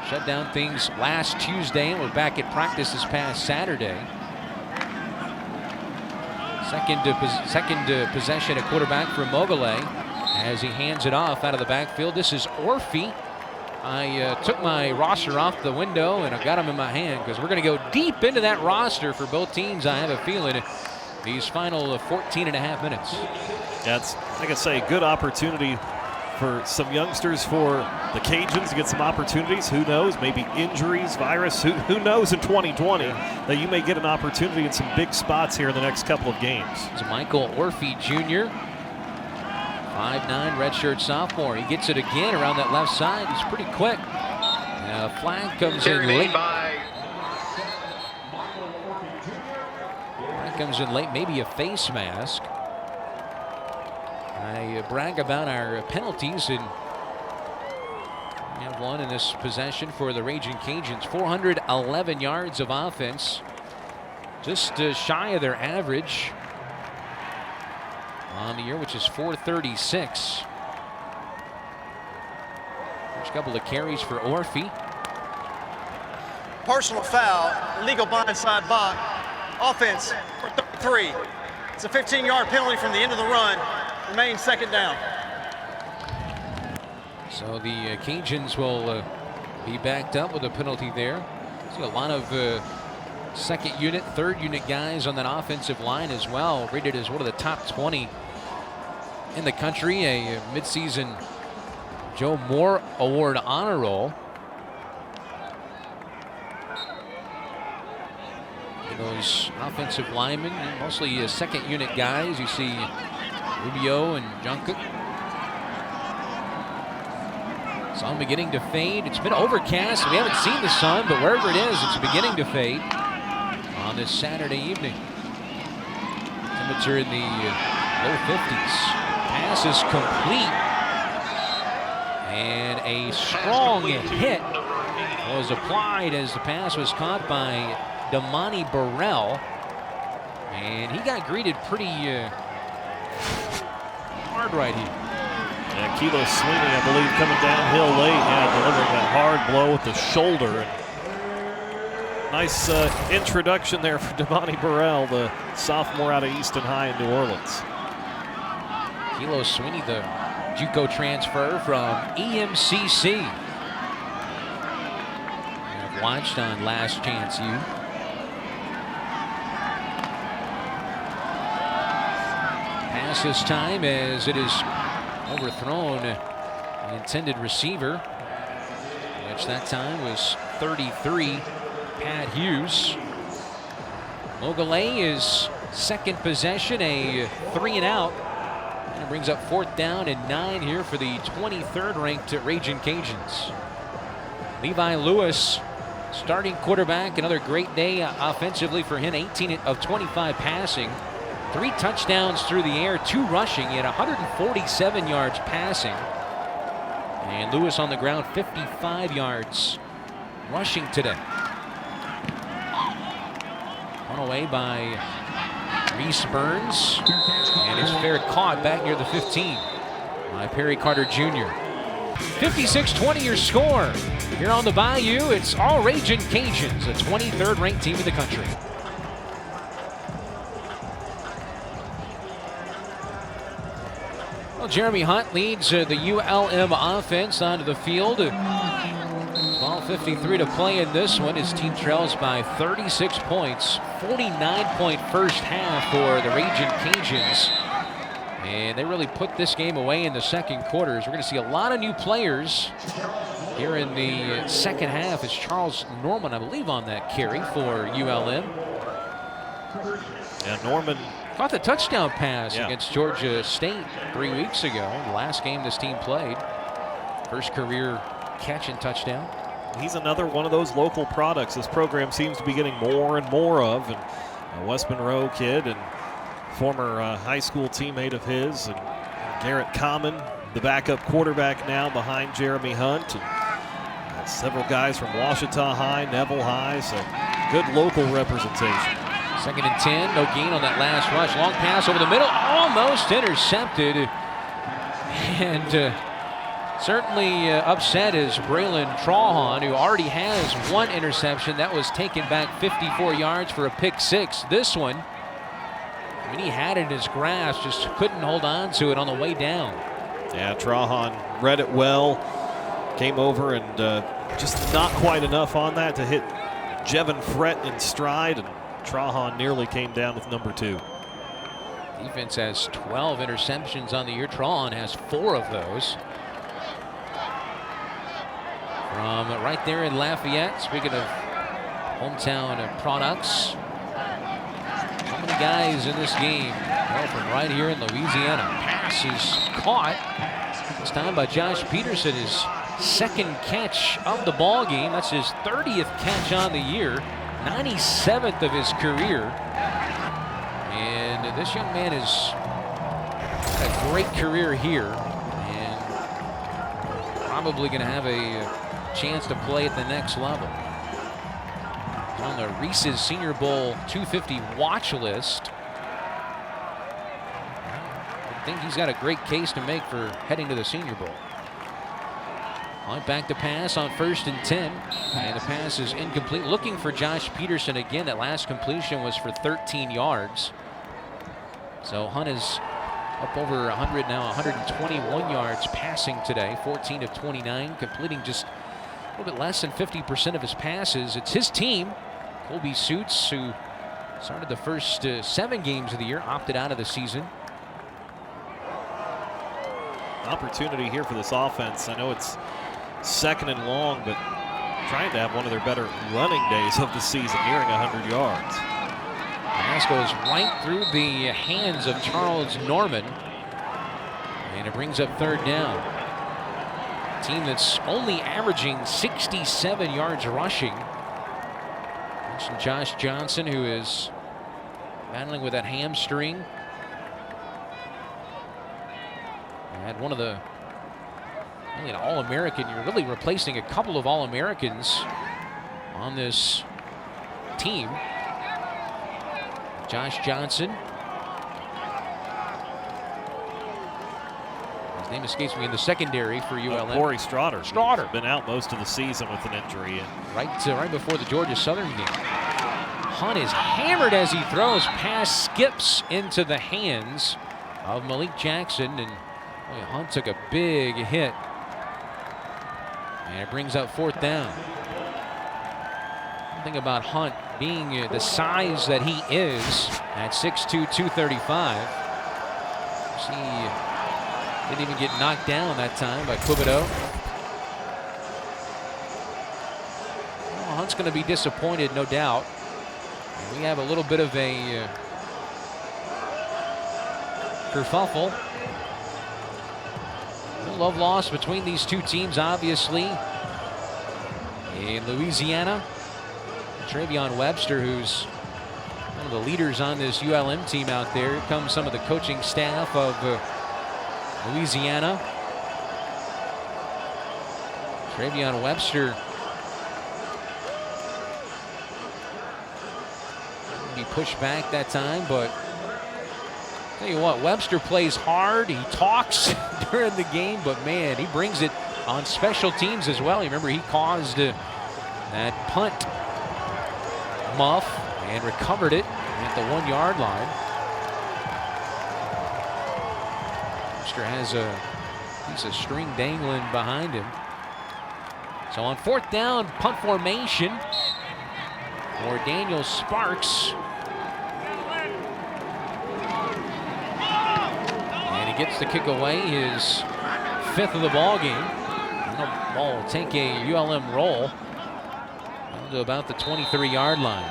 Shut down things last Tuesday and we're back at practice this past Saturday. Second possession at quarterback for Mogale as he hands it off out of the backfield. This is Orphy. I took my roster off the window and I got them in my hand because we're going to go deep into that roster for both teams, I have a feeling, these final 14 and a half minutes.
That's, like I say, a good opportunity for some youngsters for the Cajuns to get some opportunities. Who knows? Maybe injuries, virus. Who knows in 2020 that you may get an opportunity in some big spots here in the next couple of games.
It's Michael Orphy Jr., 5'9", redshirt sophomore. He gets it again around that left side. He's pretty quick. Flag comes in late. Flag comes in late, maybe a face mask. I brag about our penalties, and we have one in this possession for the Raging Cajuns. 411 yards of offense, just shy of their average on the year, which is 436. First couple of carries for Orphy.
Personal foul, illegal blindside block, offense for 3. It's a 15-yard penalty from the end of the run. Remains second down.
So the Cajuns will be backed up with a penalty there. See a lot of second unit, third unit guys on that offensive line as well. Rated as one of the top 20 in the country. A midseason Joe Moore Award honor roll. And those offensive linemen, mostly second unit guys. You see Rubio and Jungkook. Sun beginning to fade. It's been overcast. We haven't seen the sun, but wherever it is, it's beginning to fade on this Saturday evening. Temperature in the low 50s. Pass is complete. And a strong hit was applied as the pass was caught by Damani Burrell. And he got greeted pretty hard right here.
Yeah, Kilo Sweeney, I believe, coming downhill late, delivering that hard blow with the shoulder. And nice introduction there for Damani Burrell, the sophomore out of Easton High in New Orleans.
Kilo Sweeney, the JUCO transfer from EMCC. I've watched on Last Chance U. Pass this time as it is overthrown the intended receiver, which that time was 33, Pat Hughes. Mogale is second possession, a 3 and out. And it brings up 4th down and 9 here for the 23rd ranked Raging Cajuns. Levi Lewis, starting quarterback, another great day offensively for him. 18 of 25 passing. 3 touchdowns through the air, 2 rushing. He had 147 yards passing. And Lewis on the ground, 55 yards rushing today. Run away by Reese Burns. And it's fair caught back near the 15 by Perry Carter Jr. 56-20 your score. Here on the Bayou, it's all Raging Cajuns, the 23rd ranked team in the country. Well, Jeremy Hunt leads the ULM offense onto the field. 12:53 to play in this one. His team trails by 36 points. 49-point first half for the Raging Cajuns. And they really put this game away in the second quarters. We're going to see a lot of new players here in the second half. It's Charles Norman, I believe, on that carry for ULM.
Yeah, Norman
caught the touchdown pass against Georgia State 3 weeks ago. The last game this team played. First career catch and touchdown.
He's another one of those local products this program seems to be getting more and more of. And a West Monroe kid and former high school teammate of his. And Garrett Common, the backup quarterback now behind Jeremy Hunt. And several guys from Washita High, Neville High. So good local representation.
2nd and 10, no gain on that last rush. Long pass over the middle, almost intercepted. And certainly upset is Braylon Trahan, who already has one interception. That was taken back 54 yards for a pick 6. This one, I mean, he had it in his grasp, just couldn't hold on to it on the way down.
Yeah, Trahan read it well, came over and just not quite enough on that to hit Jevin Frett in stride, and Trahan nearly came down with number 2.
Defense has 12 interceptions on the year. Trahan has 4 of those. From right there in Lafayette, speaking of hometown products, how many guys in this game? Well, from right here in Louisiana. Pass is caught, this time by Josh Peterson, his 2nd catch of the ball game. That's his 30th catch on the year, 97th of his career. And this young man has had a great career here, and probably going to have a chance to play at the next level. On the Reese's Senior Bowl 250 watch list. I think he's got a great case to make for heading to the Senior Bowl. On back to pass on 1st and 10, and the pass is incomplete. Looking for Josh Peterson again. That last completion was for 13 yards. So Hunt is up over 100 now, 121 yards passing today, 14 of 29, completing just a little bit less than 50% of his passes. It's his team. Colby Suits, who started the first 7 games of the year, opted out of the season.
Opportunity here for this offense. I know it's 2nd and long, but trying to have one of their better running days of the season, nearing 100 yards.
Pass goes right through the hands of Charles Norman, and it brings up 3rd down. A team that's only averaging 67 yards rushing. Mentioned Josh Johnson, who is battling with that hamstring. Had one of the, really an All-American. You're really replacing a couple of All-Americans on this team. Josh Johnson. His name escapes me in the secondary for ULM.
Corey Strawder.
Strawder.
Been out most of the season with an injury.
Right before the Georgia Southern game. Hunt is hammered as he throws. Pass skips into the hands of Malik Jackson, and boy, Hunt took a big hit. And it brings up 4th down. One thing about Hunt being the size that he is at 6'2", 235. He didn't even get knocked down that time by Thibodeau. Well, Hunt's going to be disappointed, no doubt. And we have a little bit of a kerfuffle. No love lost between these two teams, obviously. In Louisiana, Travion Webster, who's one of the leaders on this ULM team out there. Here comes some of the coaching staff of Louisiana. Travion Webster be pushed back that time, but tell you what, Webster plays hard. He talks during the game, but man, he brings it on special teams as well. You remember he caused that punt muff and recovered it at the 1-yard line. Webster has a piece of string dangling behind him. So on 4th down, punt formation for Daniel Sparks. And he gets the kick away, his 5th of the ball game. And the ball will take a ULM roll to about the 23-yard line.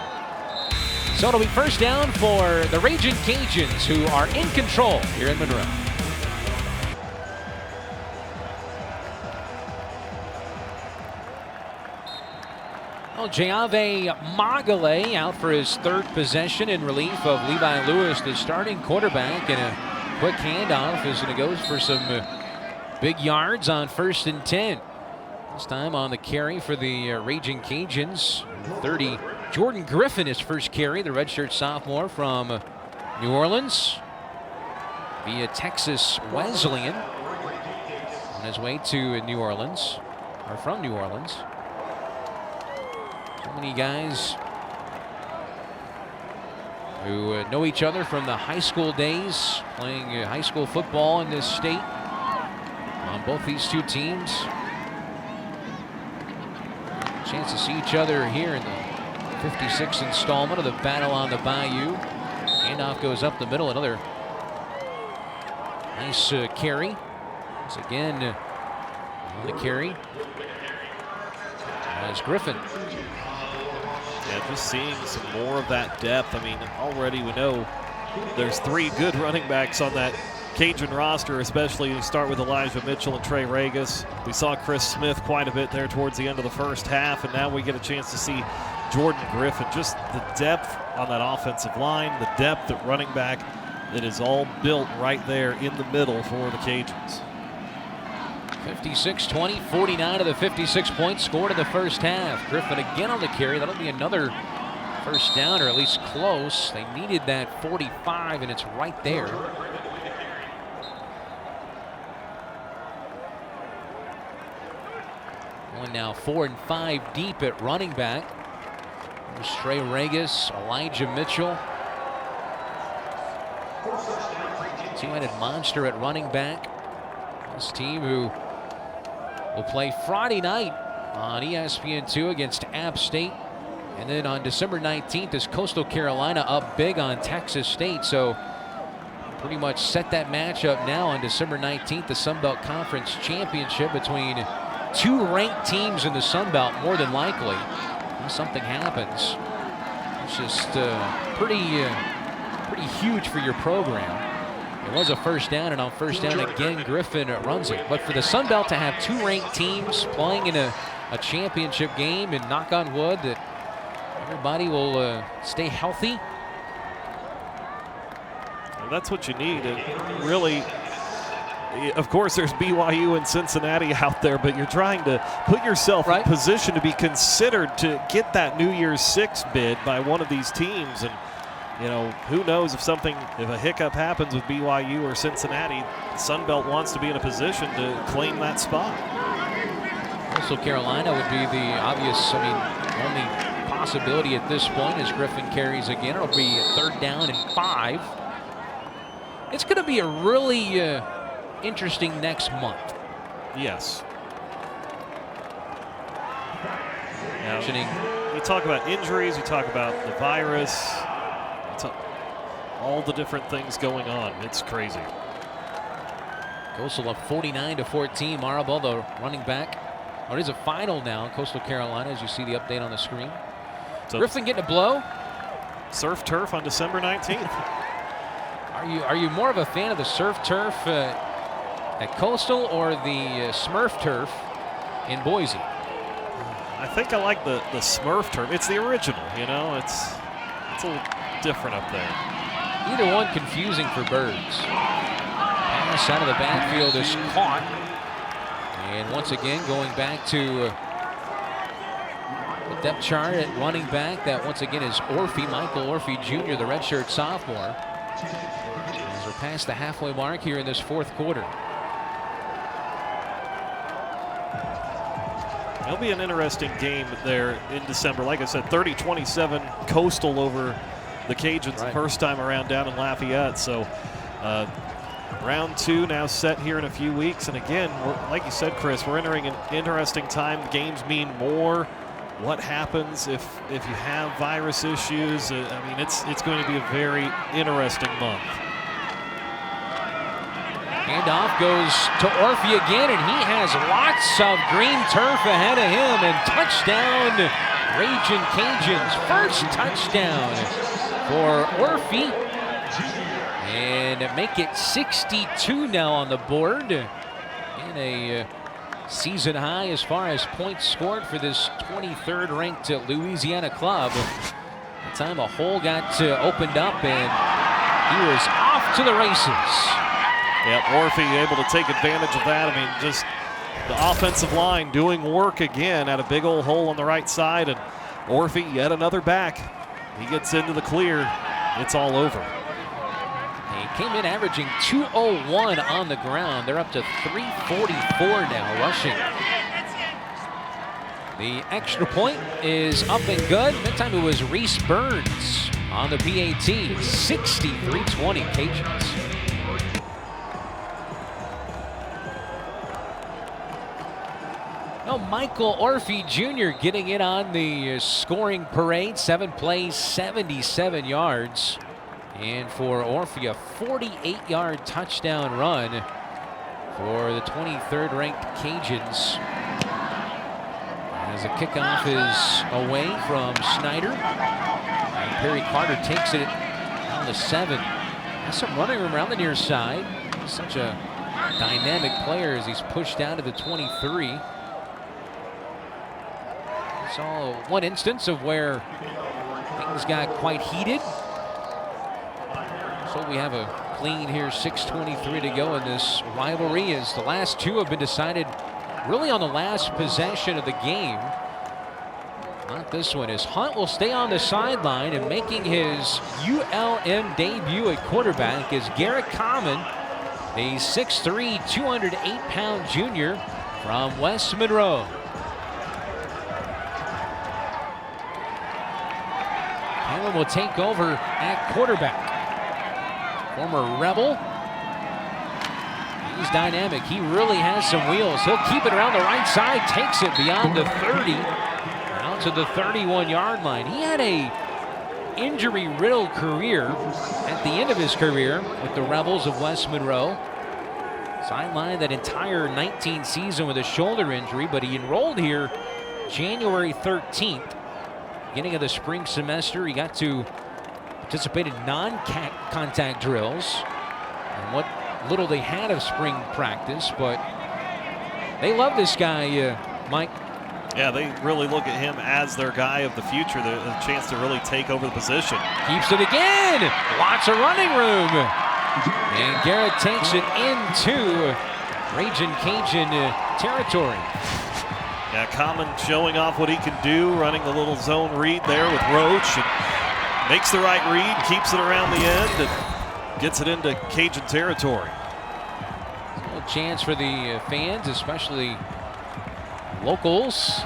So it'll be 1st down for the Raging Cajuns, who are in control here in Monroe. Well, Jayave Magale out for his 3rd possession in relief of Levi Lewis, the starting quarterback, and a quick handoff is going to go for some big yards on 1st and 10. This time on the carry for the Raging Cajuns, 30 Jordan Griffin, his first carry, the redshirt sophomore from New Orleans via Texas Wesleyan on his way to New Orleans, or from New Orleans. So many guys who know each other from the high school days, playing high school football in this state on both these two teams. Chance to see each other here in the 56th installment of the Battle on the Bayou. Handoff goes up the middle. Another nice carry. Once again on the carry as Griffin.
Yeah, just seeing some more of that depth. I mean, already we know there's 3 good running backs on that Cajun roster, especially you start with Elijah Mitchell and Trey Regis. We saw Chris Smith quite a bit there towards the end of the first half, and now we get a chance to see Jordan Griffin. Just the depth on that offensive line, the depth at running back, it is all built right there in the middle for the Cajuns.
56-20, 49 of the 56 points scored in the first half. Griffin again on the carry. That'll be another first down, or at least close. They needed that 45, and it's right there. Going now 4 and 5 deep at running back. There's Trey Regis, Elijah Mitchell. Two-headed monster at running back. This team who will play Friday night on ESPN2 against App State. And then on December 19th is Coastal Carolina up big on Texas State. So pretty much set that matchup now on December 19th, the Sun Belt Conference Championship between 2 ranked teams in the Sun Belt, more than likely. If something happens, it's just pretty huge for your program. It was a first down, and on first down again, Griffin runs it. But for the Sun Belt to have 2 ranked teams playing in a championship game, and knock on wood that everybody will stay healthy.
Well, that's what you need. And really, of course, there's BYU and Cincinnati out there, but you're trying to put yourself in position to be considered to get that New Year's Six bid by one of these teams. And you know, who knows if a hiccup happens with BYU or Cincinnati, the Sun Belt wants to be in a position to claim that spot.
Coastal Carolina would be the obvious, only possibility at this point as Griffin carries again. It'll be 3rd down and 5. It's going to be a really interesting next month.
Yes. Now, you talk about injuries, you talk about the virus, all the different things going on. It's crazy.
Coastal up 49-14. Marable, the running back. It is a final now, Coastal Carolina, as you see the update on the screen. So Griffin getting a blow.
Surf turf on December 19th.
Are you more of a fan of the surf turf at Coastal or the Smurf turf in Boise?
I think I like the Smurf turf. It's the original, you know. It's a little different up there.
Either one confusing for birds. Pass out of the backfield is caught. And once again, going back to the depth chart at running back, that once again is Michael Orphy Jr., the redshirt sophomore. As we're past the halfway mark here in this 4th quarter.
It'll be an interesting game there in December. Like I said, 30-27 Coastal over the Cajuns the first time around down in Lafayette. So round 2 now set here in a few weeks. And again, like you said, Chris, we're entering an interesting time. Games mean more. What happens if you have virus issues? It's going to be a very interesting month.
Handoff goes to Orphy again, and he has lots of green turf ahead of him. And touchdown, Ragin' Cajuns. First touchdown for Orphy. And make it 62 now on the board. And a season high as far as points scored for this 23rd ranked Louisiana club. The time a hole got opened up, and he was off to the races.
Yep, Orphy able to take advantage of that. Just the offensive line doing work again at a big old hole on the right side, and Orphy, yet another back. He gets into the clear. It's all over.
He came in averaging 201 on the ground. They're up to 344 now rushing. The extra point is up and good. That time it was Reese Burns on the PAT. 63-20 Cajuns. Now Michael Orphy Jr. getting in on the scoring parade. 7 plays, 77 yards. And for Orphy, a 48-yard touchdown run for the 23rd ranked Cajuns. As the kickoff is away from Snyder. And Perry Carter takes it down to 7. Has some running room around the near side. He's such a dynamic player as he's pushed down to the 23. Saw one instance of where things got quite heated. So we have a clean here, 6:23 to go in this rivalry, as the last two have been decided really on the last possession of the game. Not this one, as Hunt will stay on the sideline, and making his ULM debut at quarterback is Garrett Common, the 6'3", 208-pound junior from West Monroe. Common will take over at quarterback. Former Rebel. He's dynamic. He really has some wheels. He'll keep it around the right side, takes it beyond the 30, out to the 31-yard line. He had a injury-riddled career at the end of his career with the Rebels of West Monroe. Sidelined that entire 19 season with a shoulder injury, but he enrolled here January 13th. Beginning of the spring semester, he got to participate in non-contact drills and what little they had of spring practice, but they love this guy, Mike.
Yeah, they really look at him as their guy of the future, the chance to really take over the position.
Keeps it again. Lots of running room. And Garrett takes it into Ragin' Cajun territory.
Yeah, Common showing off what he can do, running the little zone read there with Roach. And makes the right read, keeps it around the end, and gets it into Cajun territory.
A chance for the fans, especially locals.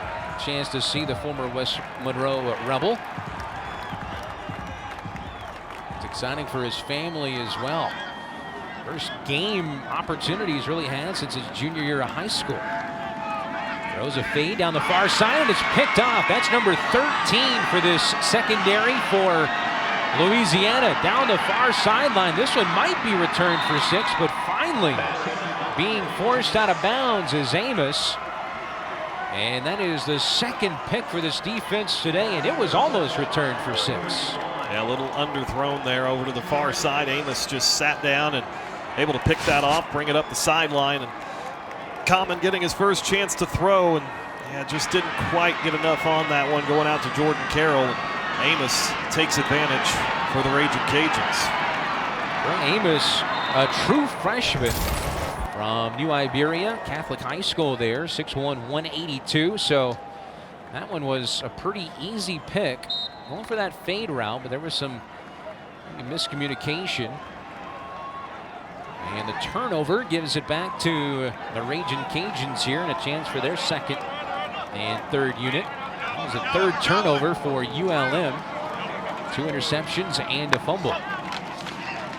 Chance to see the former West Monroe Rebel. It's exciting for his family as well. First game opportunity he's really had since his junior year of high school. Throws a fade down the far side, and it's picked off. That's number 13 for this secondary for Louisiana. Down the far sideline. This one might be returned for 6, but finally being forced out of bounds is Amos. And that is the second pick for this defense today, and it was almost returned for 6.
Yeah, a little underthrown there over to the far side. Amos just sat down and able to pick that off, bring it up the sideline, and Common getting his first chance to throw, and yeah, just didn't quite get enough on that one, going out to Jordan Carroll. Amos takes advantage for the Ragin' Cajuns.
Well, Amos, a true freshman from New Iberia Catholic High School there, 6'1", 182. So that one was a pretty easy pick. Going for that fade route, but there was some miscommunication. And the turnover gives it back to the Ragin' Cajuns here, and a chance for their second and third unit. That was the third turnover for ULM. 2 interceptions and a fumble.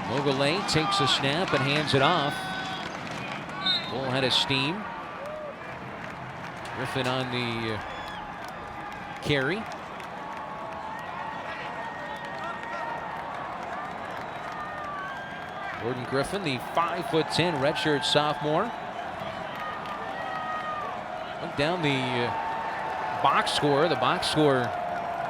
Mogale takes a snap and hands it off. Full head of steam. Griffin on the carry. Jordan Griffin, the 5'10" redshirt sophomore. Look down the box score. The box score,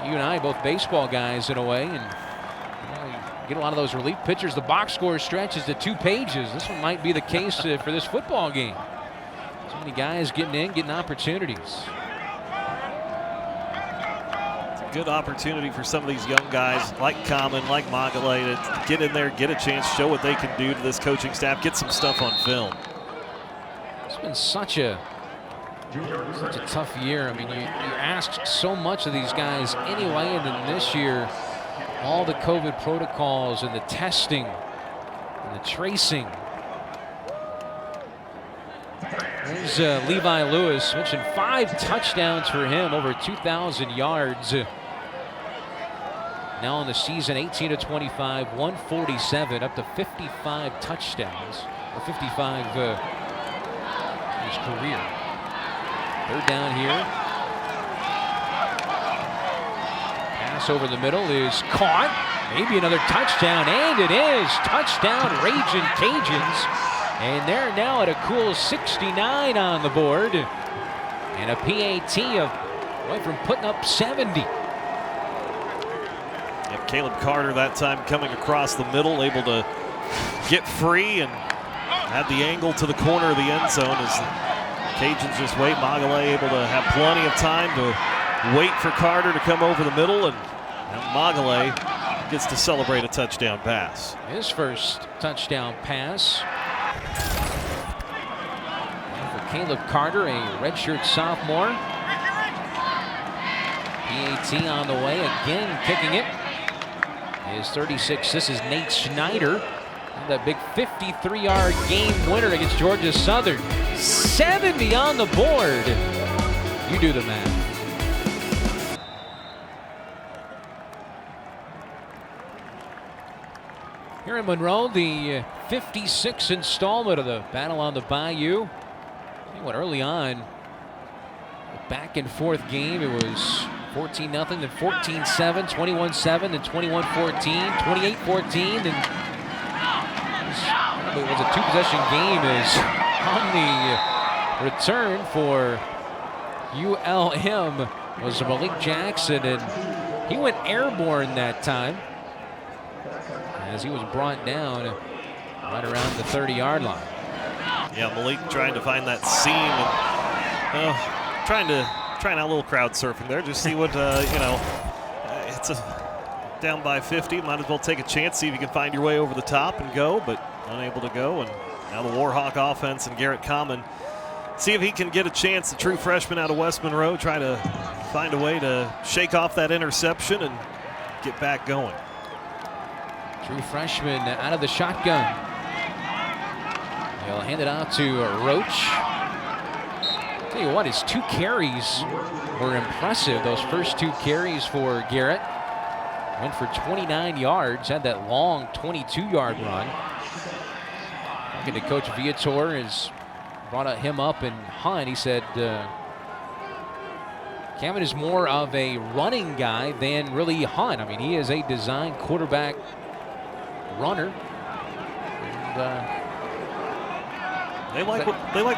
you and I, both baseball guys in a way, and you get a lot of those relief pitchers. The box score stretches to 2 pages. This one might be the case for this football game. So many guys getting in, getting opportunities.
Good opportunity for some of these young guys like Common, like Mogale, to get in there, get a chance, show what they can do to this coaching staff, get some stuff on film.
It's been such a Such a tough year. I mean, you ask so much of these guys anyway, and then this year, all the COVID protocols and the testing and the tracing. There's Levi Lewis, mentioned 5 touchdowns for him, over 2,000 yards. Now in the season, 18 of 25, 147, up to 55 touchdowns, or 55 in his career. Third down here. Pass over the middle is caught. Maybe another touchdown, and it is. Touchdown, Ragin' Cajuns. And they're now at a cool 69 on the board. And a PAT of, went from putting up 70.
Yep, Caleb Carter that time coming across the middle, able to get free and had the angle to the corner of the end zone as the Cajuns just wait. Magale able to have plenty of time to wait for Carter to come over the middle, and Magale gets to celebrate a touchdown pass.
His first touchdown pass. And for Caleb Carter, a redshirt sophomore. PAT on the way, again kicking it. Is 36. This is Nate Schneider. That big 53-yard game winner against Georgia Southern. 70 on the board. You do the math. Here in Monroe, the 56th installment of the Battle on the Bayou. Early on, a back and forth game. It was 14-0, then 14-7, 21-7, then 21-14, 28-14, and it was a 2-possession game. Is on the return for ULM was Malik Jackson, and he went airborne that time as he was brought down right around the 30-yard line.
Yeah, Malik trying to find that seam and trying out a little crowd surfing there, just see what it's a down by 50. Might as well take a chance, see if you can find your way over the top and go, but unable to go. And now the Warhawk offense and Garrett Common see if he can get a chance. The true freshman out of West Monroe, try to find a way to shake off that interception and get back going.
True freshman out of the shotgun. He'll hand it out to Roach. Tell you what, his 2 carries were impressive. Those first 2 carries for Garrett. Went for 29 yards, had that long 22-yard run. Talking to Coach Viator, has brought him up, and Hunt, he said, Cameron is more of a running guy than really Hunt. I mean, he is a design quarterback runner. And,
They like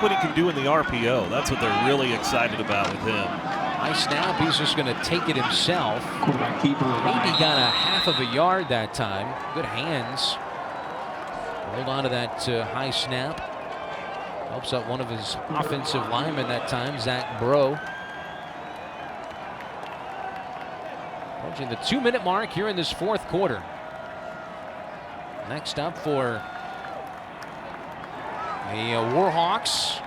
what he can do in the RPO. That's what they're really excited about with him.
High snap, he's just going to take it himself. Maybe got a half of a yard that time. Good hands. Hold on to that high snap. Helps out one of his offensive linemen that time, Zach Bro. Approaching the 2-minute mark here in this 4th quarter. Next up for the Warhawks.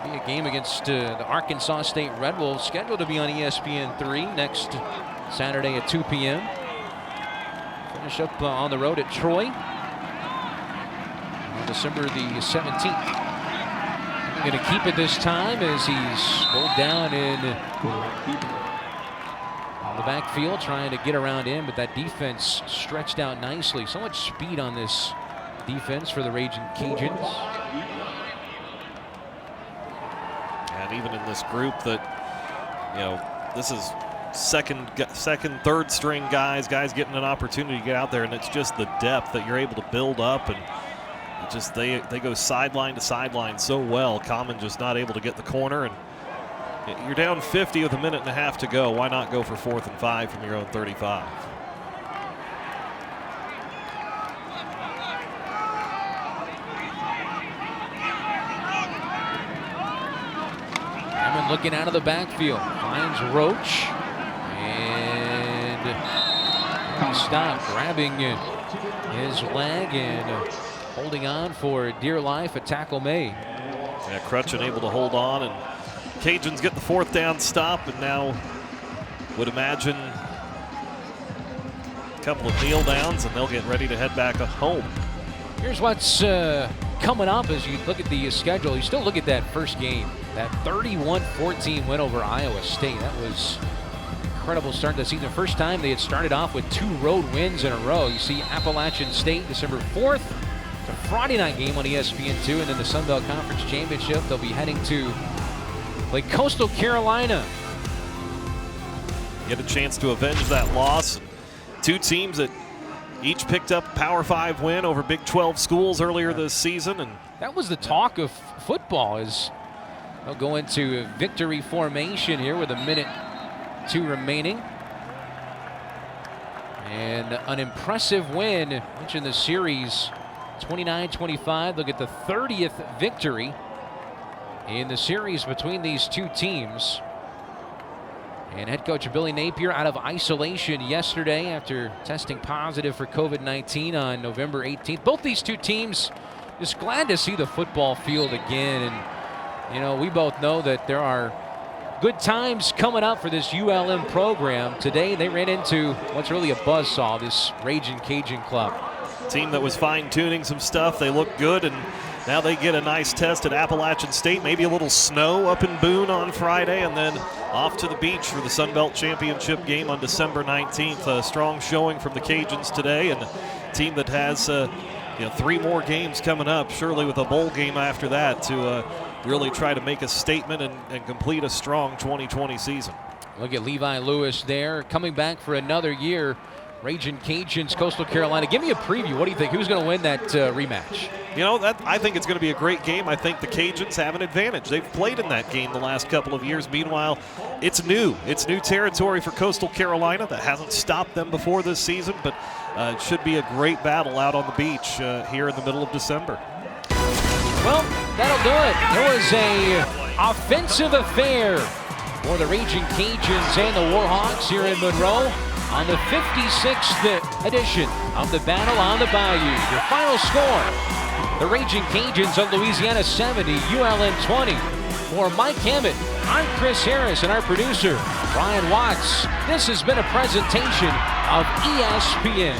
Be a game against the Arkansas State Red Wolves, scheduled to be on ESPN3 next Saturday at 2 p.m. Finish up on the road at Troy on December the 17th. Going to keep it this time as he's pulled down in the backfield, trying to get around in, but that defense stretched out nicely. So much speed on this defense for the Ragin' Cajuns.
And even in this group that, this is second, third string guys getting an opportunity to get out there, and it's just the depth that you're able to build up, and it just they go sideline to sideline so well. Common just not able to get the corner, and you're down 50 with a minute and a half to go. Why not go for 4th and 5 from your own 35?
Looking out of the backfield, finds Roach, and he stopped, grabbing his leg and holding on for dear life. A tackle made.
Yeah, Crutchin able to hold on, and Cajuns get the 4th down stop, and now would imagine a couple of kneel downs, and they'll get ready to head back home.
Here's what's coming up as you look at the schedule. You still look at that first game, that 31-14 win over Iowa State. That was an incredible start to the season. First time they had started off with 2 road wins in a row. You see Appalachian State December 4th. It's a Friday night game on ESPN2, and then the Sun Belt Conference Championship. They'll be heading to play Coastal Carolina.
Get a chance to avenge that loss. 2 teams that each picked up a Power 5 win over Big 12 schools earlier this season. And
that was the talk of football, as they'll go into victory formation here with 1:02 remaining. And an impressive win, which in the series, 29-25. They'll get the 30th victory in the series between these 2 teams. And head coach Billy Napier out of isolation yesterday after testing positive for COVID-19 on November 18th. Both these 2 teams just glad to see the football field again. And, you know, we both know that there are good times coming up for this ULM program. Today they ran into what's really a buzzsaw, this Ragin' Cajun club.
Team that was fine-tuning some stuff. They look good, and now they get a nice test at Appalachian State. Maybe a little snow up in Boone on Friday, and then off to the beach for the Sun Belt Championship game on December 19th. A strong showing from the Cajuns today, and a team that has 3 more games coming up, surely with a bowl game after that, to really try to make a statement and complete a strong 2020 season.
Look at Levi Lewis there, coming back for another year. Ragin' Cajuns, Coastal Carolina. Give me a preview. What do you think? Who's going to win that rematch?
You know, I think it's going to be a great game. I think the Cajuns have an advantage. They've played in that game the last couple of years. Meanwhile, it's new. It's new territory for Coastal Carolina. That hasn't stopped them before this season, but it should be a great battle out on the beach here in the middle of December.
Well, that'll do it. It was a offensive affair for the Ragin' Cajuns and the Warhawks here in Monroe on the 56th edition of the Battle on the Bayou. Your final score, the Ragin' Cajuns of Louisiana 70, ULM 20. For Mike Hammett, I'm Chris Harris, and our producer, Brian Watts. This has been a presentation of ESPN.